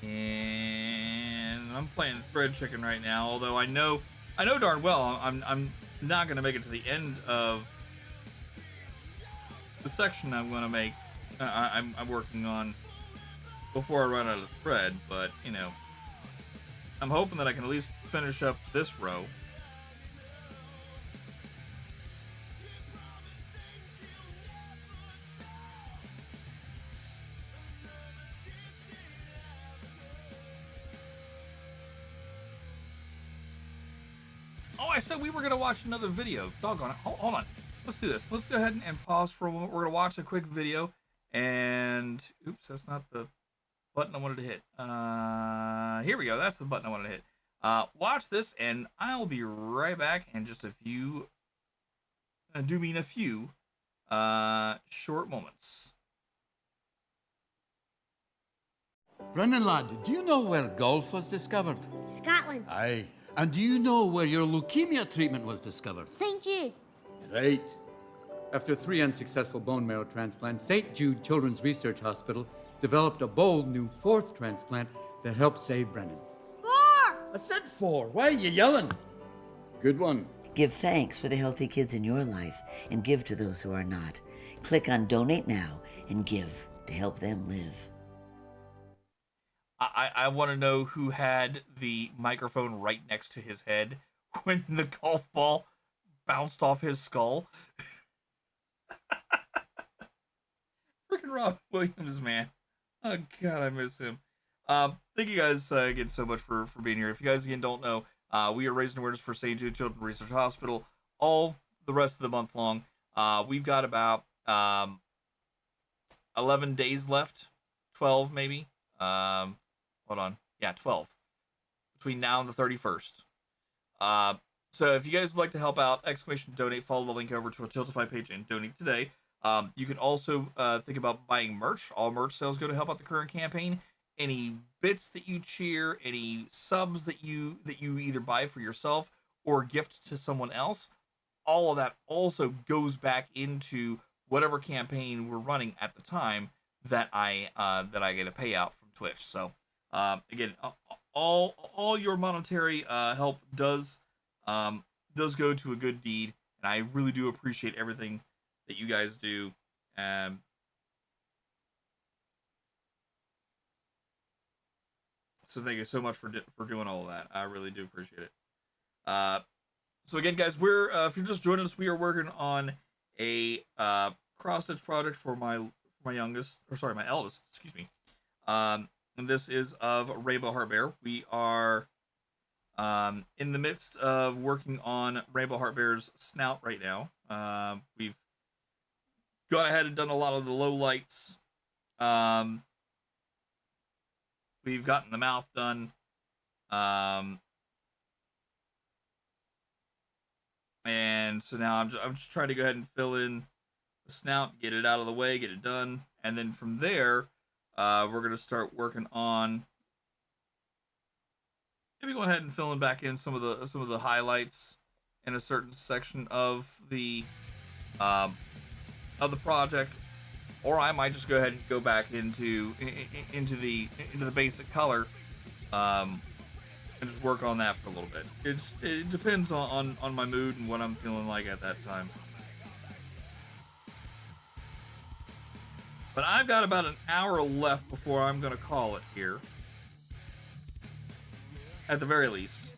And I'm playing Thread Chicken right now, although I know I know darn well I'm not gonna make it to the end of the section I'm gonna make. I'm working on before I run out of thread, but you know, I'm hoping that I can at least finish up this row. Oh, I said we were gonna watch another video. Doggone it. Hold on. Let's do this. Let's go ahead and pause for a moment. We're gonna watch a quick video. And oops, that's not the button I wanted to hit. Here we go. That's the button I wanted to hit. Watch this, and I'll be right back in just a few. I do mean a few short moments. Brennan lad, do you know where golf was discovered? Scotland. Aye. And do you know where your leukemia treatment was discovered? St. Jude. Right. After 3 unsuccessful bone marrow transplants, St. Jude Children's Research Hospital developed a bold new 4th transplant that helped save Brennan. 4! I said 4. Why are you yelling? Good one. Give thanks for the healthy kids in your life and give to those who are not. Click on Donate Now and give to help them live. I want to know who had the microphone right next to his head when the golf ball bounced off his skull. Freaking Rob Williams, man. Oh, God, I miss him. Thank you guys again so much for being here. If you guys, again, don't know, we are raising awareness for St. Jude Children's Research Hospital all the rest of the month long. We've got about 11 days left. 12, maybe. Hold on. Yeah, 12. Between now and the 31st. So if you guys would like to help out, !donate, follow the link over to our Tiltify page and donate today. You can also think about buying merch. All merch sales go to help out the current campaign. Any bits that you cheer, any subs that you either buy for yourself or gift to someone else, all of that also goes back into whatever campaign we're running at the time that I get a payout from Twitch. So again, all your monetary help does go to a good deed, and I really do appreciate everything that you guys do. So thank you so much for doing all of that. I really do appreciate it. So again, guys, we're if you're just joining us, we are working on a cross stitch project for my eldest. Excuse me. And this is of Rainbow Heart Bear. We are in the midst of working on Rainbow Heart Bear's snout right now. We've gone ahead and done a lot of the low lights. We've gotten the mouth done. And so now I'm just trying to go ahead and fill in the snout, get it out of the way, get it done. And then from there, we're going to start working on maybe go ahead and filling back in some of the highlights in a certain section of the project, or I might just go ahead and go back into the basic color, and just work on that for a little bit. It depends on my mood and what I'm feeling like at that time. But I've got about an hour left before I'm going to call it here. At the very least.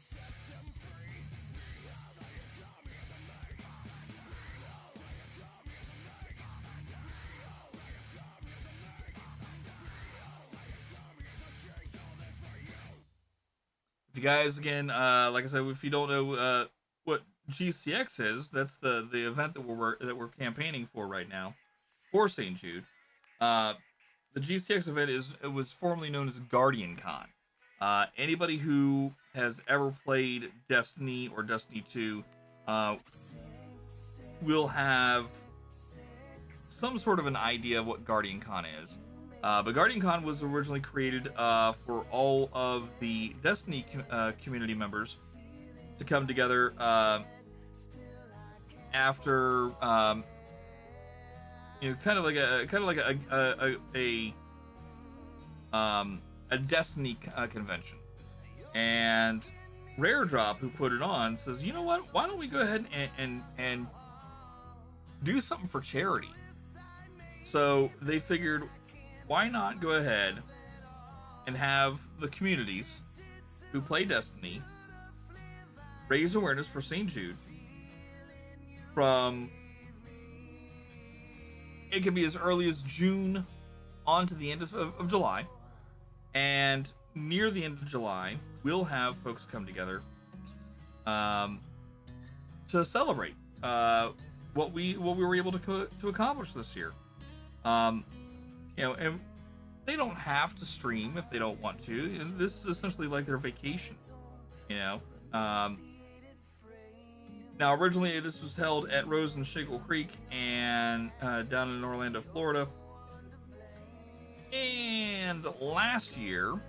If you guys, again, like I said, if you don't know what GCX is, that's the event that we're campaigning for right now for St. Jude. The GCX event was formerly known as Guardian Con. Anybody who has ever played Destiny or Destiny 2 will have some sort of an idea of what Guardian Con is. But Guardian Con was originally created for all of the Destiny community members to come together after kind of like a Destiny convention. And Rare Drop, who put it on, says, you know what? Why don't we go ahead and do something for charity? So they figured, why not go ahead and have the communities who play Destiny raise awareness for St. Jude from, it could be as early as June on to the end of July. And near the end of July, we'll have folks come together to celebrate what we were able to accomplish this year. And they don't have to stream if they don't want to. This is essentially like their vacation, Now, originally this was held at Rose and Shingle Creek and down in Orlando, Florida. And last year,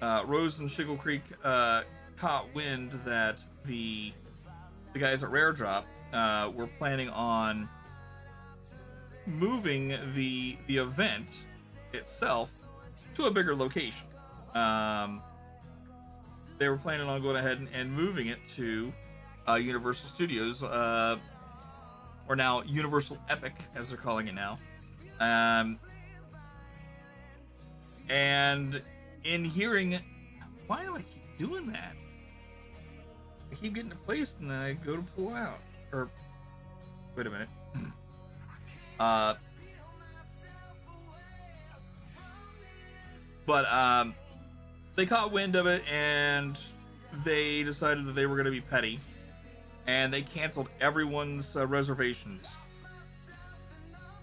Rose and Shingle Creek caught wind that the guys at Rare Drop were planning on moving the event itself to a bigger location. They were planning on going ahead and moving it to Universal Studios, or now Universal Epic, as they're calling it now. And in hearing, why do I keep doing that? I keep getting it placed and then I go to pull out. Or, wait a minute. But they caught wind of it and they decided that they were going to be petty, and they canceled everyone's reservations.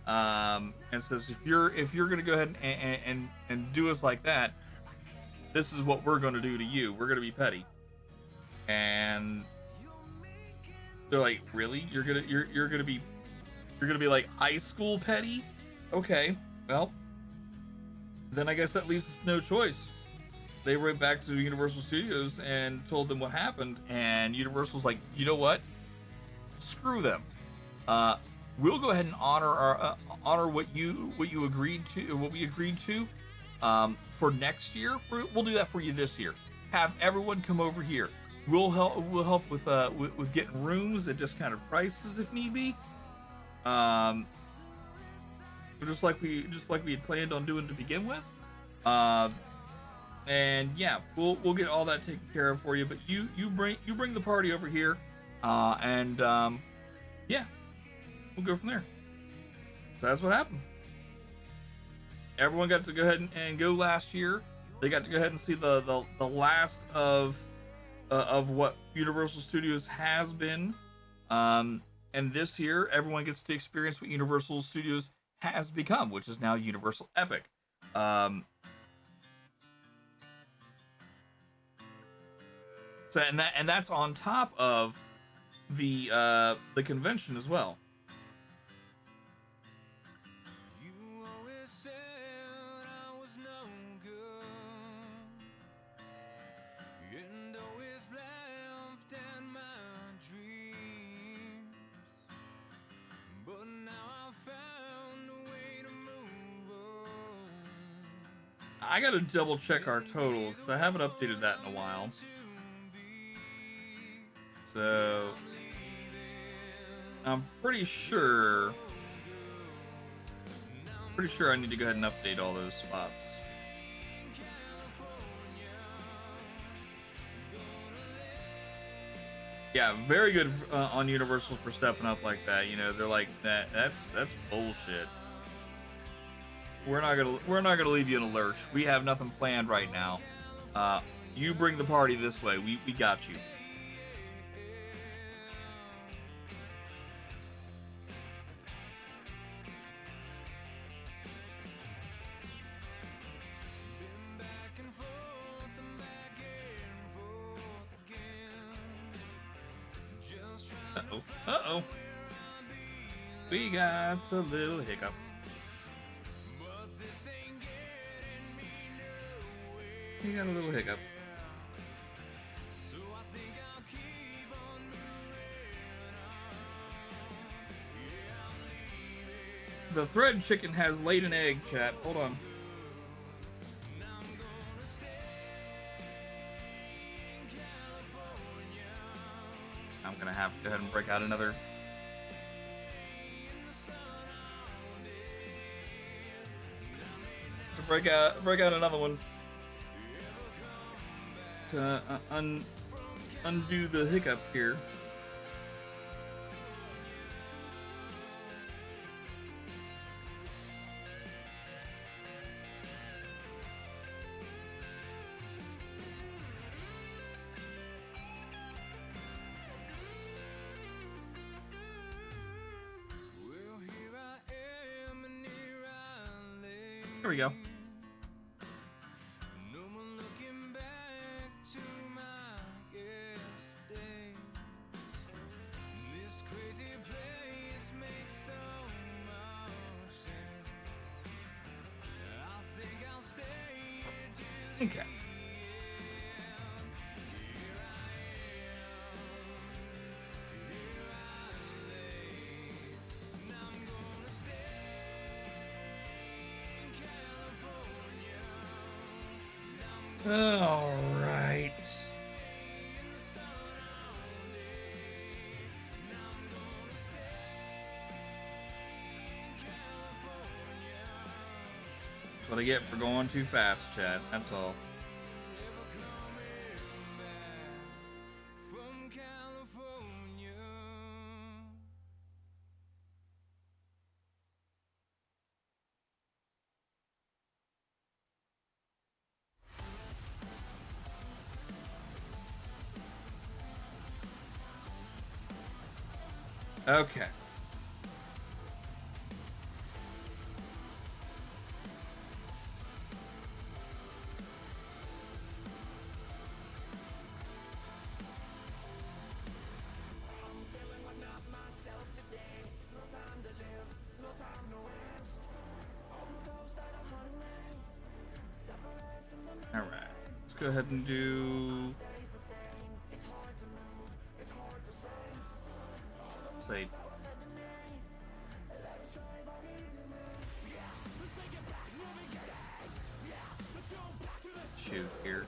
And says, if you're going to go ahead and do us like that, this is what we're going to do to you. We're going to be petty. And they're like, really? You're going to be like high school petty? Okay. Well, then I guess that leaves us no choice. They went back to Universal Studios and told them what happened, and Universal's like, you know what? Screw them. We'll go ahead and honor what you agreed to, what we agreed to, for next year. We'll do that for you this year. Have everyone come over here. We'll help with getting rooms at discounted prices if need be. Just like we had planned on doing to begin with. And yeah, we'll get all that taken care of for you. But you bring the party over here, and yeah, we'll go from there. So that's what happened. Everyone got to go ahead and go last year. They got to go ahead and see the last of what Universal Studios has been. And this year, everyone gets to experience what Universal Studios has become, which is now Universal Epic. So and that's on top of the convention as well. You always said I was no good, and always laughed at my dreams. But now I've found a way to move on. I gotta double check our total because I haven't updated that in a while. So I'm pretty sure I need to go ahead and update all those spots. Yeah, very good on Universal for stepping up like that. They're like that's bullshit. We're not gonna leave you in a lurch. We have nothing planned right now. You bring the party this way. We got you. Uh-oh. We got a little hiccup. We got a little hiccup. The thread chicken has laid an egg, chat. Hold on. Go ahead and break out another. To break out another one. To undo the hiccup here. There we go. Okay. All right. That's what I get for going too fast, Chad. That's all. Okay. All right. Let's go ahead and do. Say. Shoot here.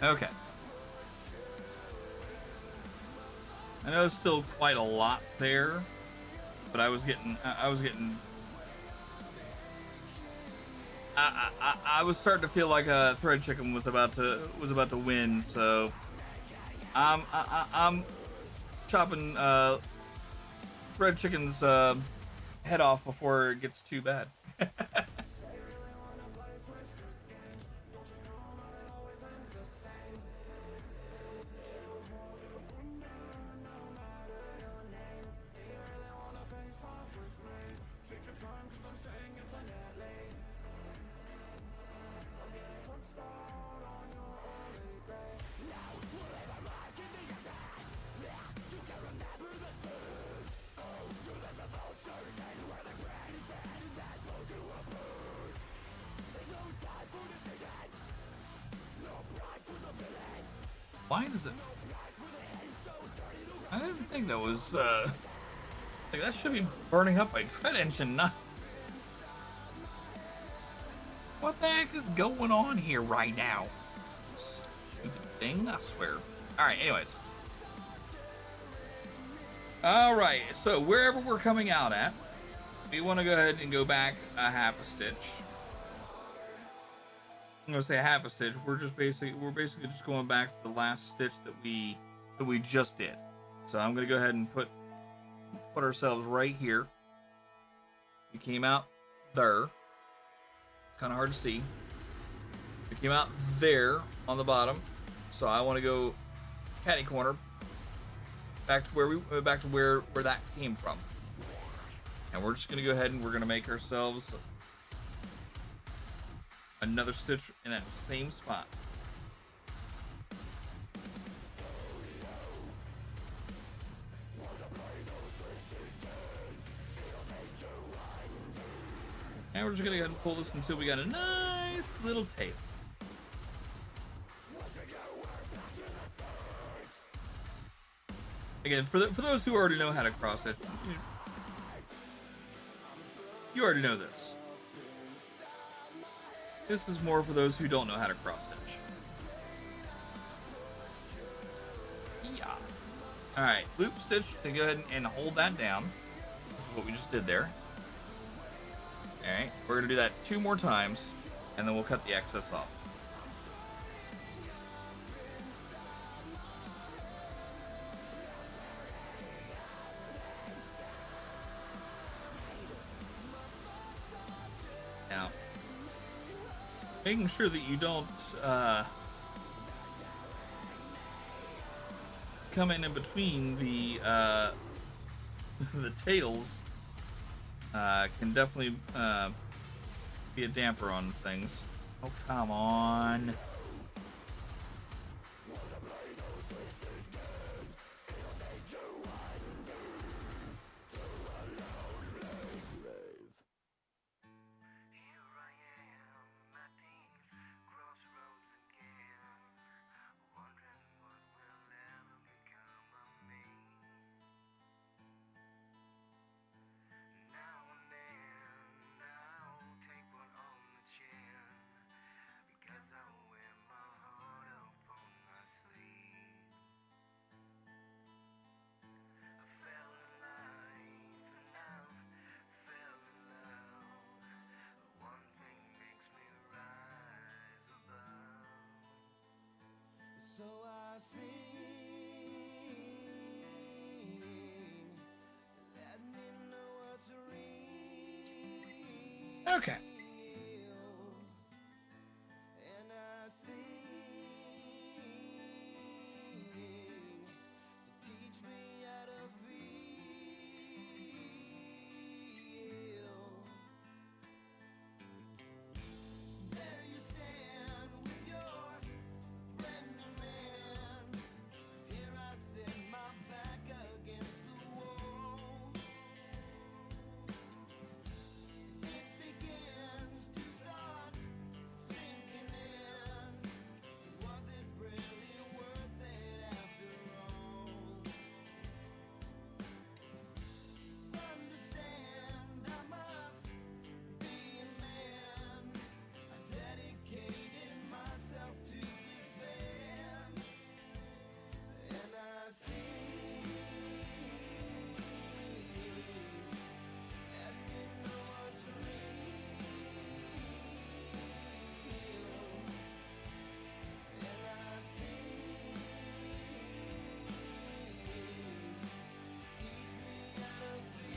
Okay. I know it's still quite a lot there, but I was getting I was starting to feel like Thread Chicken was about to win, so I'm chopping Thread Chicken's head off before it gets too bad. Why does it? I didn't think that was like that should be burning up my Dread engine, not. What the heck is going on here right now? Stupid thing, I swear. Alright, anyways. Alright, so wherever we're coming out at, we want to go ahead and go back a half a stitch. I'm gonna say half a stitch. We're basically just going back to the last stitch that we just did. So I'm gonna go ahead and put ourselves right here. We came out there. Kind of hard to see. We came out there on the bottom. So I want to go catty corner back to where that came from. And we're just gonna go ahead and we're gonna make ourselves another stitch in that same spot. And we're just gonna go ahead and pull this until we got a nice little tail. Again, for those who already know how to cross stitch, you already know this. This is more for those who don't know how to cross stitch. Yeah. All right, loop stitch. Then go ahead and hold that down. This is what we just did there. All right, we're gonna do that 2 more times, and then we'll cut the excess off. Now, making sure that you don't come in between the the tails can definitely be a damper on things. Oh, come on. So I sing, let me know what to read. Okay. And I sing to teach me how to feel. There you stand with your brand new man. Here I sit my back against the wall. It begins to start sinking in. Was it really worth it after all? Understand I must be a man. I dedicated myself to this band. And I sing, let me know what's real. And I sing, teach me how to feel.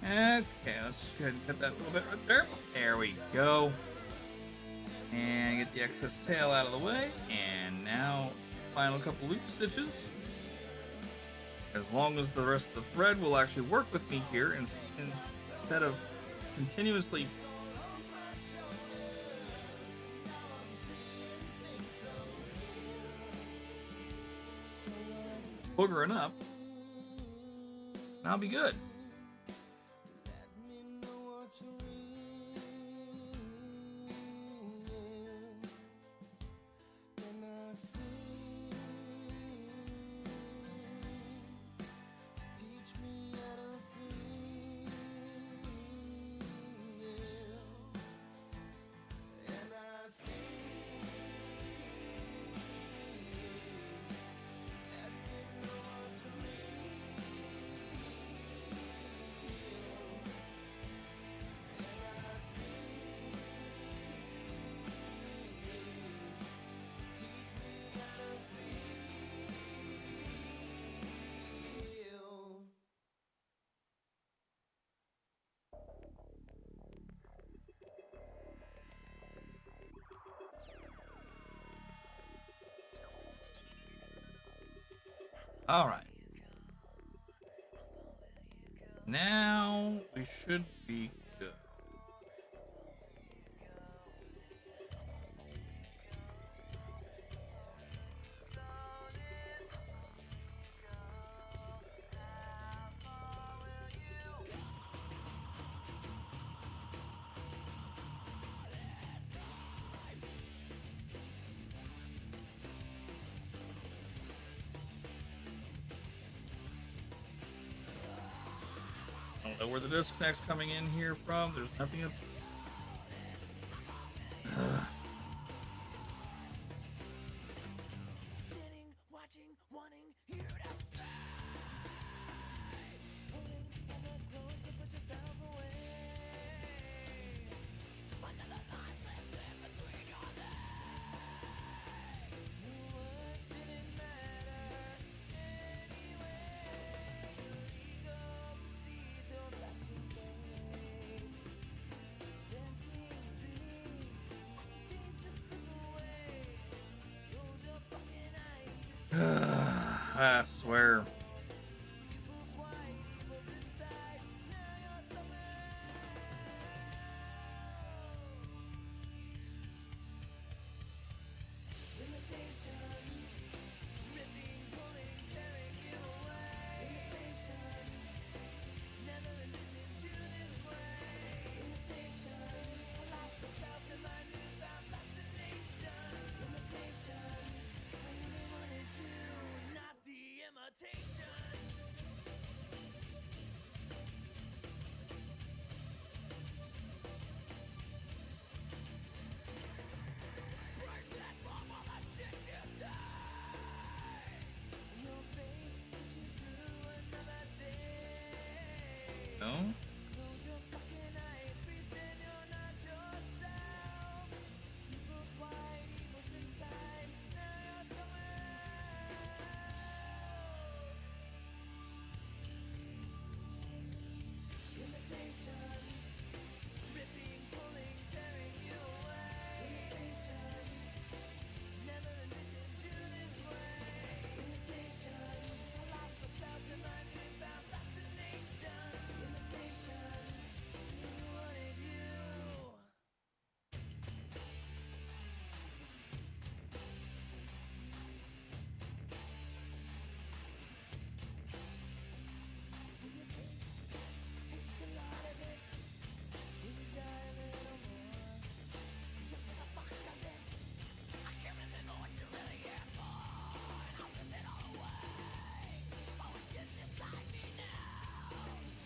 Okay, let's just go ahead and cut that a little bit right there. There we go. And get the excess tail out of the way. And now, final couple loop stitches. As long as the rest of the thread will actually work with me here, instead of continuously boogering up, and I'll be good. All right. Now we should be good. don't know where the disconnect's coming in here from. There's nothing that's... Standing, watching, wanting you to stay. Pulling ever closer, push yourself away. Under the lines that live between your legs. Your words didn't matter anyway. Your ego precedes your flashing face. Dancing, dreaming, as the days just slip away. Close your fucking eyes, I swear. people's white evil's inside. Now you're somewhere else. Limitation, ripping, pulling, tearing you away. Limitation, never envisioned you this way. Limitation, I lost myself in my newfound fascination. Limitation, I really wanted you, not the imitation. Break that from all the shit you say. Your face pushing through another day. No? Close your fucking eyes, pretend you're not yourself. People's white evil's inside, now you're somewhere else. Limitation, ripping, pulling, tearing you away. Limitation, never envisioned you this way. Limitation, I lost myself in my newfound fascination. Limitation, I wanted you. So you take a lot of it, then you die a little more. Just where the fuck is it? I can't remember what you really here for, and I'll rip it all away. Oh, it's getting inside me now,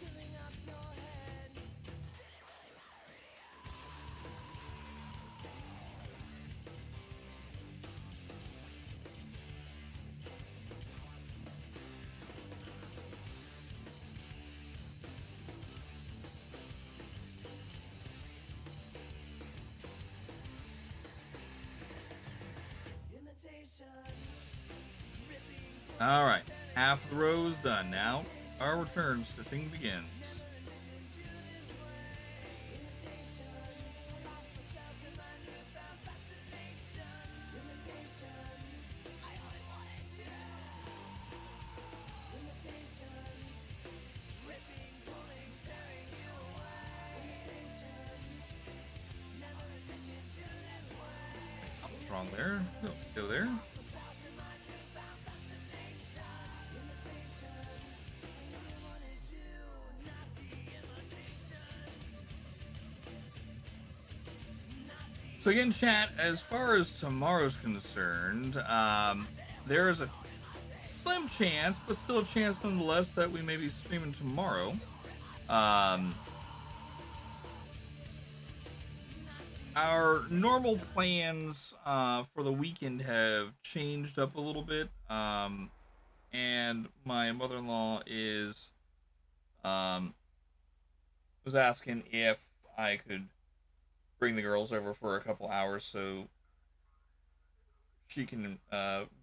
filling up your head. Did it really matter in the end? Imitation, ripping, All right, half the row is done. Now our return stitching begins. imitation. I lost myself in my newfound fascination. Imitation, I only wanted you. Imitation, ripping, pulling, tearing you away. Imitation, never envisioned you this way. Something's wrong there. Go there. Myself in my newfound fascination. Imitation, I only wanted you, not the imitation. So again, chat, as far as tomorrow's concerned, there is a slim chance, but still a chance nonetheless, that we may be streaming tomorrow. Our normal plans for the weekend have changed up a little bit, and my mother-in-law is was asking if I could bring the girls over for a couple hours so she can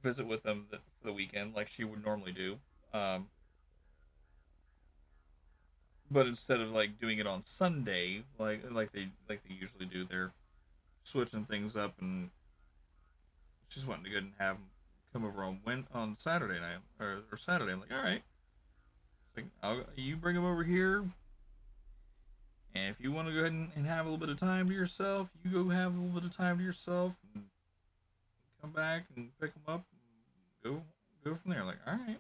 visit with them for the weekend like she would normally do. But instead of like doing it on Sunday, like they usually do, they're switching things up, and she's wanting to go and have them come over on Saturday night or Saturday. I'm like, all right, it's like you bring them over here, and if you want to go ahead and have a little bit of time to yourself, you go have a little bit of time to yourself, and come back and pick them up, and go from there. Like, all right.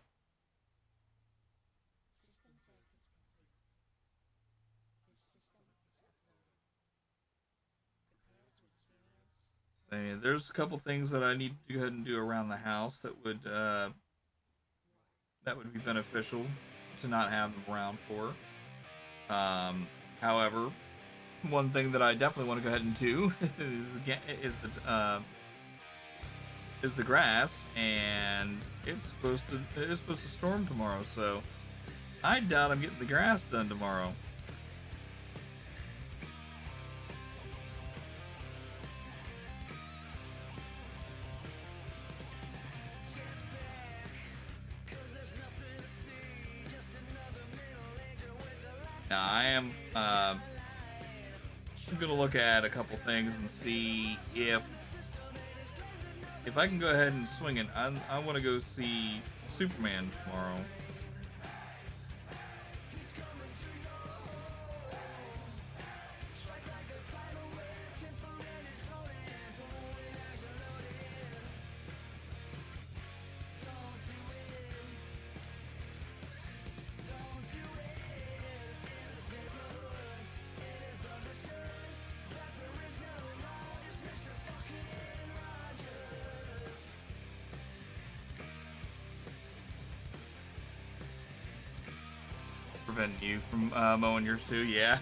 I mean, there's a couple things that I need to go ahead and do around the house that would be beneficial to not have them around for. However, one thing that I definitely want to go ahead and do is the grass, and it's supposed to storm tomorrow, so I doubt I'm getting the grass done tomorrow. Now I am gonna look at a couple things and see if I can go ahead and swing it. I want to go see Superman tomorrow. Preventing you from mowing yours too, yeah.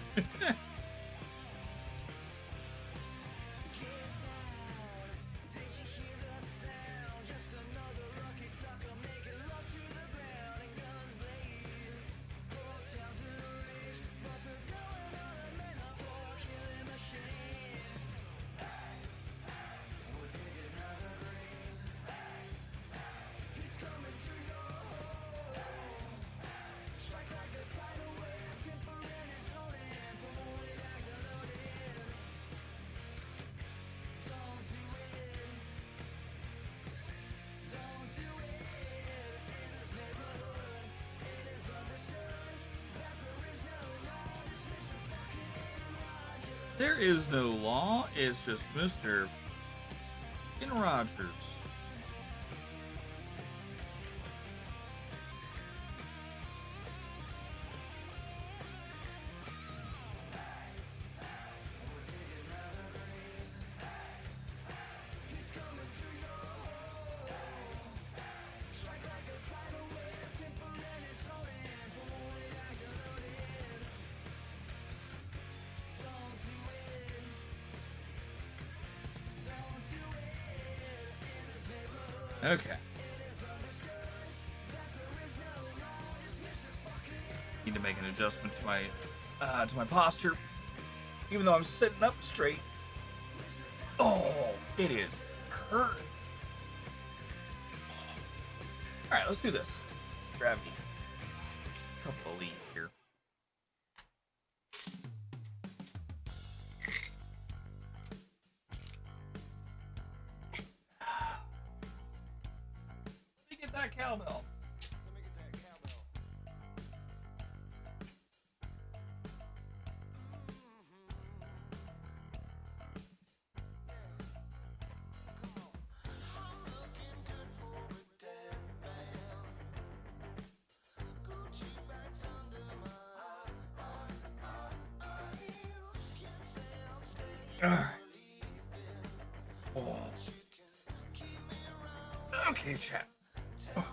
There is no law, it's just Mr. Rogers. Okay. Need to make an adjustment to my posture, even though I'm sitting up straight. Oh, it is hurt. All right, let's do this. Grab me a couple of leaves here. Let me get that cowbell. Oh. Okay, chat. Oh.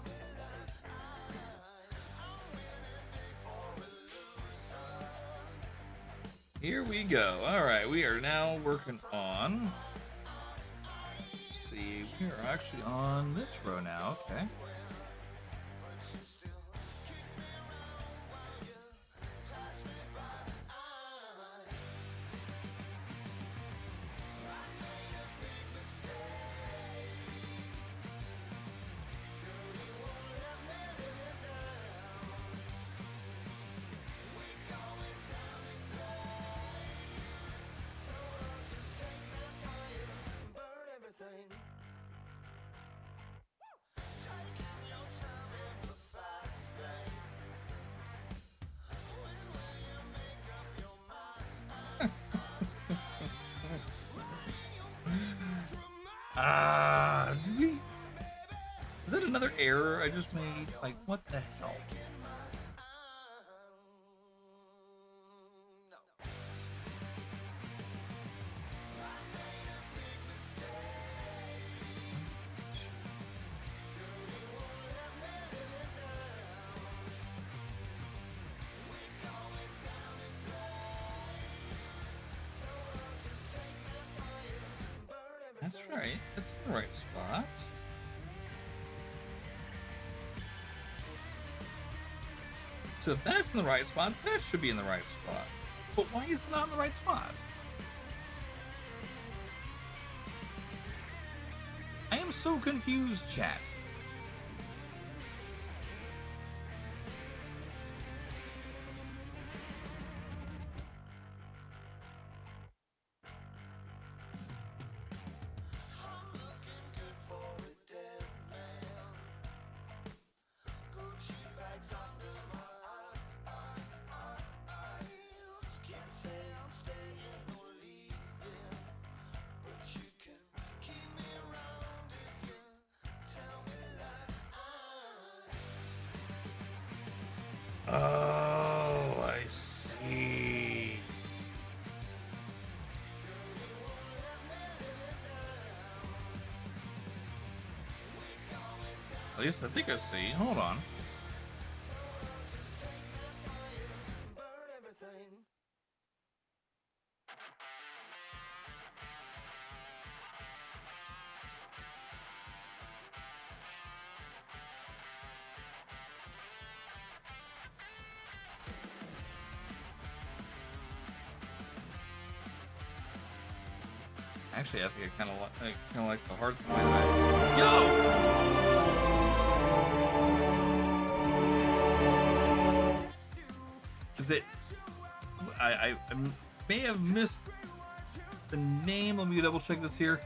Here we go. All right, we are now working on. Let's see, we are actually on this row now. Okay. Is that another error I just made? Like, what the hell? That's right. That's in the right spot. So if that's in the right spot, that should be in the right spot. But why is it not in the right spot? I am so confused, chat. Oh, I see. At least I think I see. Hold on. Actually, I think I kind of like the hard way that Yo! Is it? I may have missed the name. Let me double check this here.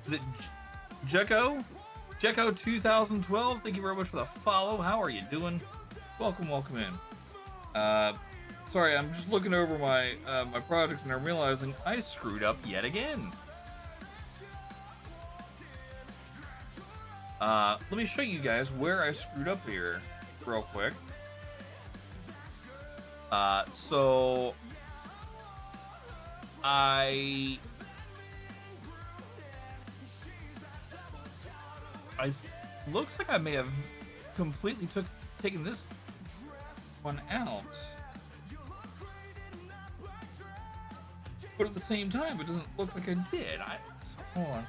Is it Jekko? Jekko 2012. Thank you very much for the follow. How are you doing? Welcome in. Sorry, I'm just looking over my my project and I'm realizing I screwed up yet again. Let me show you guys where I screwed up here real quick. So I looks like I may have completely taken this one out. But at the same time, it doesn't look like I did. So hold on.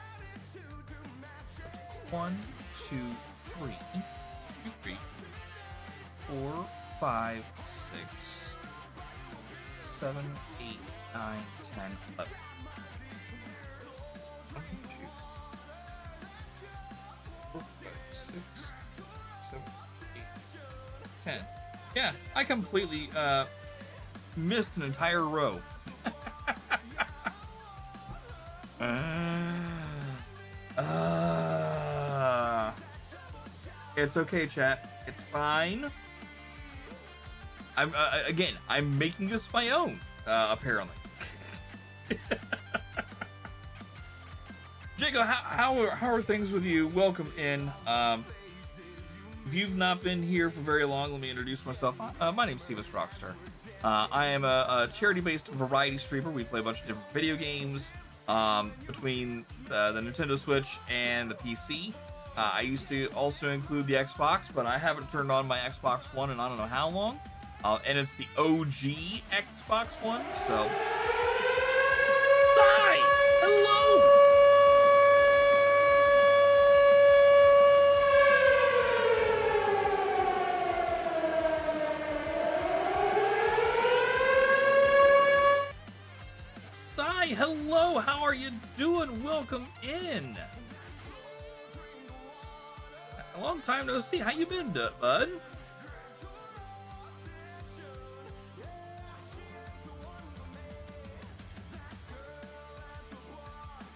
1, 2, 3, 2, 3, 4, 5, 6, 7, 8, 9, 10, 11. 1, 2, 4, 5, 6, 7, 8, 10. Yeah, I completely missed an entire row. It's okay, chat. It's fine. I'm making this my own, apparently. Jacob, how are things with you? Welcome in. If you've not been here for very long, let me introduce myself. My name's Stevus Rockstar. I am a charity-based variety streamer. We play a bunch of different video games between the Nintendo Switch and the PC. I used to also include the Xbox, but I haven't turned on my Xbox One in I don't know how long. And it's the OG Xbox One, so... Sai! Hello! Sai, hello! How are you doing? Welcome in! A long time no see. How you been, bud?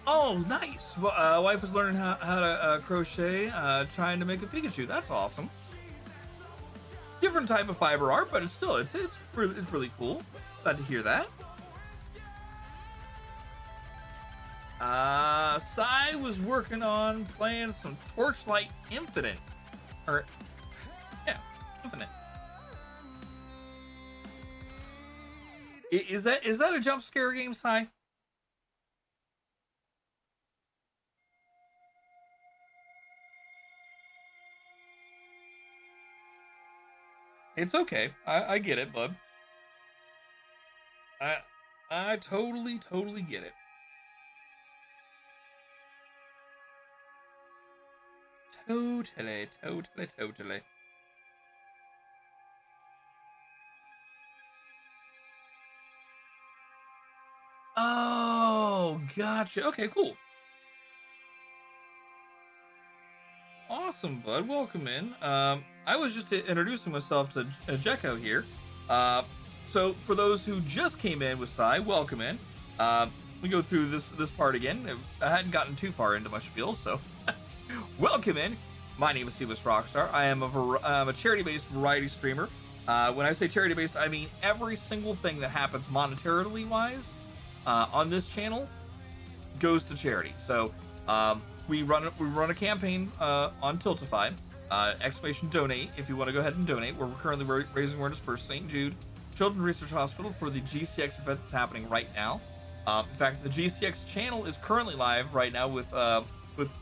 Oh, nice. Well, wife is learning how to crochet, trying to make a Pikachu. That's awesome. Different type of fiber art, but it's really cool. Glad to hear that. Sai was working on playing some Torchlight Infinite. Or, yeah, Infinite. Is that a jump scare game, Sai? It's okay. I get it, bud. I totally get it. Totally. Oh, gotcha. Okay, cool. Awesome, bud. Welcome in. I was just introducing myself to Jekko here. So for those who just came in with Sai, welcome in. We go through this part again. I hadn't gotten too far into my spiel, so welcome in. My name is Seamus Rockstar. I am I'm a charity-based variety streamer. When I say charity-based, I mean every single thing that happens monetarily wise on this channel goes to charity. So we run a campaign on Tiltify, !donate if you want to go ahead and donate. We're currently raising awareness for St. Jude Children's Research Hospital for the GCX event that's happening right now. In fact, the GCX channel is currently live right now with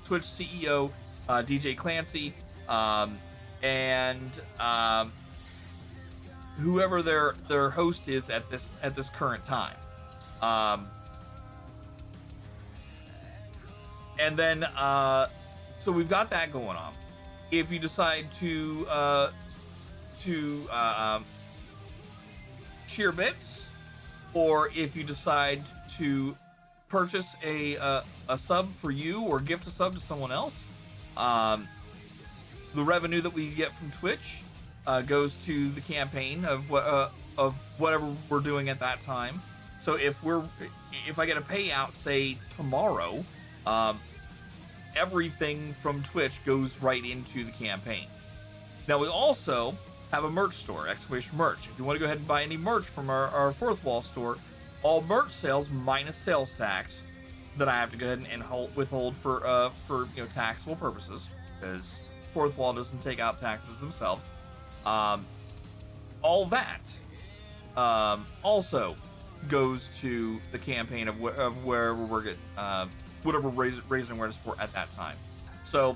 Twitch CEO DJ Clancy and whoever their host is at this current time. And then so we've got that going on. If you decide to cheer bits, or if you decide to purchase a sub for you or gift a sub to someone else, the revenue that we get from Twitch goes to the campaign of whatever we're doing at that time. So if I get a payout, say tomorrow, everything from Twitch goes right into the campaign. Now we also have a merch store, exclamation merch. If you want to go ahead and buy any merch from our fourth wall store, all merch sales minus sales tax that I have to go ahead and withhold for taxable purposes, because fourth wall doesn't take out taxes themselves. All that also goes to the campaign of wherever we're getting whatever raising awareness for at that time. So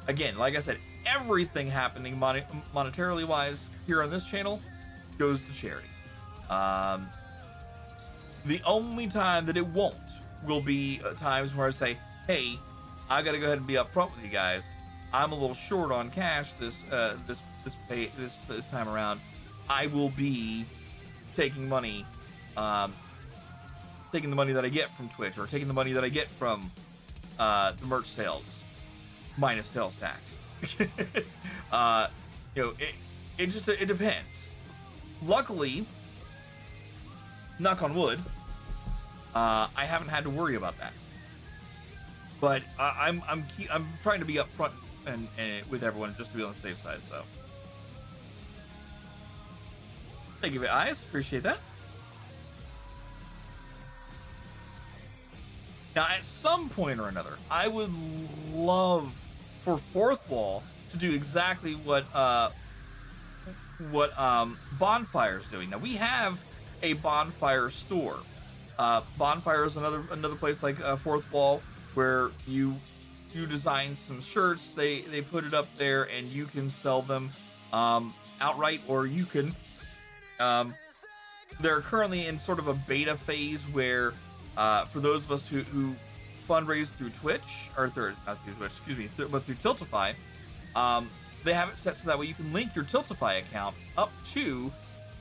again, like I said, everything happening monetarily wise here on this channel goes to charity. The only time that it won't will be times where I say, hey, I gotta go ahead and be upfront with you guys. I'm a little short on cash this time around. I will be taking money, taking the money that I get from Twitch, or taking the money that I get from the merch sales minus sales tax. It depends. Luckily, knock on wood, I haven't had to worry about that. But I'm trying to be upfront and with everyone, just to be on the safe side. So thank you, guys. Appreciate that. Now, at some point or another, I would love for Fourth Wall to do exactly what Bonfire's doing. Now, we have a Bonfire store. Bonfire is another place like Fourth Wall where you design some shirts, they put it up there, and you can sell them outright, or you can. They're currently in sort of a beta phase where, for those of us who fundraise through Twitch, or not through Twitch, excuse me, but through Tiltify, they have it set so that way you can link your Tiltify account up to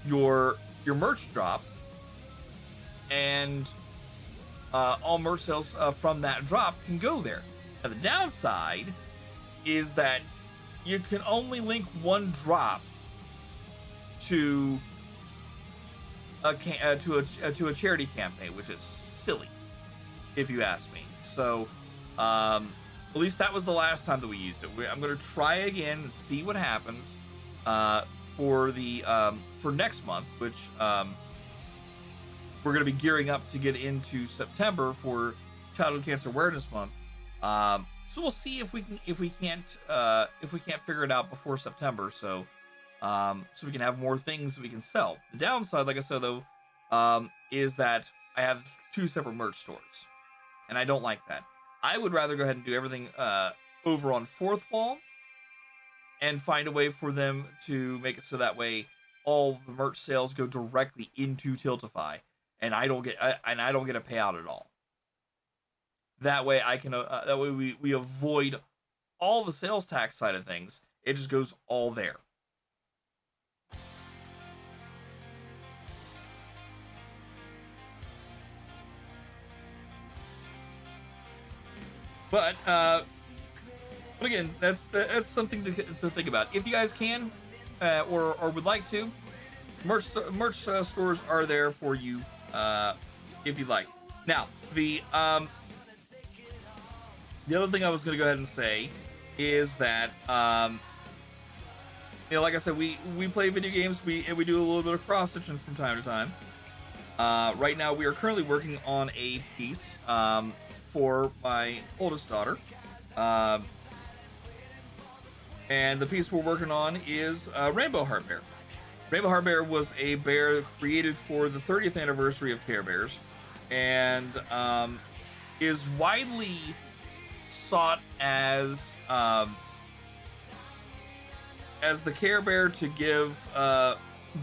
your merch drop, and all merch sales from that drop can go there. Now, the downside is that you can only link one drop to a charity campaign, which is silly, if you ask me. So, at least that was the last time that we used it. I'm going to try again and see what happens for next month, which we're going to be gearing up to get into September for Childhood Cancer Awareness Month. So we'll see if we can't figure it out before September. So we can have more things we can sell. The downside, like I said though, is that I have two separate merch stores, and I don't like that. I would rather go ahead and do everything over on Fourth Wall, and find a way for them to make it so that way all the merch sales go directly into Tiltify, and I don't get a payout at all. That way I can that way we avoid all the sales tax side of things, it just goes all there. But again, that's something to think about. If you guys can, or would like to, merch stores are there for you, if you'd like. Now, the other thing I was going to go ahead and say is that, like I said, we play video games. We do a little bit of cross stitching from time to time. Right now, we are currently working on a piece for my oldest daughter, and the piece we're working on is Rainbow Heart Bear. Rainbow Heart Bear was a bear created for the 30th anniversary of Care Bears, and is widely sought as the Care Bear to give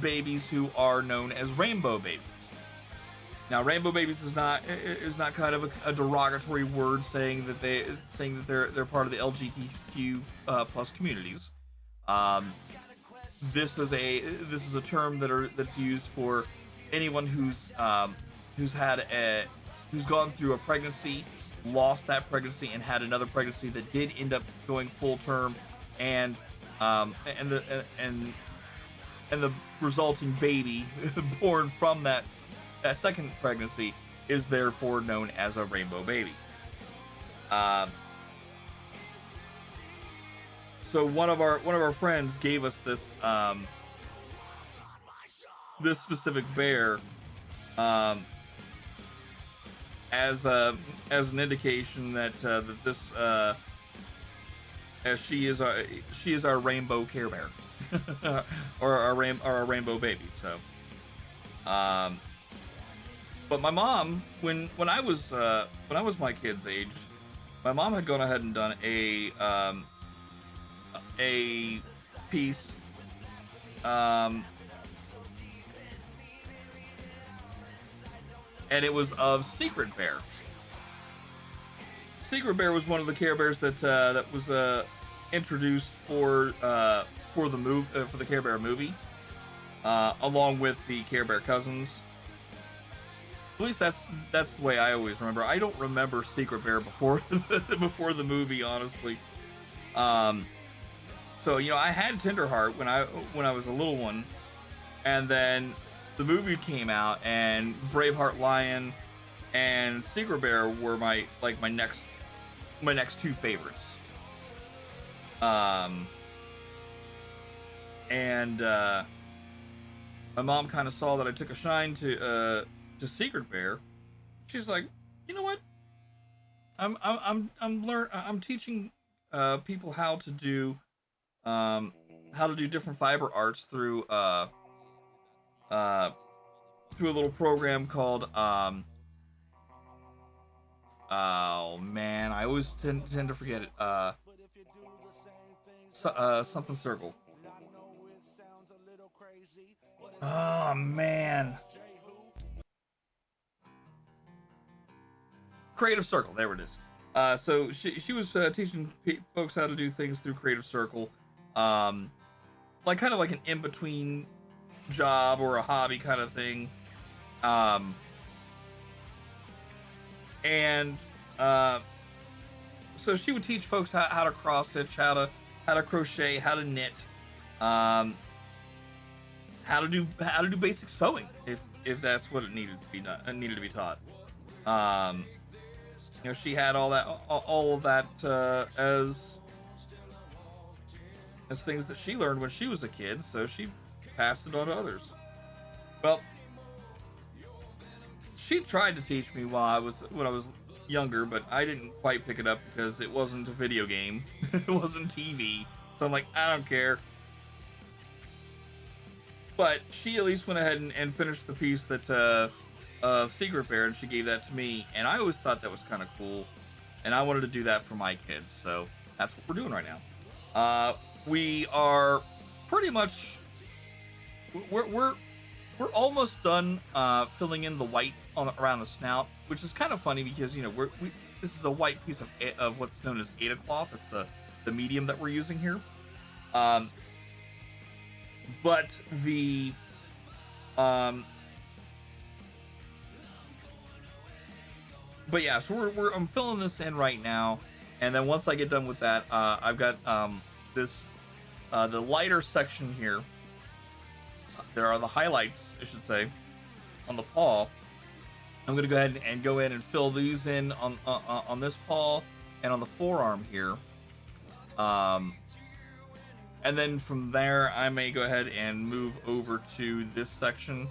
babies who are known as rainbow babies. Now, rainbow babies is not kind of a derogatory word saying that they're part of the LGBTQ plus communities. This is a term that's used for anyone who's gone through a pregnancy, lost that pregnancy, and had another pregnancy that did end up going full term, and the resulting baby born from that second pregnancy is therefore known as a rainbow baby. So one of our friends gave us this this specific bear as an indication that this as she is our rainbow Care Bear or our rainbow baby. So but my mom, when I was my kid's age, my mom had gone ahead and done a piece and it was of Secret Bear. Secret Bear was one of the Care Bears that was introduced for the Care Bear movie, along with the Care Bear cousins. At least that's the way I always remember. I don't remember Secret Bear before the movie, honestly. So I had Tenderheart when I was a little one, and then the movie came out, and Braveheart Lion and Secret Bear were my next two favorites. And my mom kind of saw that I took a shine to Secret Bear. She's like, you know what? I'm teaching people how to do different fiber arts through a little program called oh man, I always tend to forget it. Something circle. Oh man. Creative Circle, there it is. So she was teaching folks how to do things through Creative Circle, kind of like an in-between job or a hobby kind of thing. So she would teach folks how to cross stitch, how to crochet, how to knit, how to do basic sewing if that's what it needed to be taught. She had all of that as things that she learned when she was a kid, so she passed it on to others. Well, she tried to teach me when I was younger, but I didn't quite pick it up because it wasn't a video game. It wasn't TV. So I'm like, I don't care. But she at least went ahead and finished the piece that of Secret Bear, and she gave that to me, and I always thought that was kind of cool, and I wanted to do that for my kids, so that's what we're doing right now. We are pretty much we're almost done filling in the white around the snout, which is kind of funny because this is a white piece of what's known as Ada cloth. It's the medium that we're using here. But the but yeah, so I'm filling this in right now, and then once I get done with that, I've got this the lighter section here. There are the highlights, I should say, on the paw. I'm gonna go ahead and go in and fill these in on this paw and on the forearm here. And then from there, I may go ahead and move over to this section,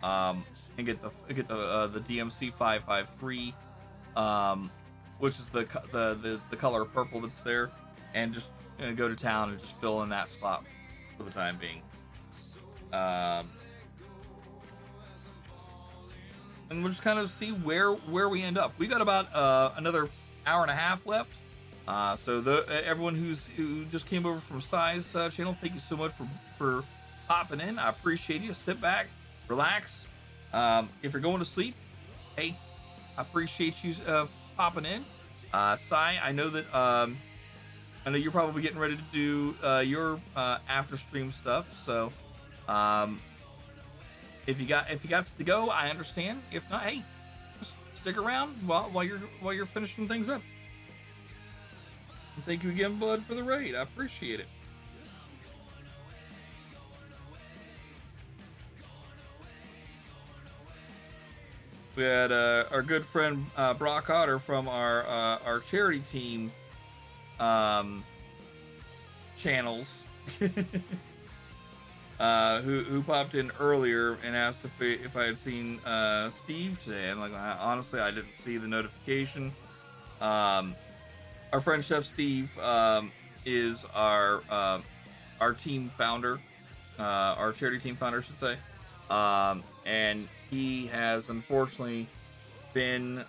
and get the DMC 553, which is the color purple that's there, and just go to town and just fill in that spot for the time being. And we'll just kind of see where we end up. We got about another hour and a half left. So everyone who just came over from Size channel, thank you so much for popping in. I appreciate you. Sit back, relax. If you're going to sleep, hey, I appreciate you popping in. Sai, I know that you're probably getting ready to do your after stream stuff. So if you got to go, I understand. If not, hey, just stick around while you're finishing things up. And thank you again, Bud, for the raid. I appreciate it. We had our good friend Brock Otter from our charity team channels who popped in earlier and asked if I had seen Steve today. I'm like, honestly, I didn't see the notification. Our friend Chef Steve is our team founder, our charity team founder, I should say, and he has unfortunately been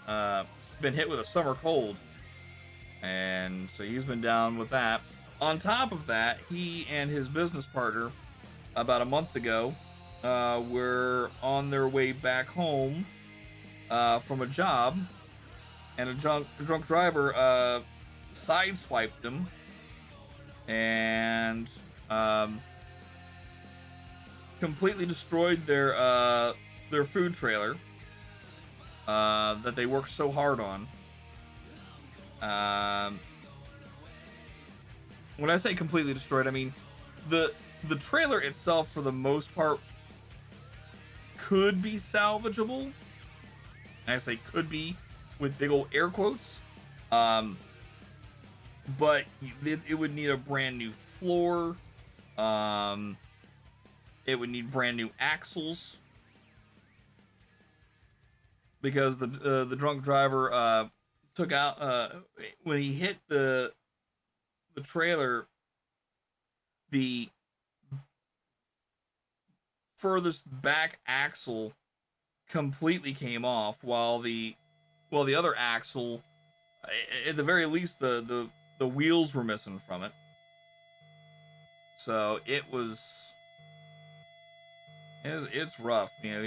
hit with a summer cold, and so he's been down with that. On top of that, he and his business partner about a month ago were on their way back home from a job, and a drunk driver sideswiped them and completely destroyed their food trailer that they worked so hard on. When I say completely destroyed, I mean the trailer itself, for the most part, could be salvageable. And I say could be with big old air quotes. But it would need a brand new floor. It would need brand new axles, because the drunk driver took out when he hit the trailer, the furthest back axle completely came off, while the other axle, at the very least, the wheels were missing from it. So it's rough. You know,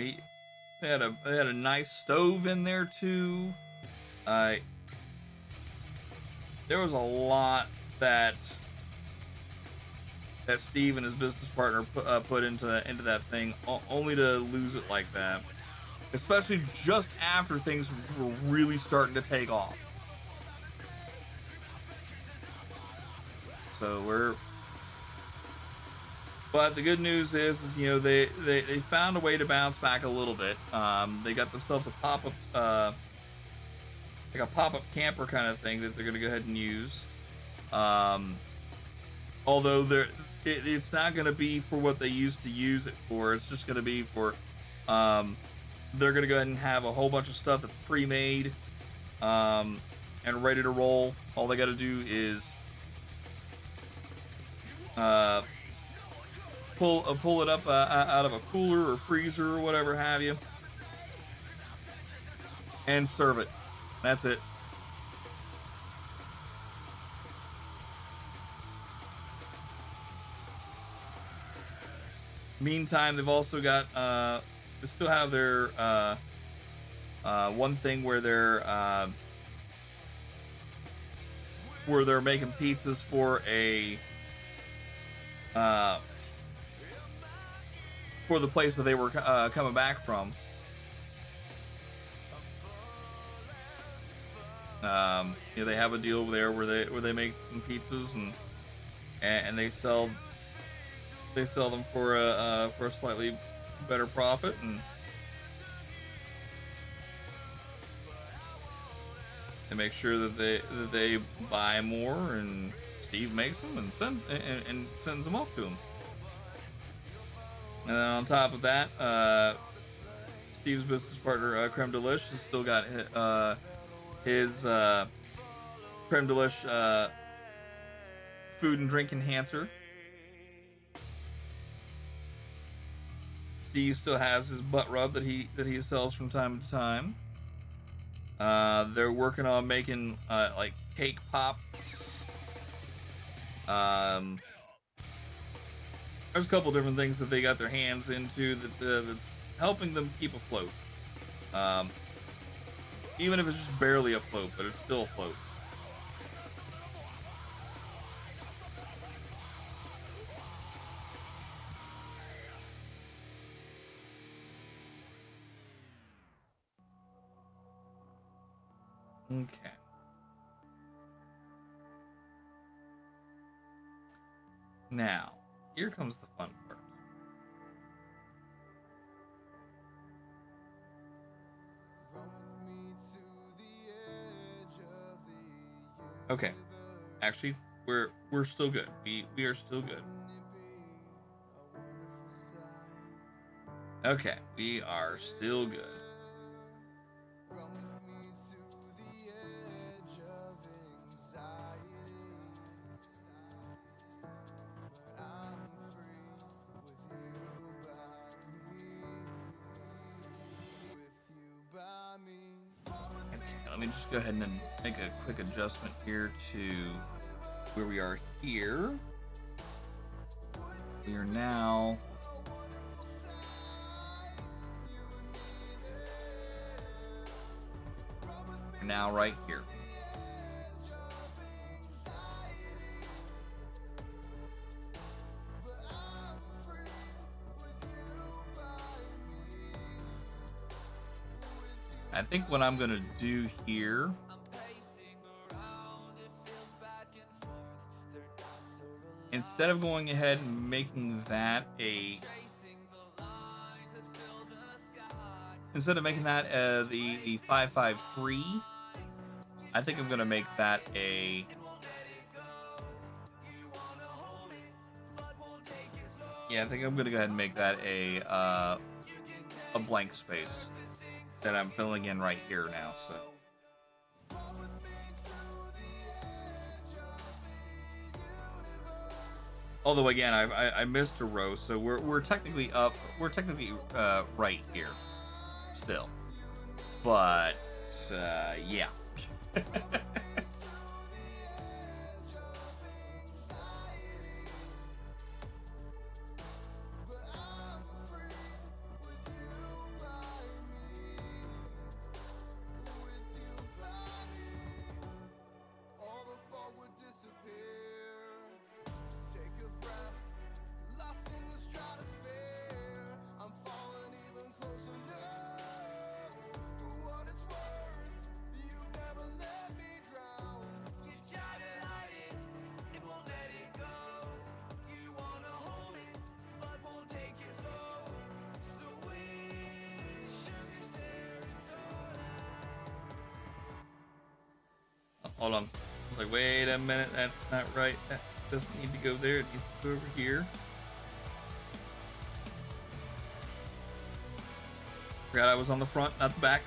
they had a nice stove in there too. There was a lot that Steve and his business partner put into that thing, only to lose it like that. Especially just after things were really starting to take off. So but the good news is you know, they found a way to bounce back a little bit. They got themselves a pop-up, like a pop-up camper kind of thing that they're gonna go ahead and use. Although it's not gonna be for what they used to use it for. It's just gonna be for, they're gonna go ahead and have a whole bunch of stuff that's pre-made, and ready to roll. All they got to do is pull it up out of a cooler or freezer or whatever have you, and serve it. That's it. Meantime, they've also got they still have their one thing where they're where they're making pizzas for the place that they were coming back from. They have a deal there where they make some pizzas and they sell them for a slightly better profit, and they make sure that they buy more, and Steve makes them and sends them off to him. And then on top of that, Steve's business partner, Creme Delish, has still got his Creme Delish food and drink enhancer. Steve still has his butt rub that he sells from time to time. They're working on making like cake pops. There's a couple different things that they got their hands into that's helping them keep afloat. Even if it's just barely afloat, but it's still afloat. Okay. Now, here comes the fun part. Okay. Actually, we're still good. We are still good. Okay, we are still good. Let me just go ahead and make a quick adjustment here to where we are here. We are now right here. I think what I'm gonna do here instead of going ahead and making that the 553, I think I'm gonna make that a I think I'm gonna go ahead and make that a blank space that I'm filling in right here now. So although again I missed a row, so we're technically up, right here still, but yeah. Hold on. I was like, wait a minute, that's not right. That doesn't need to go there. It needs to go over here. Forgot I was on the front, not the back.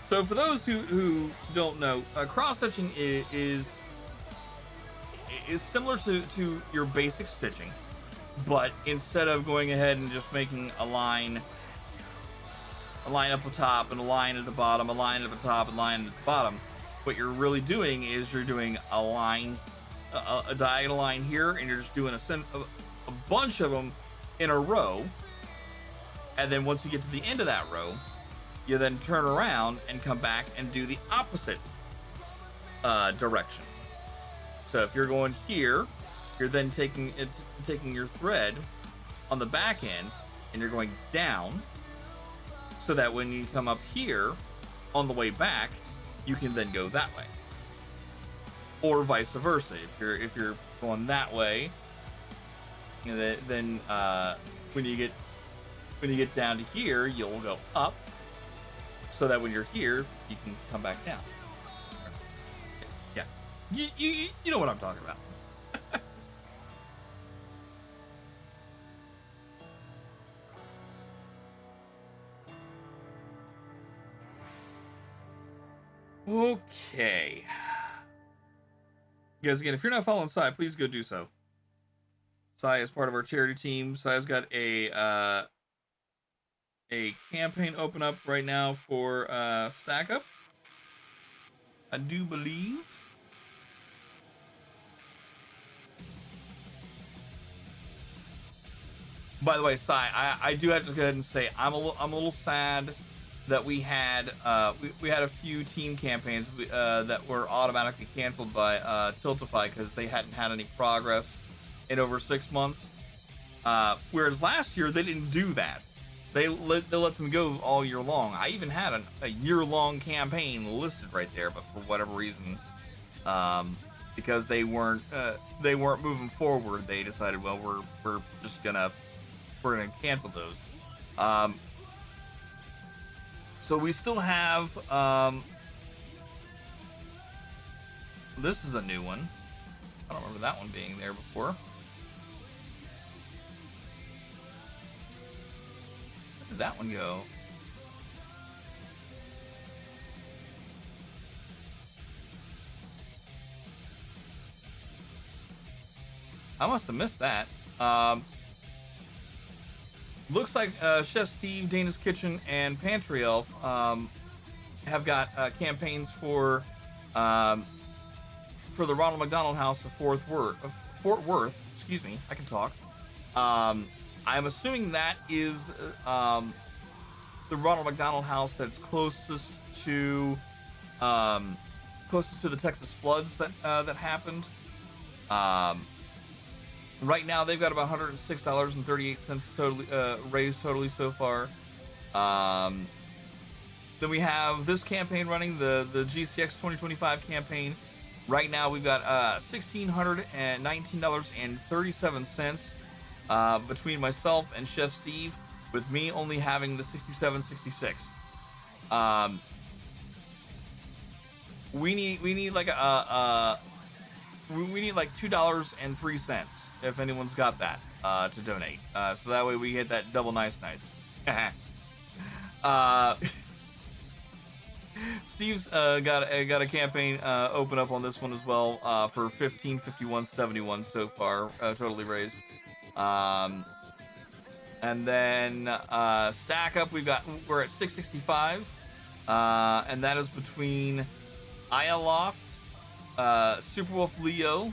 So for those who don't know, cross-stitching is similar to your basic stitching, but instead of going ahead and just making a line up the top and a line at the bottom, a line at the top and a line at the bottom, what you're really doing is you're doing a line, a diagonal line here, and you're just doing a bunch of them in a row. And then once you get to the end of that row, you then turn around and come back and do the opposite direction. So if you're going here, you're then taking your thread on the back end and you're going down, so that when you come up here on the way back, you can then go that way, or vice versa. If you're going that way, you know, then when you get down to here, you'll go up, so that when you're here, you can come back down. Yeah, you know what I'm talking about. Okay. Guys, again, if you're not following Sai, please go do so. Sai is part of our charity team. Sai's got a campaign open up right now for Stack Up, I do believe. By the way, Sai, I do have to go ahead and say I'm a little sad that we had a few team campaigns that were automatically canceled by Tiltify because they hadn't had any progress in over 6 months. Whereas last year they didn't do that. They let them go all year long. I even had a year-long campaign listed right there, but for whatever reason, because they weren't moving forward, they decided, well, we're gonna cancel those. So we still have, this is a new one. I don't remember that one being there before. Where did that one go? I must have missed that. Looks like Chef Steve, Dana's Kitchen, and Pantry Elf have got campaigns for the Ronald McDonald House of Fort Worth. Excuse me, I can talk. I'm assuming that is the Ronald McDonald House that's closest to the Texas floods that happened. Right now, they've got about $106.38 totally raised totally so far. Then we have this campaign running, the GCX 2025 campaign. Right now, we've got $1,619.37 between myself and Chef Steve, with me only having the $67.66. We need like we need like $2.03 if anyone's got that to donate, so that way we get that double nice. Steve's got a campaign open up on this one as well for $15.51.71 so far, totally raised. And then Stack Up, we're at $6.65, and that is between Ialoft, Superwolf Leo,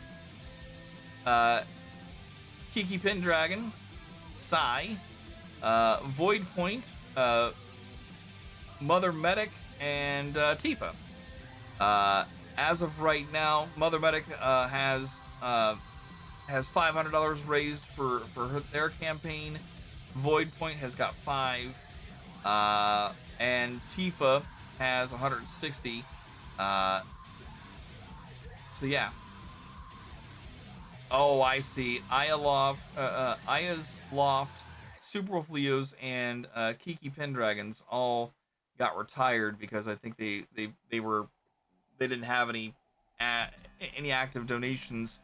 Kiki Pendragon, Sai, Void Point, Mother Medic, and Tifa. As of right now, Mother Medic has $500 raised for their campaign. Void Point has got $5, and Tifa has $160. So yeah. Oh, I see. Aya's Loft, Superwolf Leos, and Kiki Pendragons all got retired because I think they didn't have any active donations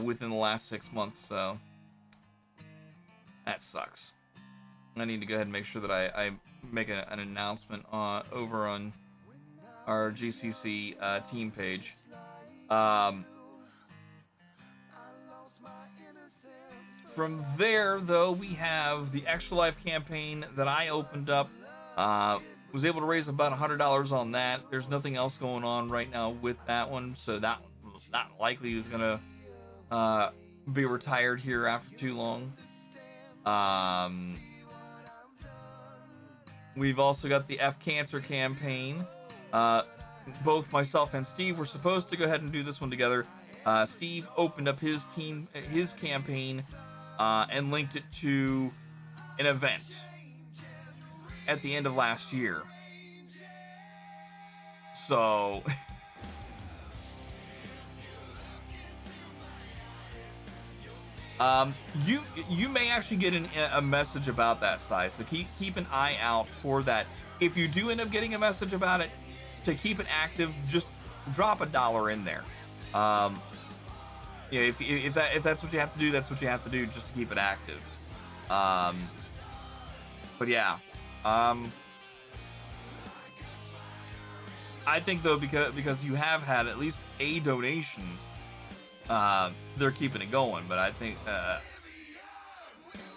within the last 6 months. So that sucks. I need to go ahead and make sure that I make an announcement over on our GCC team page. From there, though, we have the Extra Life campaign that I opened up. Was able to raise about $100 on that. There's nothing else going on right now with that one, so that likely is gonna be retired here after too long. We've also got the F Cancer campaign. both myself and Steve were supposed to go ahead and do this one together. Steve opened up his campaign, and linked it to an event at the end of last year. So you may actually get a message about that size, so keep an eye out for that. If you do end up getting a message about it, to keep it active, just drop $1 in there. If that's what you have to do, that's what you have to do, just to keep it active. But yeah, I think though, because you have had at least a donation, they're keeping it going. But I think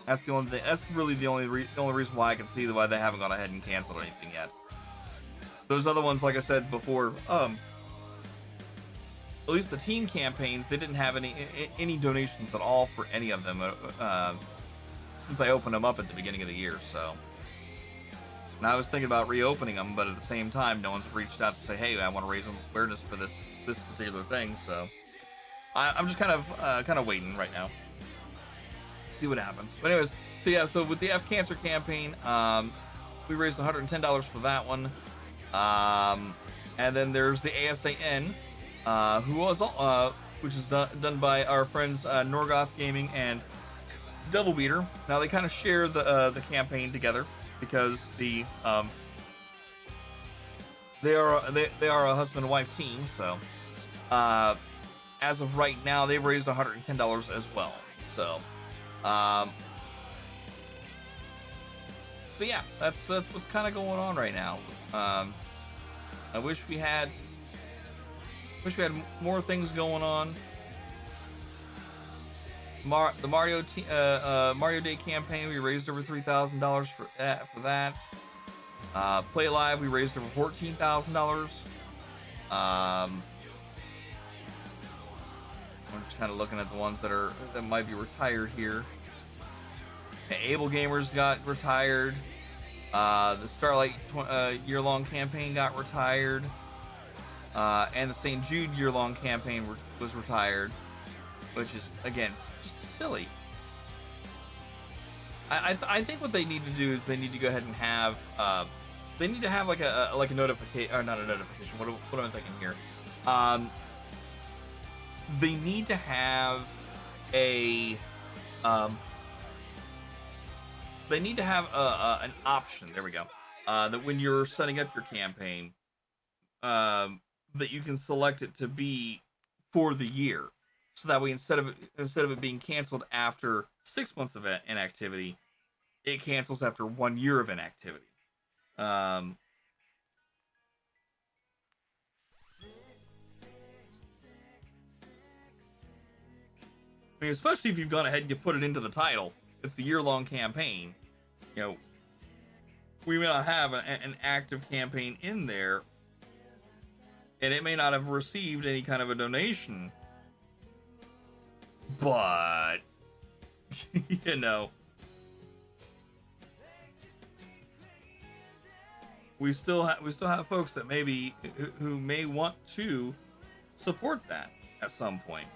that's the only thing. That's really the only reason why I can see why they haven't gone ahead and canceled anything yet. Those other ones, like I said before, at least the team campaigns, they didn't have any donations at all for any of them since I opened them up at the beginning of the year. So, and I was thinking about reopening them, but at the same time, no one's reached out to say, "Hey, I want to raise awareness for this particular thing." So, I'm just kind of waiting right now, see what happens. But anyways, so yeah, so with the F Cancer campaign, we raised $110 for that one. And then there's the ASAN, which is done by our friends Norgoth Gaming and Devil Beater. Now they kind of share the campaign together because they are a husband and wife team. So as of right now, they've raised $110 as well. So so yeah, that's what's kind of going on right now. I wish we had more things going on. The Mario Day campaign, we raised over $3,000 for that. Play Live, we raised over $14,000. I'm just kind of looking at the ones that might be retired here. Able Gamers got retired. The Starlight year-long campaign got retired, and the St. Jude year-long campaign was retired, which is, again, just silly. I think what they need to do is they need to go ahead and have like a notification, or not a notification. What am I thinking here? They need to have an option. There we go. That when you're setting up your campaign, that you can select it to be for the year, so that way instead of it being canceled after 6 months of inactivity, it cancels after 1 year of inactivity. I mean, especially if you've gone ahead and you put it into the title. It's the year-long campaign. You know, we may not have an active campaign in there, and it may not have received any kind of a donation, but you know, we still have folks that who may want to support that at some point.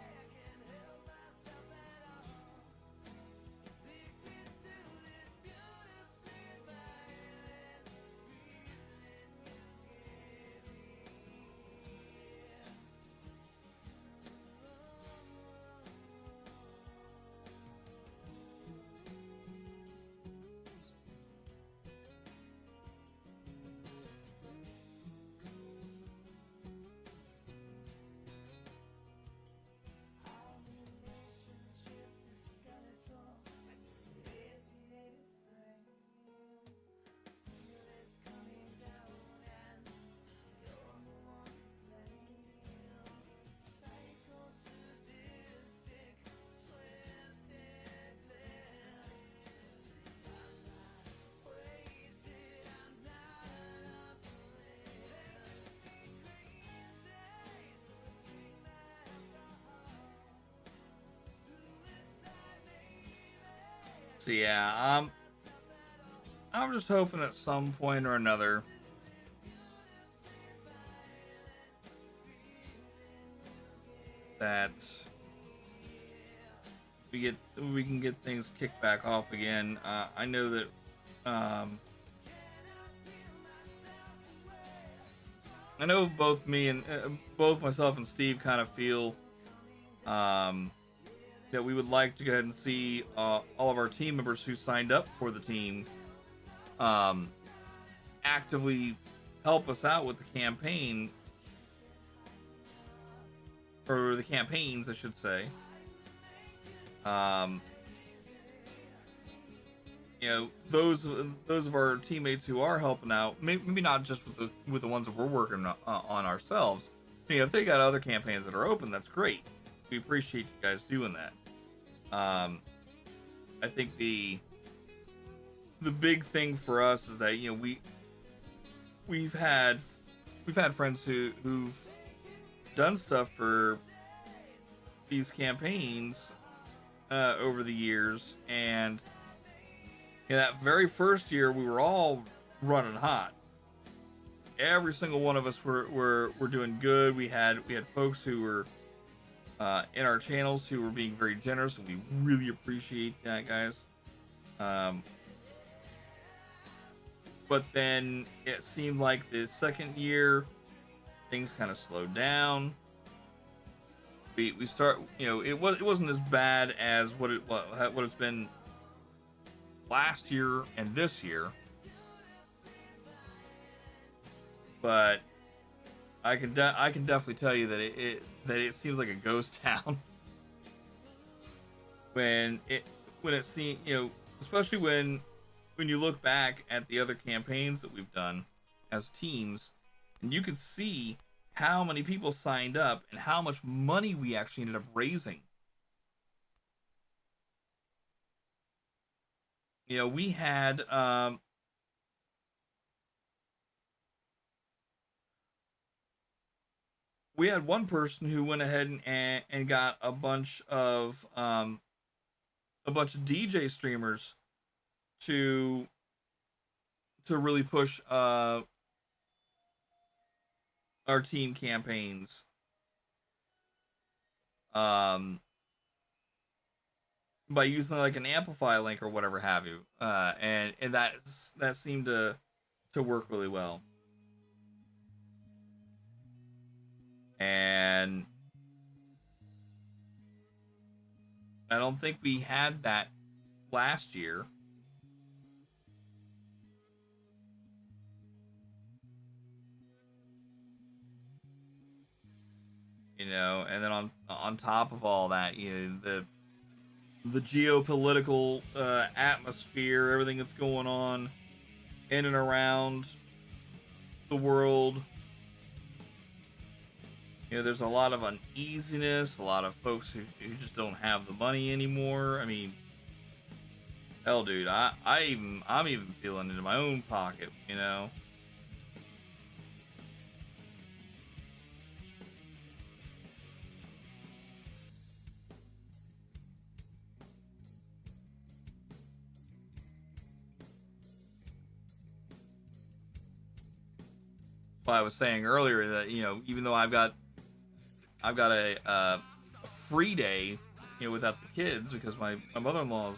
So yeah, I'm just hoping at some point or another that we can get things kicked back off again. I know that I know both me and both myself and Steve kind of feel that we would like to go ahead and see all of our team members who signed up for the team actively help us out with the campaign, or the campaigns, I should say. You know, those of our teammates who are helping out, maybe not just with the ones that we're working on ourselves. You know, if they got other campaigns that are open, that's great. We appreciate you guys doing that. I think the big thing for us is that, you know, we've had friends who've done stuff for these campaigns over the years, and in that very first year we were all running hot. Every single one of us were doing good. We had folks who were in our channels who were being very generous, and we really appreciate that, guys. But then it seemed like the second year things kind of slowed down. We start, you know, it wasn't as bad as what it's been last year and this year, but I can definitely tell you that it seems like a ghost town when it seems, you know, especially when you look back at the other campaigns that we've done as teams, and you can see how many people signed up and how much money we actually ended up raising. You know, we had one person who went ahead and got a bunch of DJ streamers to really push our team campaigns. By using like an amplify link or whatever have you, and that seemed to work really well. And I don't think we had that last year. You know, and then on top of all that, you know, the geopolitical atmosphere, everything that's going on in and around the world. You know, there's a lot of uneasiness, a lot of folks who just don't have the money anymore. I mean, hell, dude, I'm even feeling it in my own pocket, you know. Well, I was saying earlier that, you know, even though I've got a free day, you know, without the kids, because my mother-in-law is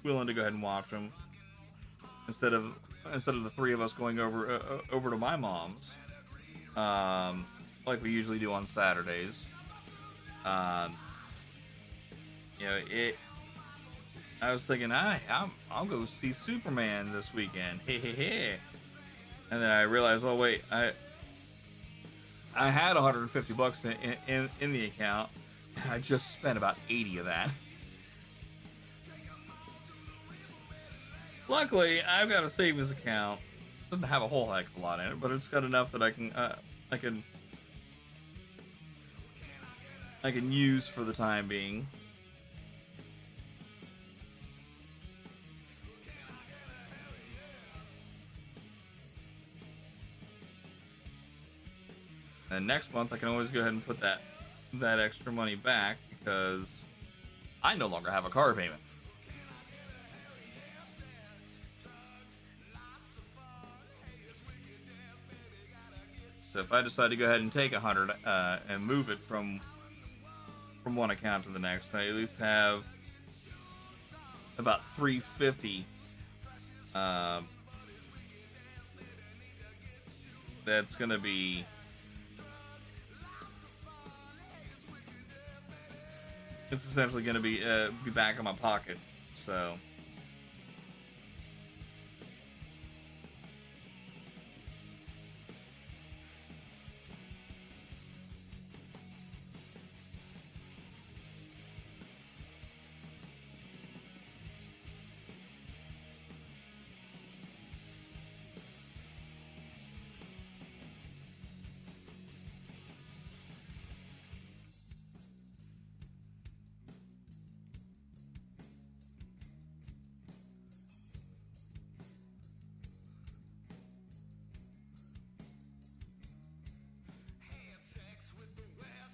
willing to go ahead and watch them instead of the three of us going over to my mom's, like we usually do on Saturdays. You know, I was thinking, I'll go see Superman this weekend. Hey, hey, hey. And then I realized, oh wait, I had $150 in the account, and I just spent about 80 of that. Luckily, I've got a savings account. It doesn't have a whole heck of a lot in it, but it's got enough that I can use for the time being. And next month I can always go ahead and put that extra money back, because I no longer have a car payment. So if I decide to go ahead and take 100 and move it from from one account to the next. I at least have about 350 that's gonna be it's essentially gonna be back in my pocket. So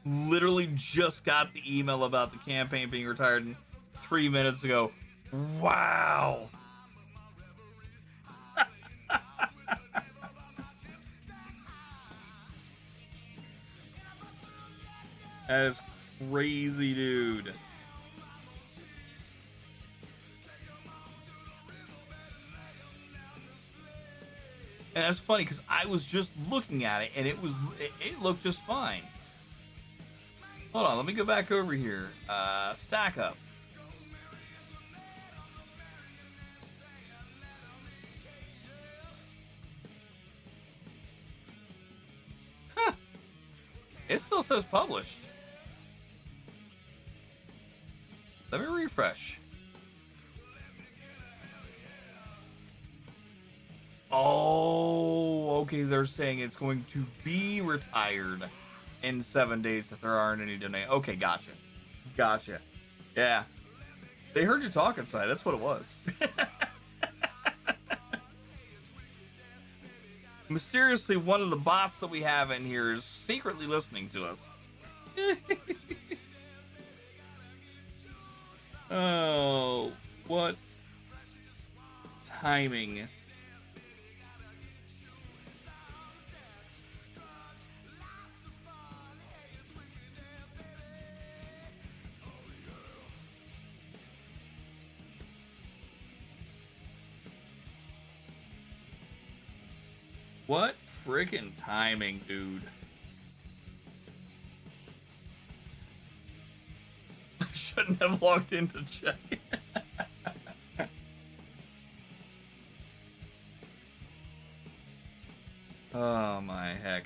literally just got the email about the campaign being retired 3 minutes ago. Wow. That is crazy, dude. And that's funny because I was just looking at it and it looked just fine. Hold on, let me go back over here. Stack up. Huh. It still says published. Let me refresh. Oh, okay. They're saying it's going to be retired in 7 days if there aren't any donations. Okay, gotcha. Gotcha. Yeah. They heard you talk inside. That's what it was. Mysteriously, one of the bots that we have in here is secretly listening to us. Oh, what timing. What freaking timing, dude. I shouldn't have logged in to check. Oh my heck.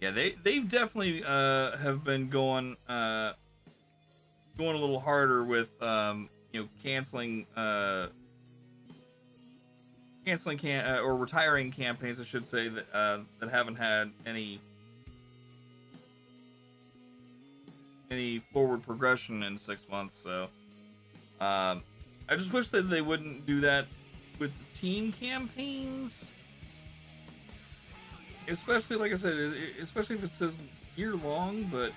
Yeah, they've definitely have been going a little harder with canceling or retiring campaigns, I should say, that haven't had any forward progression in 6 months. So I just wish that they wouldn't do that with the team campaigns, especially, like I said, especially if it says year long. But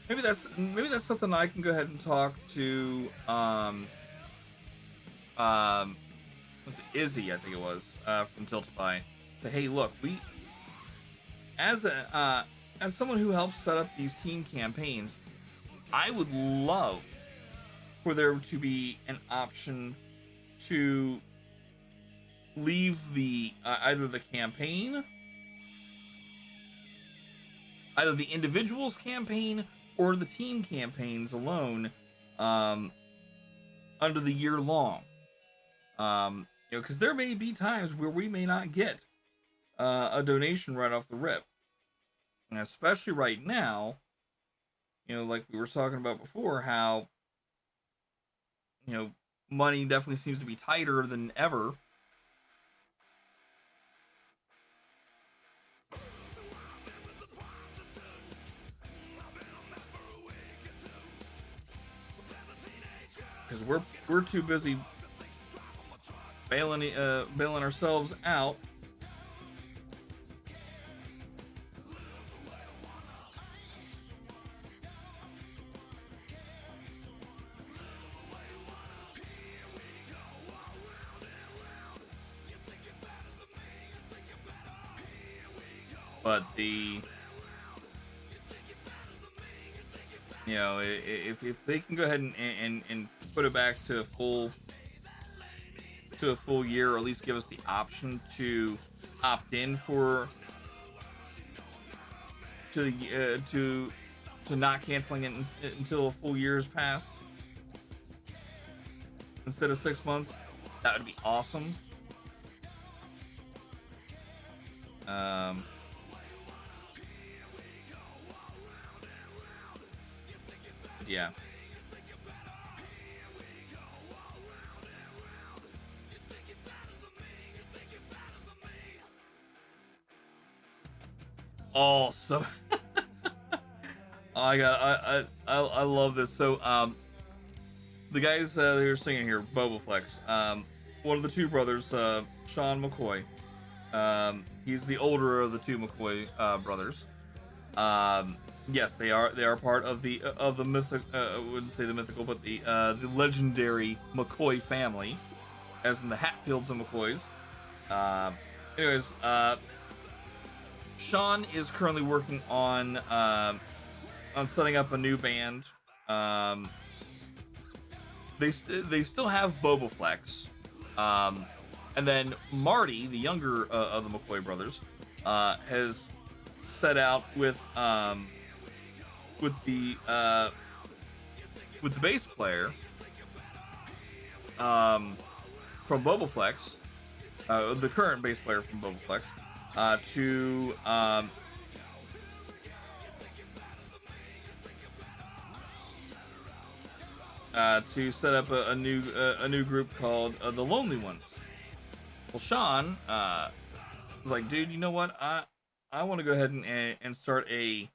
maybe that's something I can go ahead and talk to was it Izzy, I think it was, from Tiltify. Say, hey, look, we as someone who helps set up these team campaigns, I would love for there to be an option to leave the either the individual's campaign or the team campaigns alone under the year long. Because there may be times where we may not get a donation right off the rip, and especially right now, like we were talking about before, how money definitely seems to be tighter than ever. Because we're too busy bailing ourselves out. but if they can go ahead and put it back to a full year, or at least give us the option to opt in for to not canceling it until a full year has passed instead of 6 months, that would be awesome. Yeah. Oh, so I love this. So the guys that are singing here, Boba Flex, one of the two brothers, Sean McCoy, he's the older of the two McCoy brothers. Yes, they are part of the mythic. I wouldn't say the mythical, but the legendary McCoy family, as in the Hatfields and McCoys. Anyways, Sean is currently working on setting up a new band. They still have Boba Flex, and then Marty, the younger of the McCoy brothers, has set out with the bass player from Boba Flex, the current bass player from Boba Flex, to set up a new group called the Lonely Ones. Well, Sean was like, dude, you know what? I want to go ahead and start a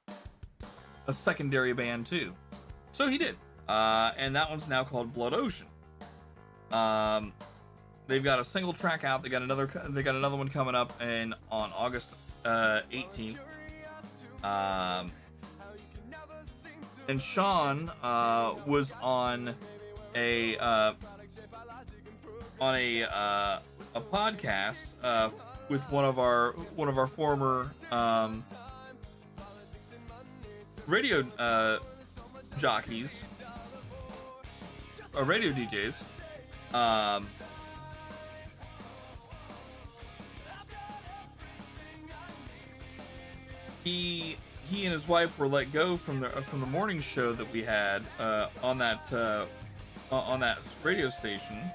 secondary band too. So he did, and that one's now called Blood Ocean. They've got a single track out. They got another one coming up on August 18th. And Sean was on a podcast with one of our former radio jockeys, or radio DJs. He and his wife were let go from the morning show that we had on that radio station,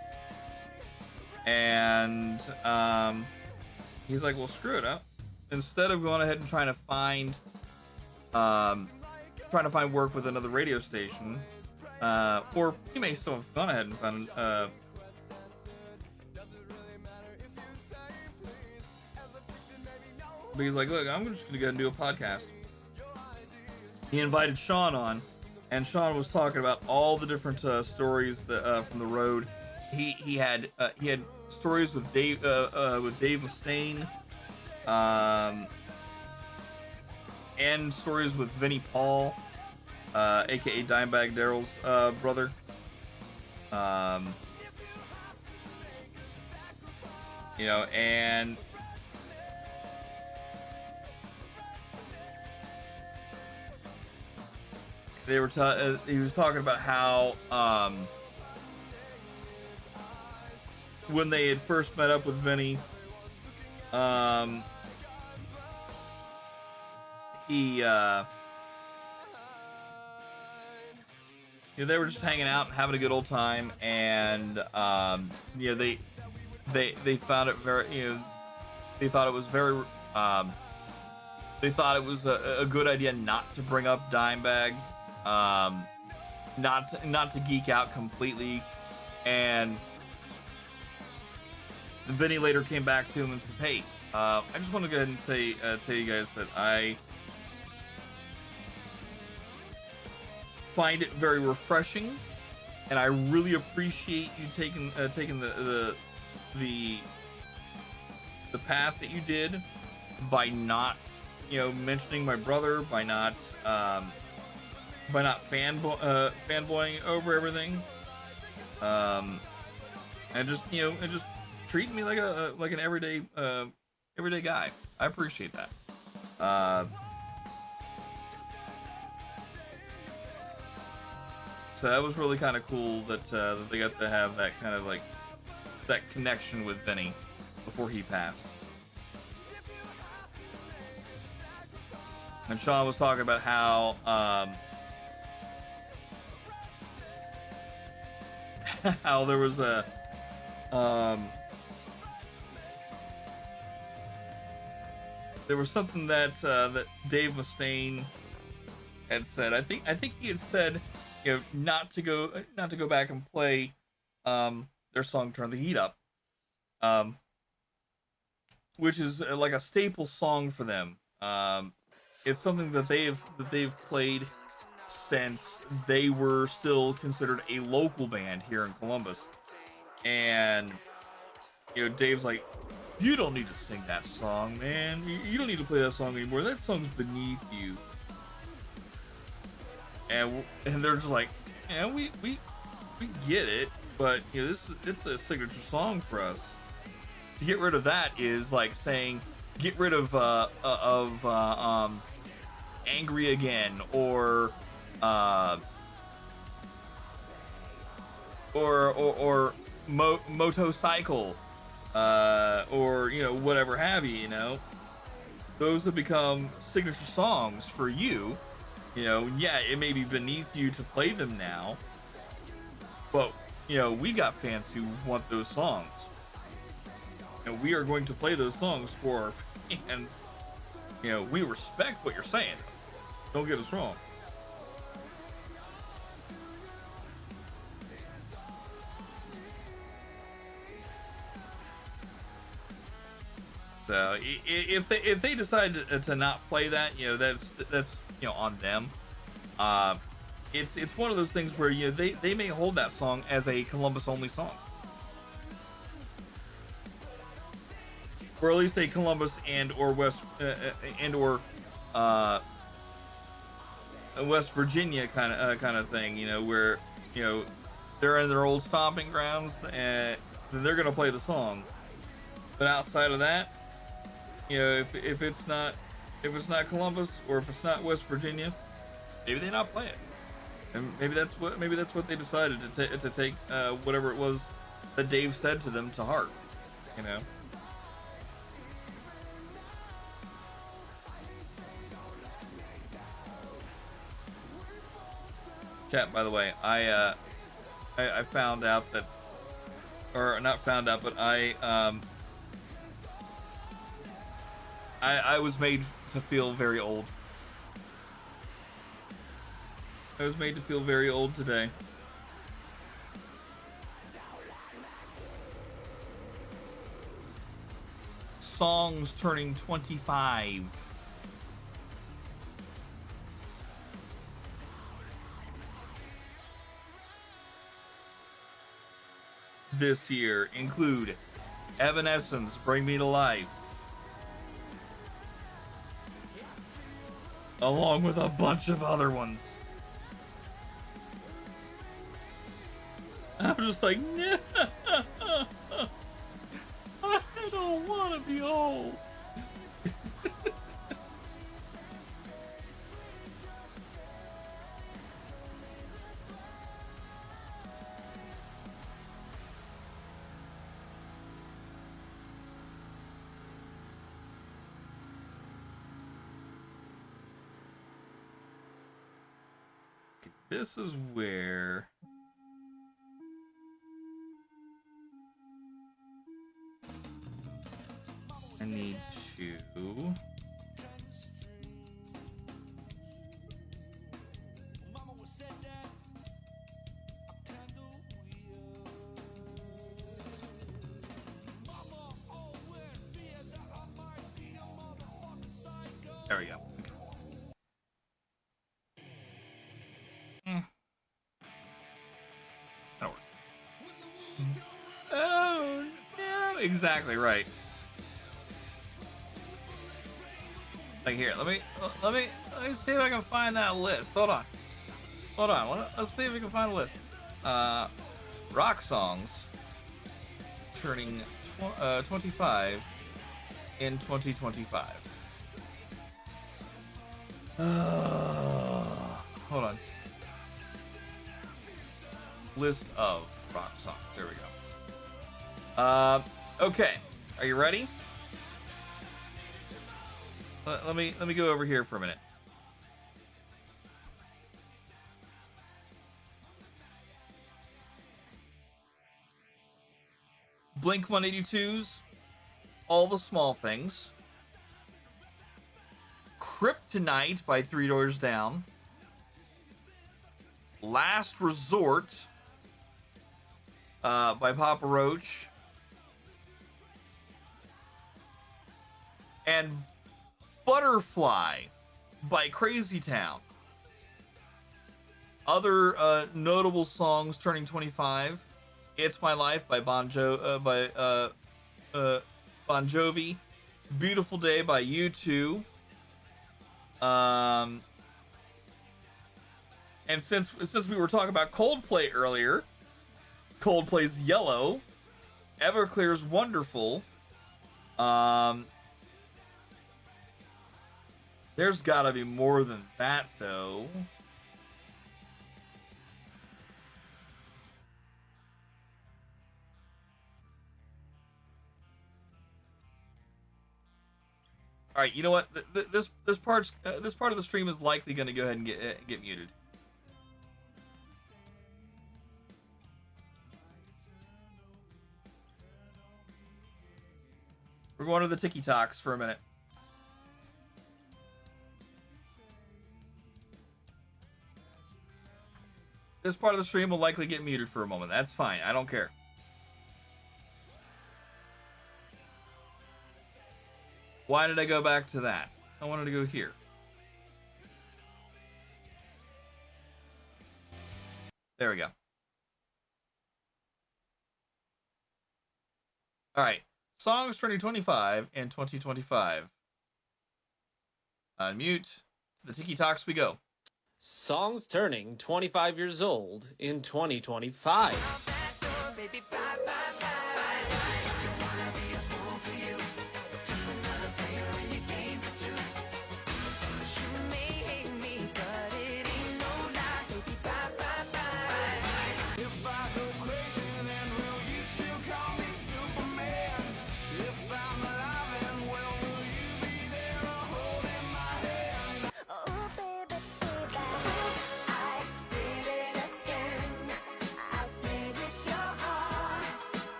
and he's like, well, screw it up. Instead of going ahead and trying to find work with another radio station, or he may still have gone ahead and found but he's like, look, I'm just gonna go ahead and do a podcast. He invited Sean on, and Sean was talking about all the different stories that, from the road. He had stories with Dave Mustaine, and stories with Vinnie Paul, aka Dimebag Darrell's brother. And they were he was talking about how when they had first met up with Vinny, they were just hanging out and having a good old time, and they found it very, they thought it was very they thought it was a good idea not to bring up Dimebag, not to geek out completely. And Vinny later came back to him and says, hey, I just want to go ahead and say tell you guys that I find it very refreshing, and I really appreciate you taking the path that you did by not mentioning my brother, by not fanboying over everything, and just treating me like an everyday guy. I appreciate that. Uh, so that was really kind of cool that they got to have that kind of like that connection with Vinny before he passed. And Sean was talking about how how there was a there was something that that Dave Mustaine had said. I think he had said, you know, not to go back and play their song "Turn the Heat Up," which is like a staple song for them. It's something that they've played since they were still considered a local band here in Columbus. And you know, Dave's like, you don't need to sing that song, man. You don't need to play that song anymore. That song's beneath you. And they're just like, yeah, we get it, but you know, it's a signature song for us. To get rid of that is like saying, get rid of Angry Again, or Motorcycle, or you know, whatever have you. You know, those have become signature songs for you. You know, yeah, it may be beneath you to play them now, but you know, we got fans who want those songs, and we are going to play those songs for our fans. You know, we respect what you're saying. Don't get us wrong. So if they decide to not play that, you know, that's you know, on them. It's one of those things where, you know, they may hold that song as a Columbus only song, or at least a Columbus and or West West Virginia kind of thing, you know, where, you know, they're in their old stomping grounds and they're gonna play the song. But outside of that, you know, if it's not Columbus, or if it's not West Virginia, maybe they not play it, and maybe that's what they decided to take whatever it was that Dave said to them to heart, you know. Chat, by the way, I found out that, or not found out, but I was made to feel very old. I was made to feel very old today. Songs turning 25. This year include Evanescence, Bring Me to Life, along with a bunch of other ones. I'm just like, no, I don't want to be old. This is where I need to there we go. That'll work. Oh no, exactly right. Like here, let me see if I can find that list. Hold on. Let's see if we can find a list. Rock songs turning 25 in 2025. Hold on. List of rock songs. There we go. Okay. Are you ready? Let me go over here for a minute. Blink 182's All the Small Things. Kryptonite by Three Doors Down. Last Resort by Papa Roach. And Butterfly by Crazy Town. Other notable songs turning 25. It's My Life by Bon Jovi. Beautiful Day by U2. And since we were talking about Coldplay earlier, Coldplay's Yellow, Everclear's Wonderful. There's gotta be more than that though. All right, you know what? This part of the stream is likely going to go ahead and get muted. We're going to the TikToks for a minute. This part of the stream will likely get muted for a moment. That's fine. I don't care. Why did I go back to that? I wanted to go here. There we go. All right. Songs turning 25 in 2025. Unmute. To the TikToks we go. Songs turning 25 years old in 2025.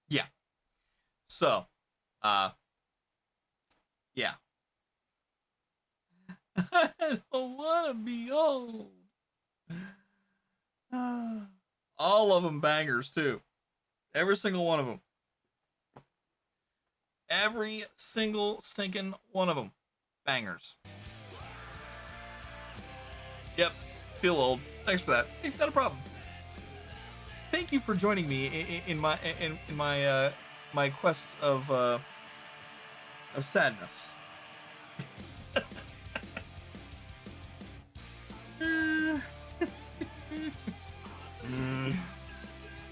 Yeah. So, yeah. I don't want to be old. All of them bangers, too. Every single one of them. Every single stinking one of them. Bangers. Yep. Feel old. Thanks for that. Hey, not a problem. Thank you for joining me in my my quest of sadness.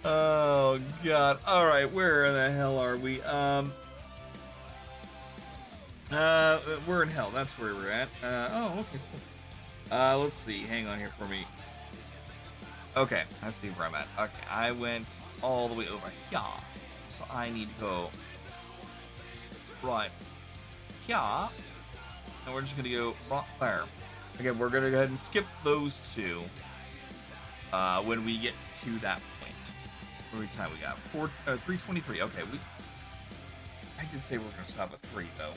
Oh God! All right, where the hell are we? We're in hell. That's where we're at. Oh, okay. Cool. Let's see. Hang on here for me. Okay, I see where I'm at. Okay, I went all the way over here, so I need to go right here, and we're just gonna go rock fire. Again, we're gonna go ahead and skip those two when we get to that point. What time we got? 3:23. Okay, I did say we're gonna stop at 3 though.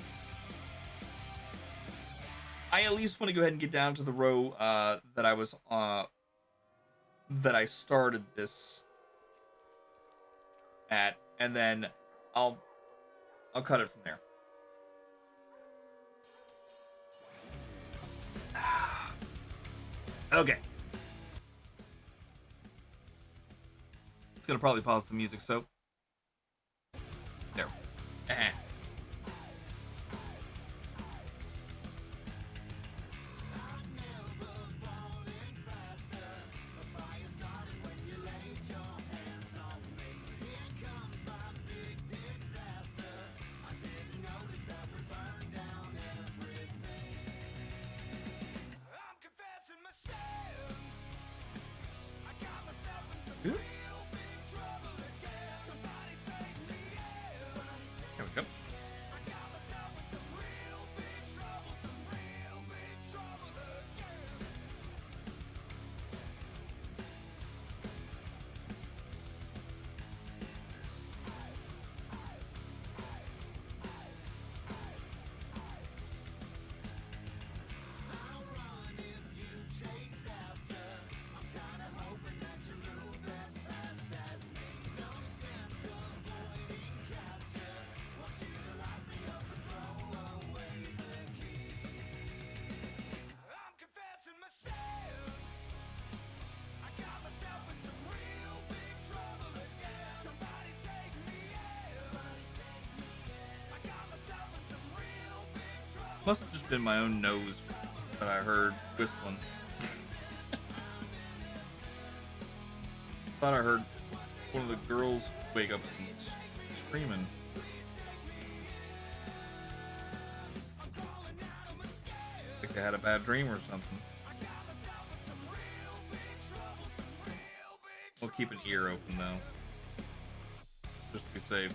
I at least want to go ahead and get down to the row that I was that I started this at, and then I'll cut it from there. Okay. It's gonna probably pause the music, so there. There we go. Must have just been my own nose that I heard whistling. Thought I heard one of the girls wake up and screaming. Like they had a bad dream or something. We'll keep an ear open though, just to be safe.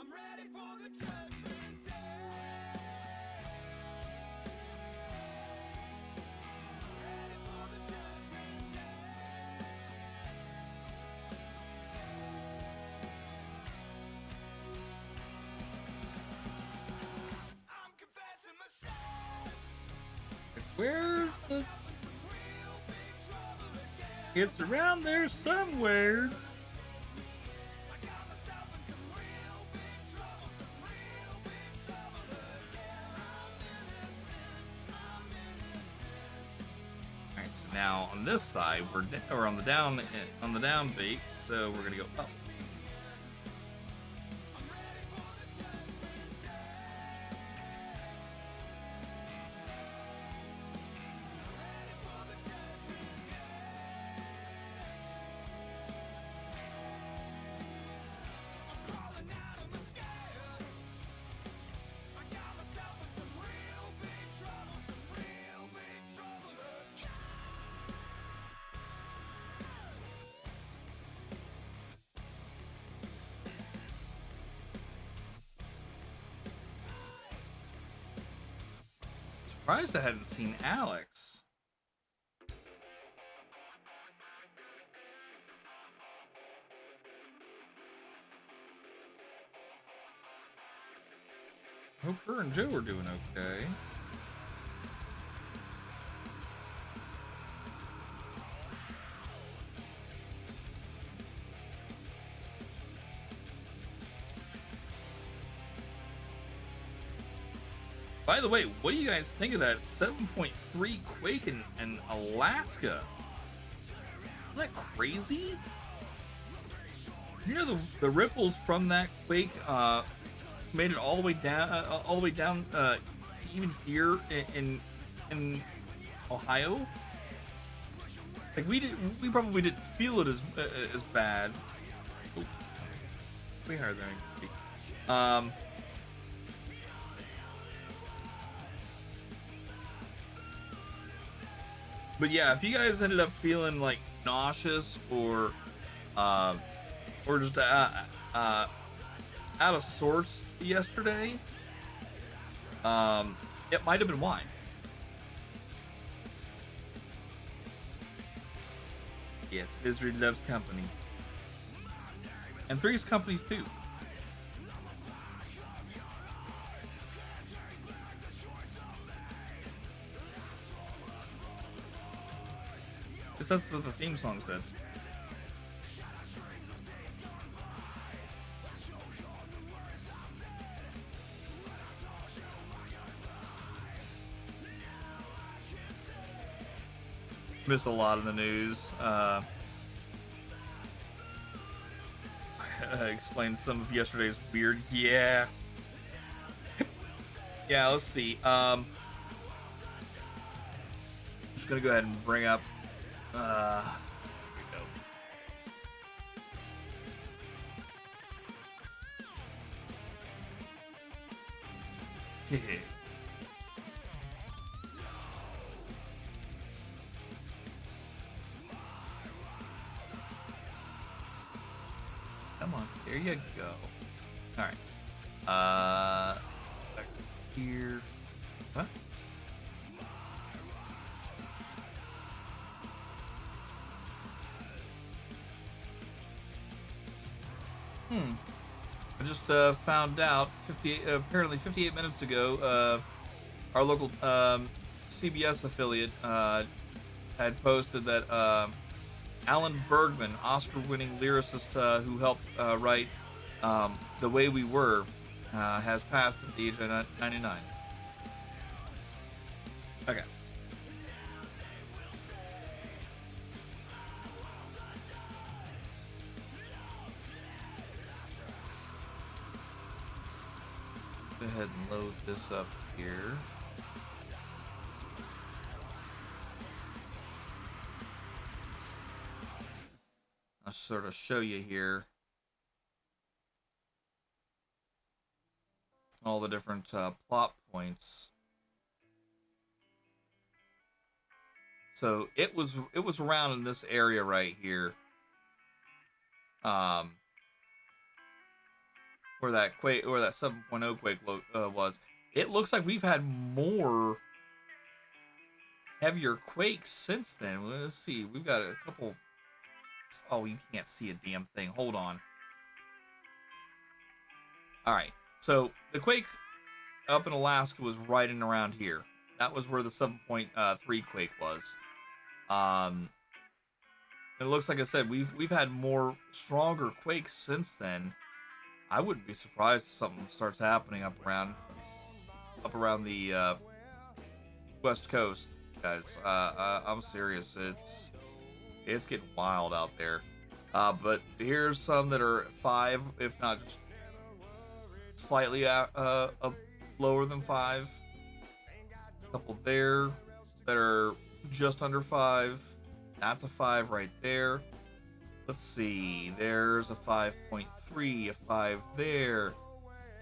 I'm ready for the judgment day. Ready for the judgment day. I'm confessing my sins. Where's the... It's around there somewhere. Now on this side, we're on the down beat, so we're gonna go up. Surprised I hadn't seen Alex. Hope her and Joe are doing okay. By the way, what do you guys think of that 7.3 quake in Alaska? Isn't that crazy? You know the ripples from that quake made it all the way down to even here in Ohio. Like we probably didn't feel it as bad, Oh, way higher than I can see. But yeah, if you guys ended up feeling like nauseous or just out of sorts yesterday, it might have been why. Yes, misery loves company, and three's companies too. That's what the theme song said. Missed a lot of the news. Explained some of yesterday's weird. Yeah. Yeah. Let's see. Just gonna go ahead and bring up. Here we go. Come on, there you go. All right. Back here. What? I just found out apparently 58 minutes ago, our local CBS affiliate had posted that Alan Bergman, Oscar-winning lyricist who helped write "The Way We Were," has passed at the age of 99. Okay. Go ahead and load this up here. I'll sort of show you here all the different plot points. So it was around in this area right here, where that 7.0 quake was. It looks like we've had more heavier quakes since then. Let's see. We've got a couple. Oh, you can't see a damn thing. Hold on. All right. So the quake up in Alaska was right in around here. That was where the 7.3 quake was. It looks like I said we've had more stronger quakes since then. I wouldn't be surprised if something starts happening up around the West Coast, guys. I'm serious. It's getting wild out there. But here's some that are 5, if not just slightly lower than 5. A couple there that are just under 5. That's a 5 right there. Let's see. There's a 5.3, a 5 there,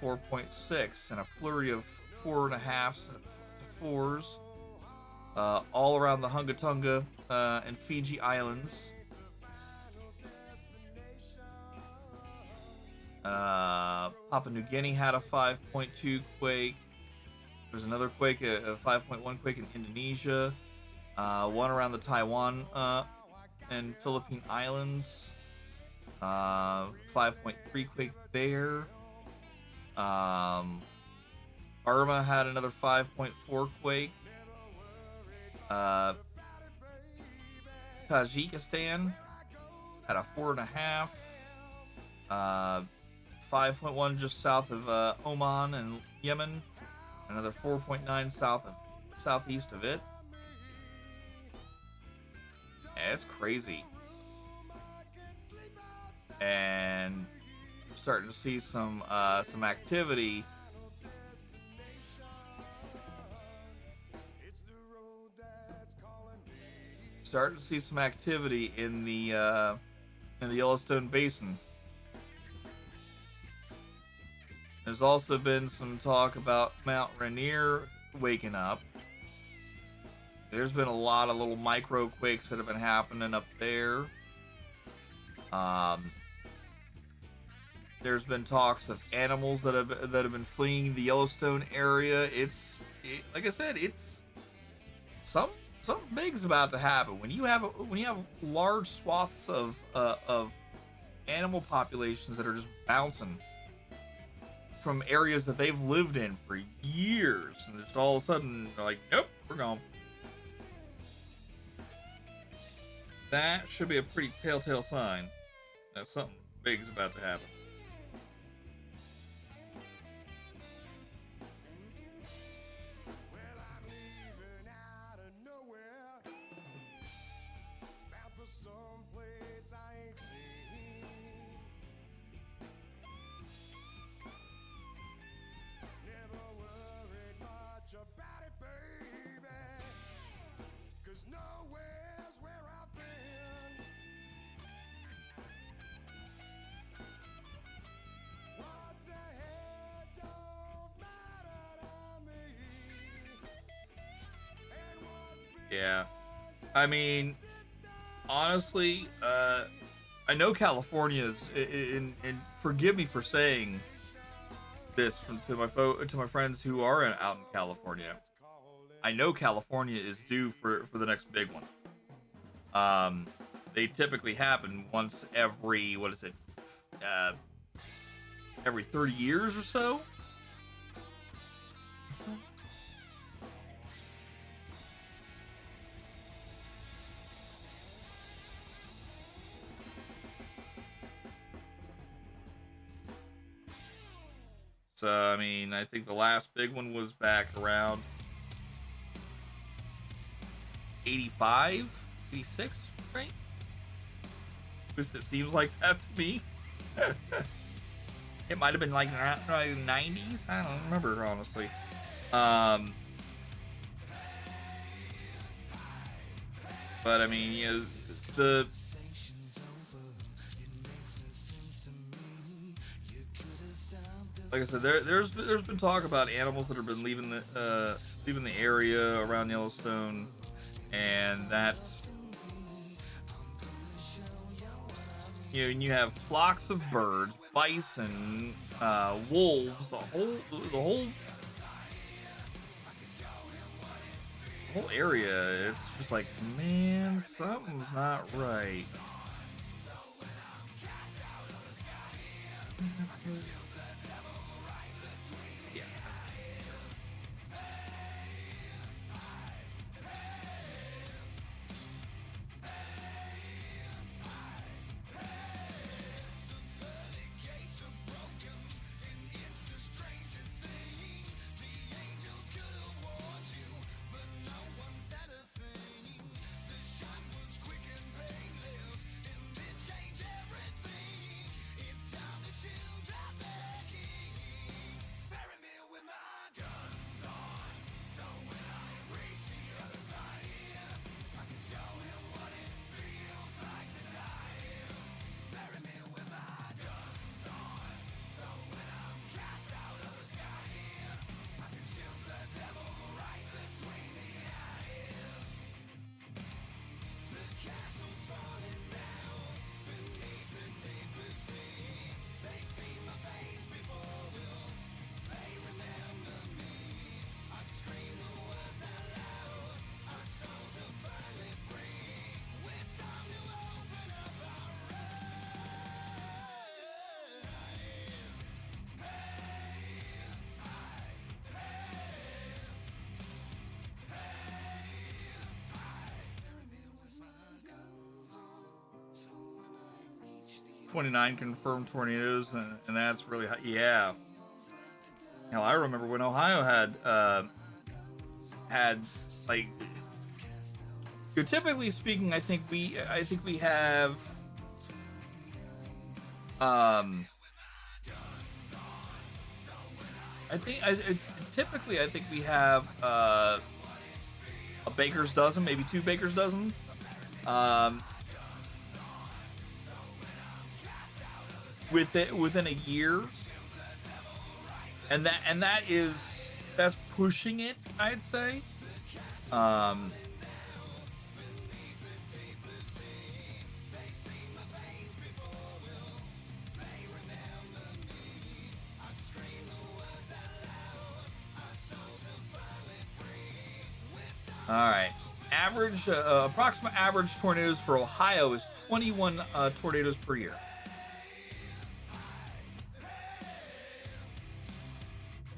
4.6, and a flurry of 4.5s and 4s. All around the Hunga Tonga and Fiji Islands. Papua New Guinea had a 5.2 quake. There's another quake, a 5.1 quake in Indonesia. One around the Taiwan and Philippine Islands. 5.3 quake there. Burma had another 5.4 quake. Tajikistan had a 4.5. 5.1 just south of Oman and Yemen. Another 4.9 southeast of it. Yeah, it's crazy. And we're starting to see some activity. Starting to see some activity in the Yellowstone Basin There's also been some talk about Mount Rainier waking up. There's been a lot of little micro quakes that have been happening up there. There's been talks of animals that have been fleeing the Yellowstone area. Like I said, it's something big's about to happen. When you have large swaths of animal populations that are just bouncing from areas that they've lived in for years, and just all of a sudden they're like, nope, we're gone. That should be a pretty telltale sign that something big's about to happen. Yeah, I mean, honestly, I know California's, and forgive me for saying this to my friends who are out in California. I know California is due for the next big one. They typically happen once every, what is it, every 30 years or so. So, I mean, I think the last big one was back around 85, 86, right? At least it seems like that to me. It might have been like 90s. I don't remember, honestly. But I mean, you know, like I said, there's been talk about animals that have been leaving the area around Yellowstone, and that, you know, and you have flocks of birds, bison, wolves, the whole area. It's just like, man, something's not right. .29 confirmed tornadoes, and that's really high. Yeah. Hell, I remember when Ohio had like, typically speaking, I think we have typically I think we have a baker's dozen, maybe 2 baker's dozen. Within a year, that's pushing it, I'd say. Um, all right. Approximate average tornadoes for Ohio is 21 tornadoes per year.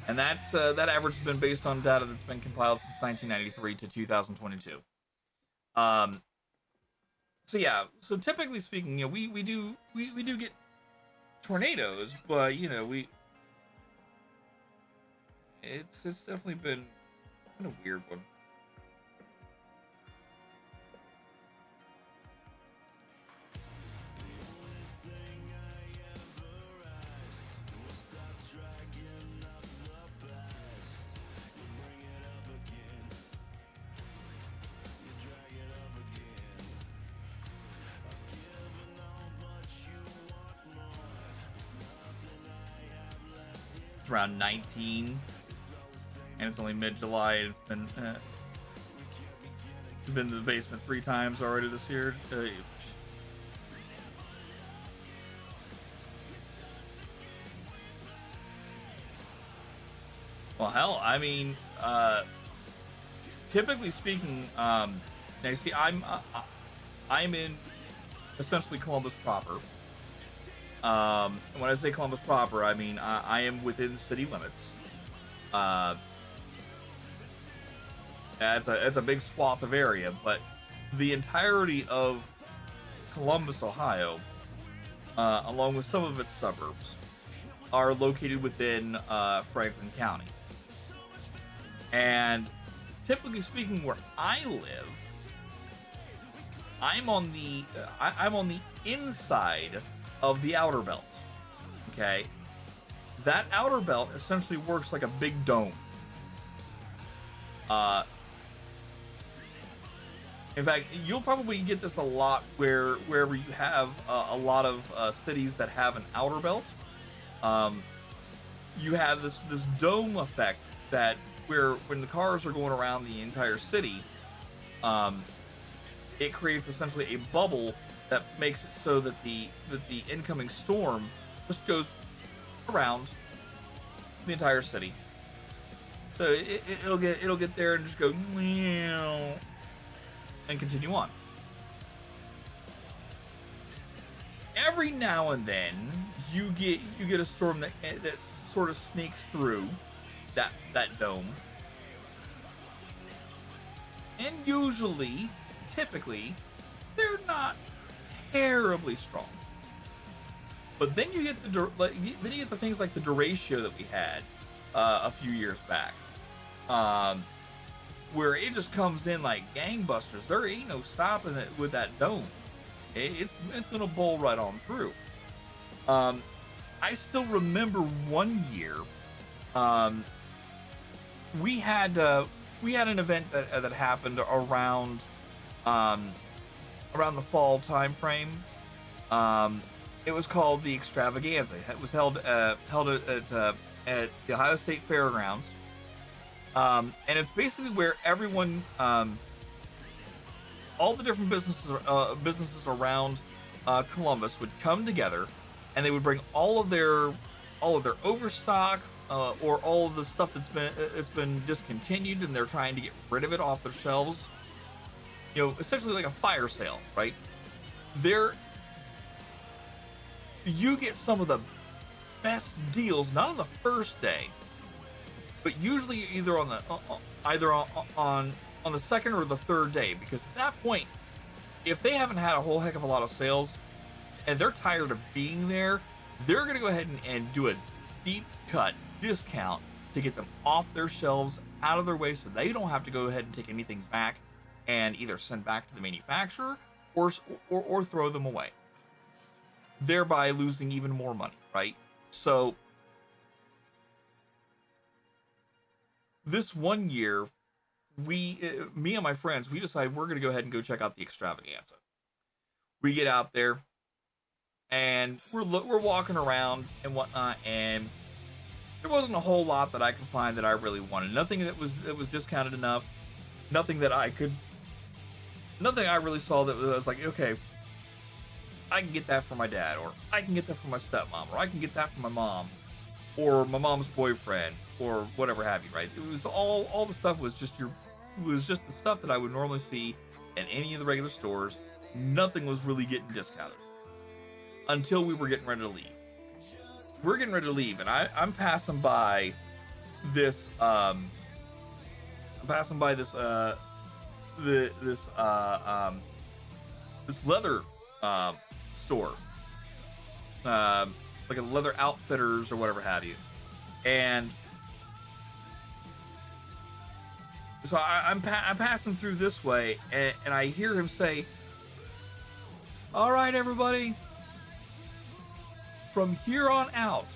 And that average has been based on data that's been compiled since 1993 to 2022. So yeah, so typically speaking, we do get tornadoes, but it's definitely been a weird one. It's around 19, and it's only mid-July. It's been to the basement 3 times already this year. Well, hell, I mean, typically speaking, now you see, I'm in essentially Columbus proper. When I say Columbus proper, I mean I am within city limits. It's a big swath of area, but the entirety of Columbus, Ohio, along with some of its suburbs, are located within Franklin County. And typically speaking, where I live, I'm on the inside of the outer belt. Okay, that outer belt essentially works like a big dome. In fact, you'll probably get this a lot wherever you have a lot of cities that have an outer belt. You have this dome effect that when the cars are going around the entire city, it creates essentially a bubble that makes it so that the incoming storm just goes around the entire city. So it'll get there and just go and continue on. Every now and then you get a storm that sort of sneaks through that dome, and typically they're not terribly strong. But then you get the things like the derecho that we had a few years back, where it just comes in like gangbusters. There ain't no stopping it with that dome. It's gonna bowl right on through. I still remember one year, we had an event that happened around the fall time frame. It was called the Extravaganza. It was held at the Ohio State Fairgrounds, and it's basically where everyone, all the different businesses around Columbus would come together, and they would bring all of their overstock, or all of the stuff that's been discontinued, and they're trying to get rid of it off their shelves. Essentially like a fire sale, right? You get some of the best deals, not on the first day, but usually either on the second or the third day, because at that point, if they haven't had a whole heck of a lot of sales and they're tired of being there, they're going to go ahead and do a deep cut discount to get them off their shelves, out of their way, so they don't have to go ahead and take anything back and either send back to the manufacturer or throw them away, thereby losing even more money, right? So this one year, me and my friends, we decided we're going to go ahead and go check out the Extravaganza. We get out there and we're walking around and whatnot, and there wasn't a whole lot that I could find that I really wanted. Nothing that was discounted enough. Nothing I really saw that was like, okay, I can get that for my dad, or I can get that for my stepmom, or I can get that for my mom, or my mom's boyfriend, or whatever have you, right? It was all the stuff was just the stuff that I would normally see at any of the regular stores. Nothing was really getting discounted until we were getting ready to leave. We're getting ready to leave, and I'm passing by this this leather store, like a leather outfitters or whatever have you, and so I'm passing through this way, and I hear him say, "All right, everybody, from here on out,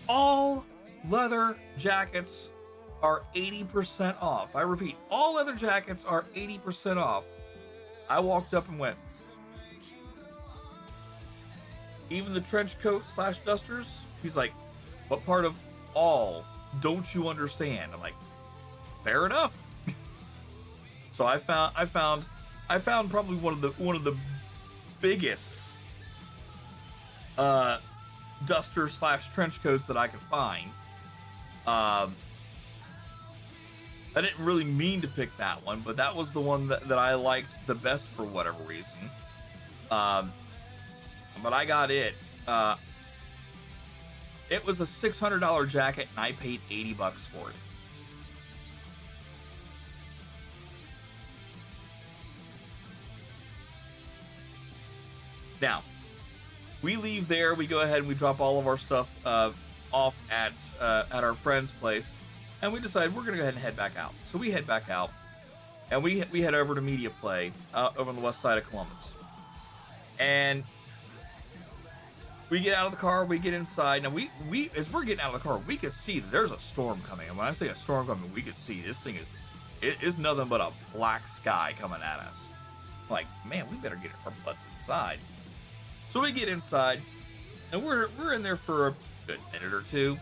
all leather jackets are 80% off." I repeat, all leather jackets are 80% off. I walked up and went, "Even the trench coat / dusters?" He's like, "What part of all don't you understand?" I'm like, "Fair enough." So I found probably one of the biggest duster / trench coats that I could find. I didn't really mean to pick that one, but that was the one that I liked the best for whatever reason. But I got it. It was a $600 jacket, and I paid $80 for it. Now, we leave there. We go ahead and we drop all of our stuff off at our friend's place, and we decide we're gonna go ahead and head back out. So we head back out, and we head over to Media Play over on the west side of Columbus, and we get out of the car. We get inside. Now we as we're getting out of the car, we could see that there's a storm coming. And when I say a storm coming, we could see this thing is nothing but a black sky coming at us. Like, man, we better get our butts inside. So we get inside, and we're in there for a good minute or two.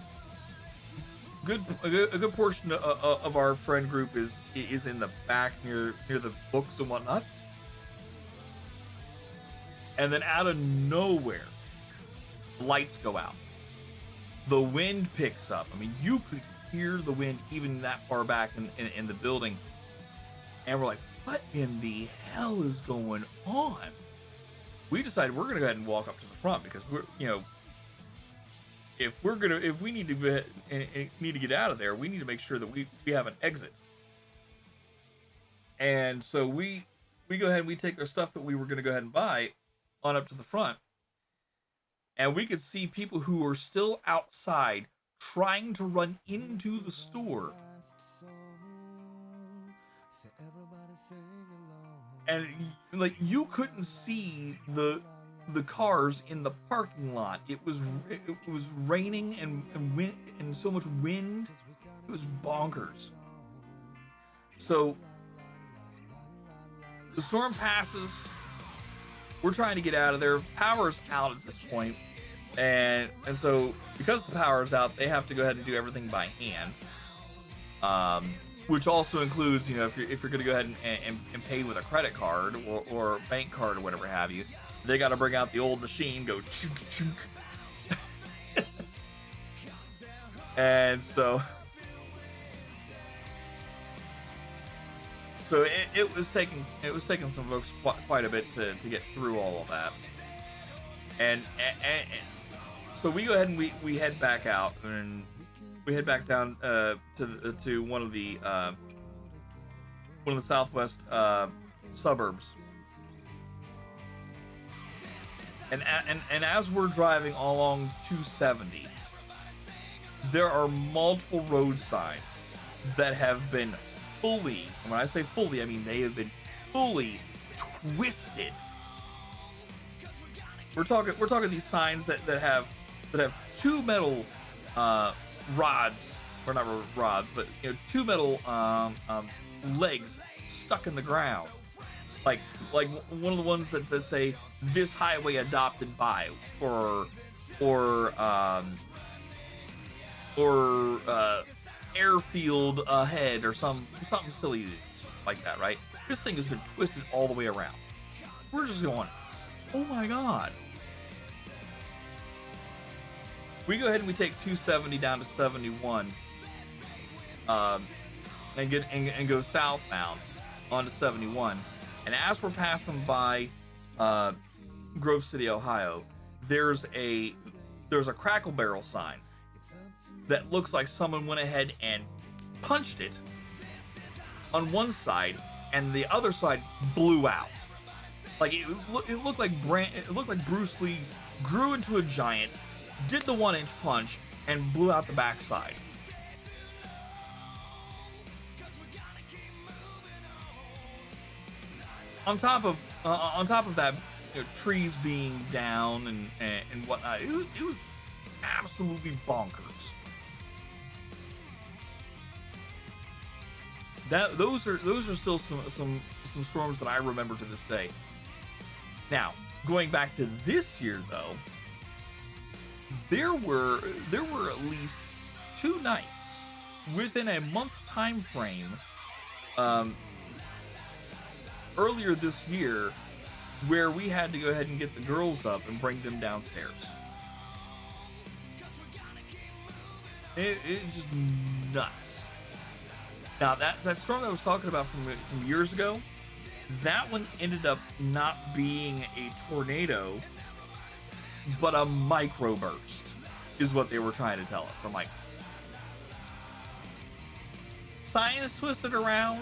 A good portion of our friend group is in the back near the books and whatnot. And then out of nowhere, lights go out. The wind picks up. I mean, you could hear the wind even that far back in the building. And we're like, what in the hell is going on? We decided we're gonna go ahead and walk up to the front, because we're, if we need to get out of there, we need to make sure that we have an exit. And so we go ahead and we take our stuff that we were gonna go ahead and buy on up to the front, and we could see people who are still outside trying to run into the store. And like, you couldn't see the cars in the parking lot. It was raining and wind, and so much wind. It was bonkers. So the storm passes. We're trying to get out of there. Power's out at this point, and so because the power's out, they have to go ahead and do everything by hand. Which also includes, if you're going to go ahead and pay with a credit card or bank card or whatever have you, they got to bring out the old machine, go chunk chunk. And so it was taking some folks quite a bit to get through all of that. And so we go ahead and we head back out, and we head back down to one of the southwest suburbs, and as we're driving along 270, there are multiple road signs that have been fully, and when I say fully, I mean they have been fully twisted. We're talking these signs that have two metal rods, or not rods, but two metal legs stuck in the ground, like one of the ones that say "This highway adopted by," or or airfield ahead or something silly like that, right? This thing has been twisted all the way around. We're just going, oh my god. We go ahead and we take 270 down to 71, and go southbound onto 71. And as we're passing by Grove City, Ohio, there's a Crackle Barrel sign that looks like someone went ahead and punched it on one side, and the other side blew out. Like it looked like Bruce Lee grew into a giant, did the 1-inch punch, and blew out the backside. On top of that, trees being down and whatnot, it was absolutely bonkers. Those are still some storms that I remember to this day. Now, going back to this year though, there were at least 2 nights within a month time frame earlier this year where we had to go ahead and get the girls up and bring them downstairs. It's just nuts. Now that storm that I was talking about from years ago, that one ended up not being a tornado, but a microburst is what they were trying to tell us. I'm like, science twisted around.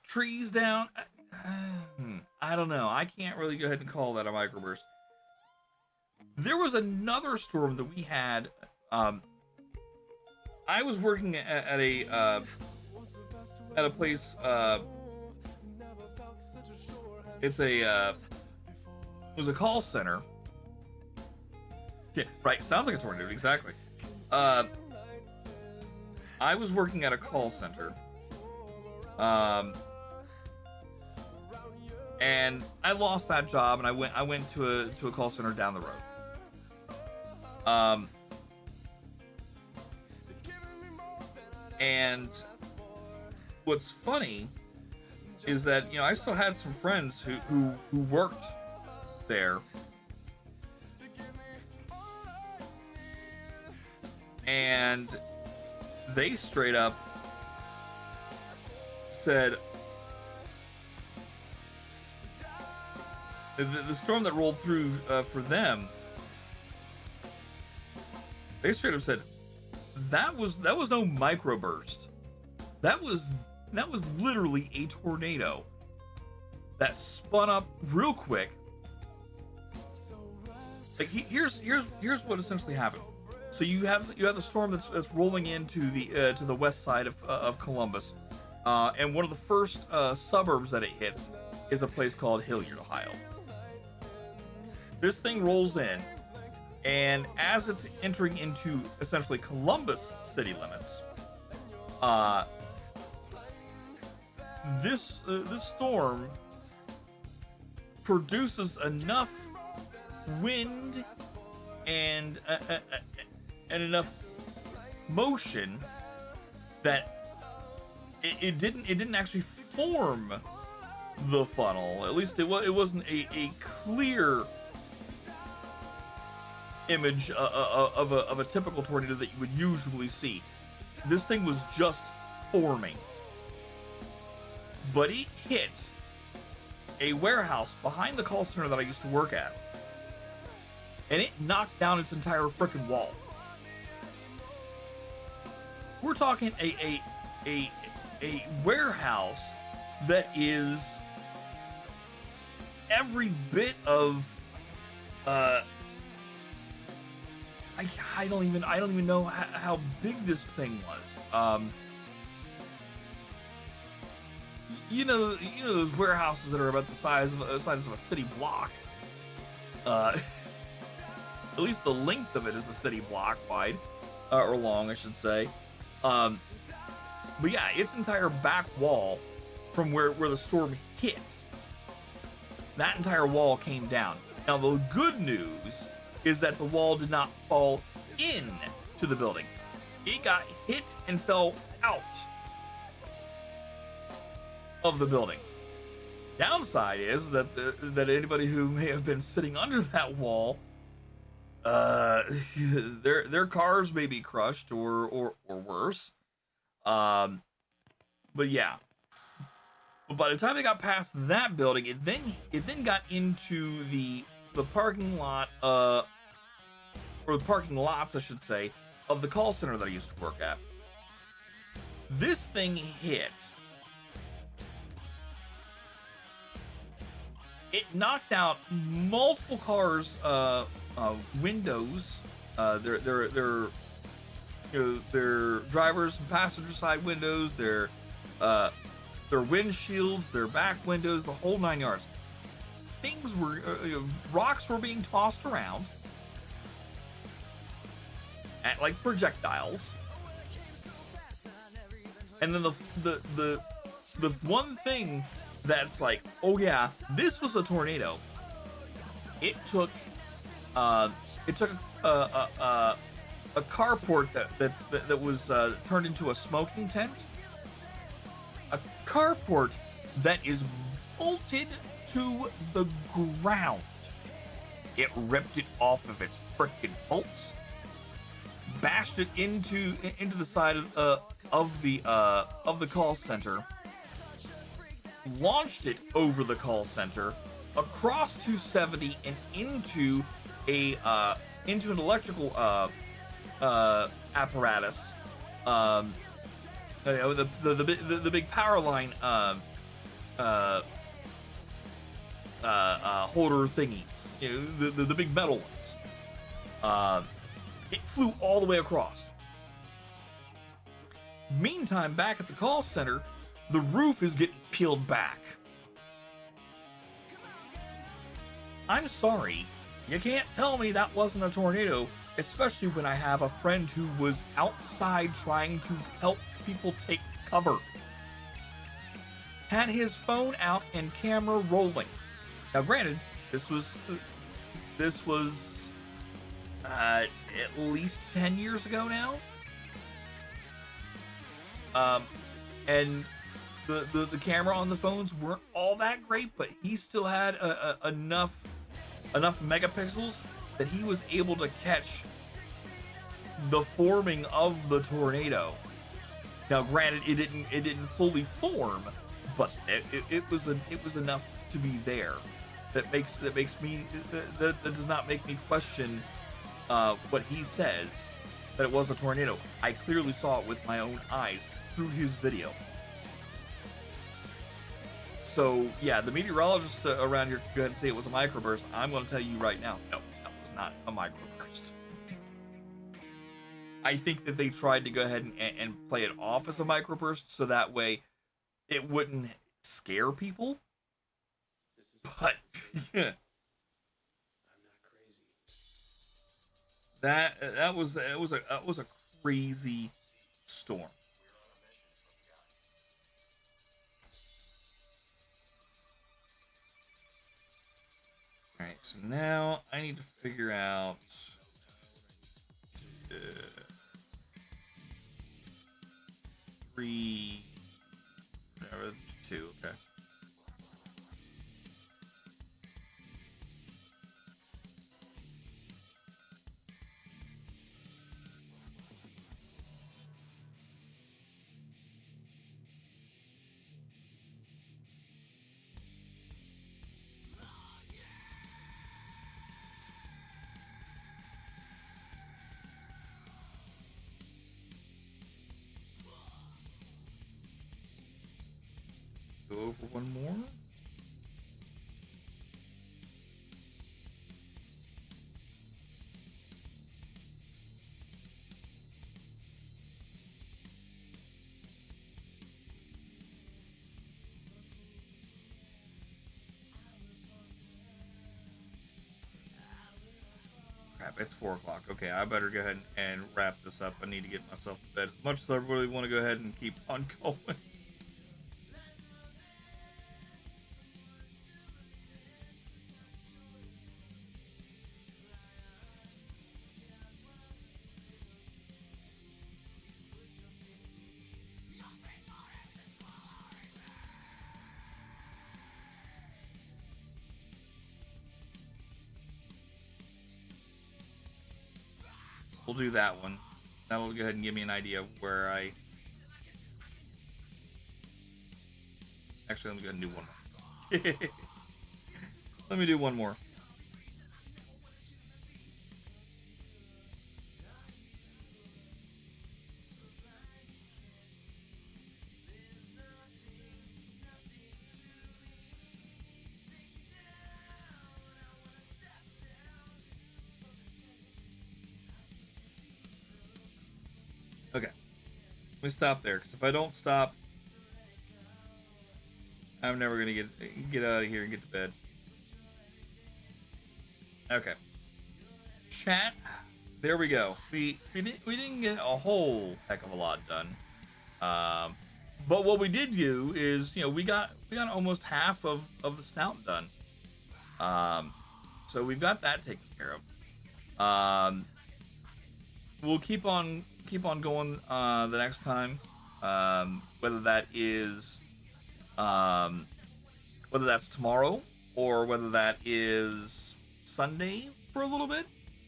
Trees down. I don't know. I can't really go ahead and call that a microburst. There was another storm that we had. I was working at a place. It was a call center. Yeah, right. Sounds like a tornado. Exactly. I was working at a call center. And I lost that job, and I went to a call center down the road. And what's funny is that, I still had some friends who worked there, and they straight up said the storm that rolled through for them, they straight up said that was no microburst. That was literally a tornado that spun up real quick. Like here's what essentially happened. So you have the storm that's rolling into the to the west side of Columbus, and one of the first suburbs that it hits is a place called Hilliard, Ohio. This thing rolls in, and as it's entering into essentially Columbus city limits, this storm produces enough wind and enough motion that it didn't actually form the funnel. At least it wasn't a clear image of a typical tornado that you would usually see. This thing was just forming, but it hit a warehouse behind the call center that I used to work at, and it knocked down its entire freaking wall. We're talking a warehouse that is every bit of I don't even know how big this thing was. You know those warehouses that are about the size of a city block. At least the length of it is a city block wide, or long, I should say. But yeah, its entire back wall from where the storm hit. That entire wall came down. Now, the good news is that the wall did not fall in to the building. It got hit and fell out of the building. Downside is that that anybody who may have been sitting under that wall, their cars may be crushed or worse. But yeah. But by the time they got past that building, it then got into the parking lot, or the parking lots, I should say, of the call center that I used to work at. This thing hit. It knocked out multiple cars' windows, their drivers and passenger side windows, their windshields, their back windows, the whole 9 yards. Things were, rocks were being tossed around at like projectiles, and then the one thing that's like, oh yeah, this was a tornado. It took a carport that was turned into a smoking tent. A carport that is bolted to the ground. It ripped it off of its frickin' bolts, bashed it into the side of the call center, launched it over the call center, across 270 and into an electrical apparatus. The big power line holder thingies, the big metal ones. It flew all the way across. Meantime, back at the call center, the roof is getting peeled back. I'm sorry, you can't tell me that wasn't a tornado, especially when I have a friend who was outside trying to help people take cover. Had his phone out and camera rolling. Now, granted, this was at least 10 years ago now. And the camera on the phones weren't all that great, but he still had enough megapixels that he was able to catch the forming of the tornado. Now, granted, it didn't fully form, but it was enough to be there. That does not make me question what he says, that it was a tornado. I clearly saw it with my own eyes through his video. So yeah, the meteorologists around here go ahead and say it was a microburst. I'm going to tell you right now, no, that was not a microburst. I think that they tried to go ahead and play it off as a microburst so that way it wouldn't scare people. But yeah, that was a crazy storm. All right, so now I need to figure out two. Okay. Go over one more. Crap, it's 4 o'clock. Okay, I better go ahead and wrap this up. I need to get myself to bed. As much as I really want to go ahead and keep on going. we'll do that one. That'll go ahead and give me an idea of where I. Actually, let me go ahead and do one more. Let me do one more. Okay. Let me stop there, because if I don't stop, I'm never gonna get out of here and get to bed. Okay. Chat. There we go. We didn't get a whole heck of a lot done. But what we did do is, we got almost half of the snout done. So we've got that taken care of. We'll keep on going the next time. Whether that is whether that's tomorrow or whether that is Sunday for a little bit.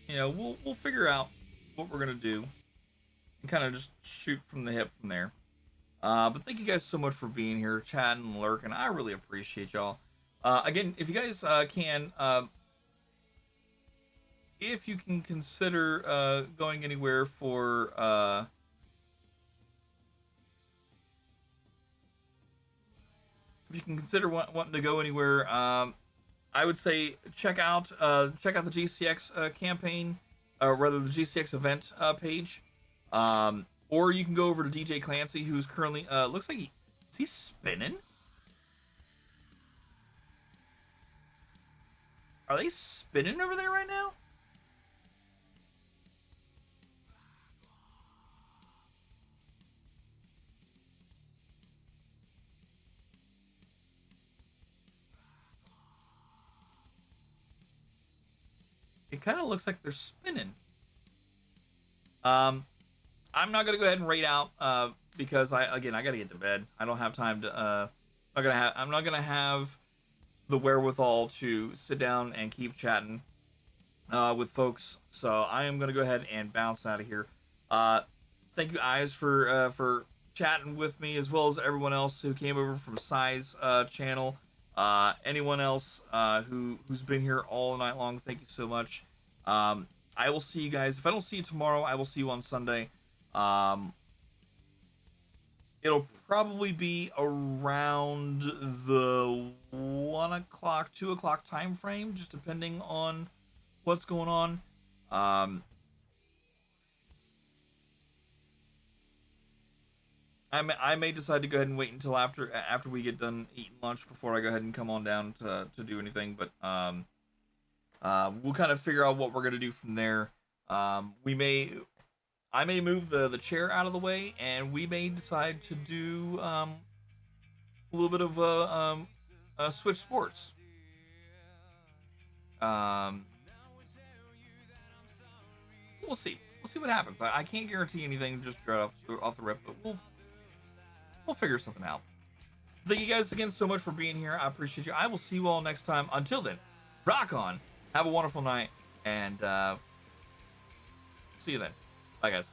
We'll figure out what we're gonna do and kind of just shoot from the hip from there. But thank you guys so much for being here, chatting and lurking. I really appreciate y'all. Again, if you guys can, if you can consider going anywhere for if you can consider wanting to go anywhere, I would say check out the GCX campaign, or rather the GCX event page. Or you can go over to DJ Clancy, who's currently looks like is he spinning? Are they spinning over there right now? It kind of looks like they're spinning. I'm not gonna go ahead and rate out because I gotta get to bed. I don't have time to. I'm not gonna have the wherewithal to sit down and keep chatting with folks. So I am gonna go ahead and bounce out of here. Thank you, Eyes, for chatting with me, as well as everyone else who came over from Sai's channel. Anyone else who's been here all night long, thank you so much. I will see you guys. If I don't see you tomorrow, I will see you on Sunday. It'll probably be around the 1 o'clock, 2 o'clock time frame, just depending on what's going on. I may decide to go ahead and wait until after we get done eating lunch before I go ahead and come on down to do anything. But we'll kind of figure out what we're gonna do from there. I may move the chair out of the way, and we may decide to do a little bit of Switch Sports. We'll see. We'll see what happens. I can't guarantee anything just right off the rip, but we'll figure something out. Thank you guys again so much for being here. I appreciate you. I will see you all next time. Until then, rock on. Have a wonderful night, and see you then. Bye, guys.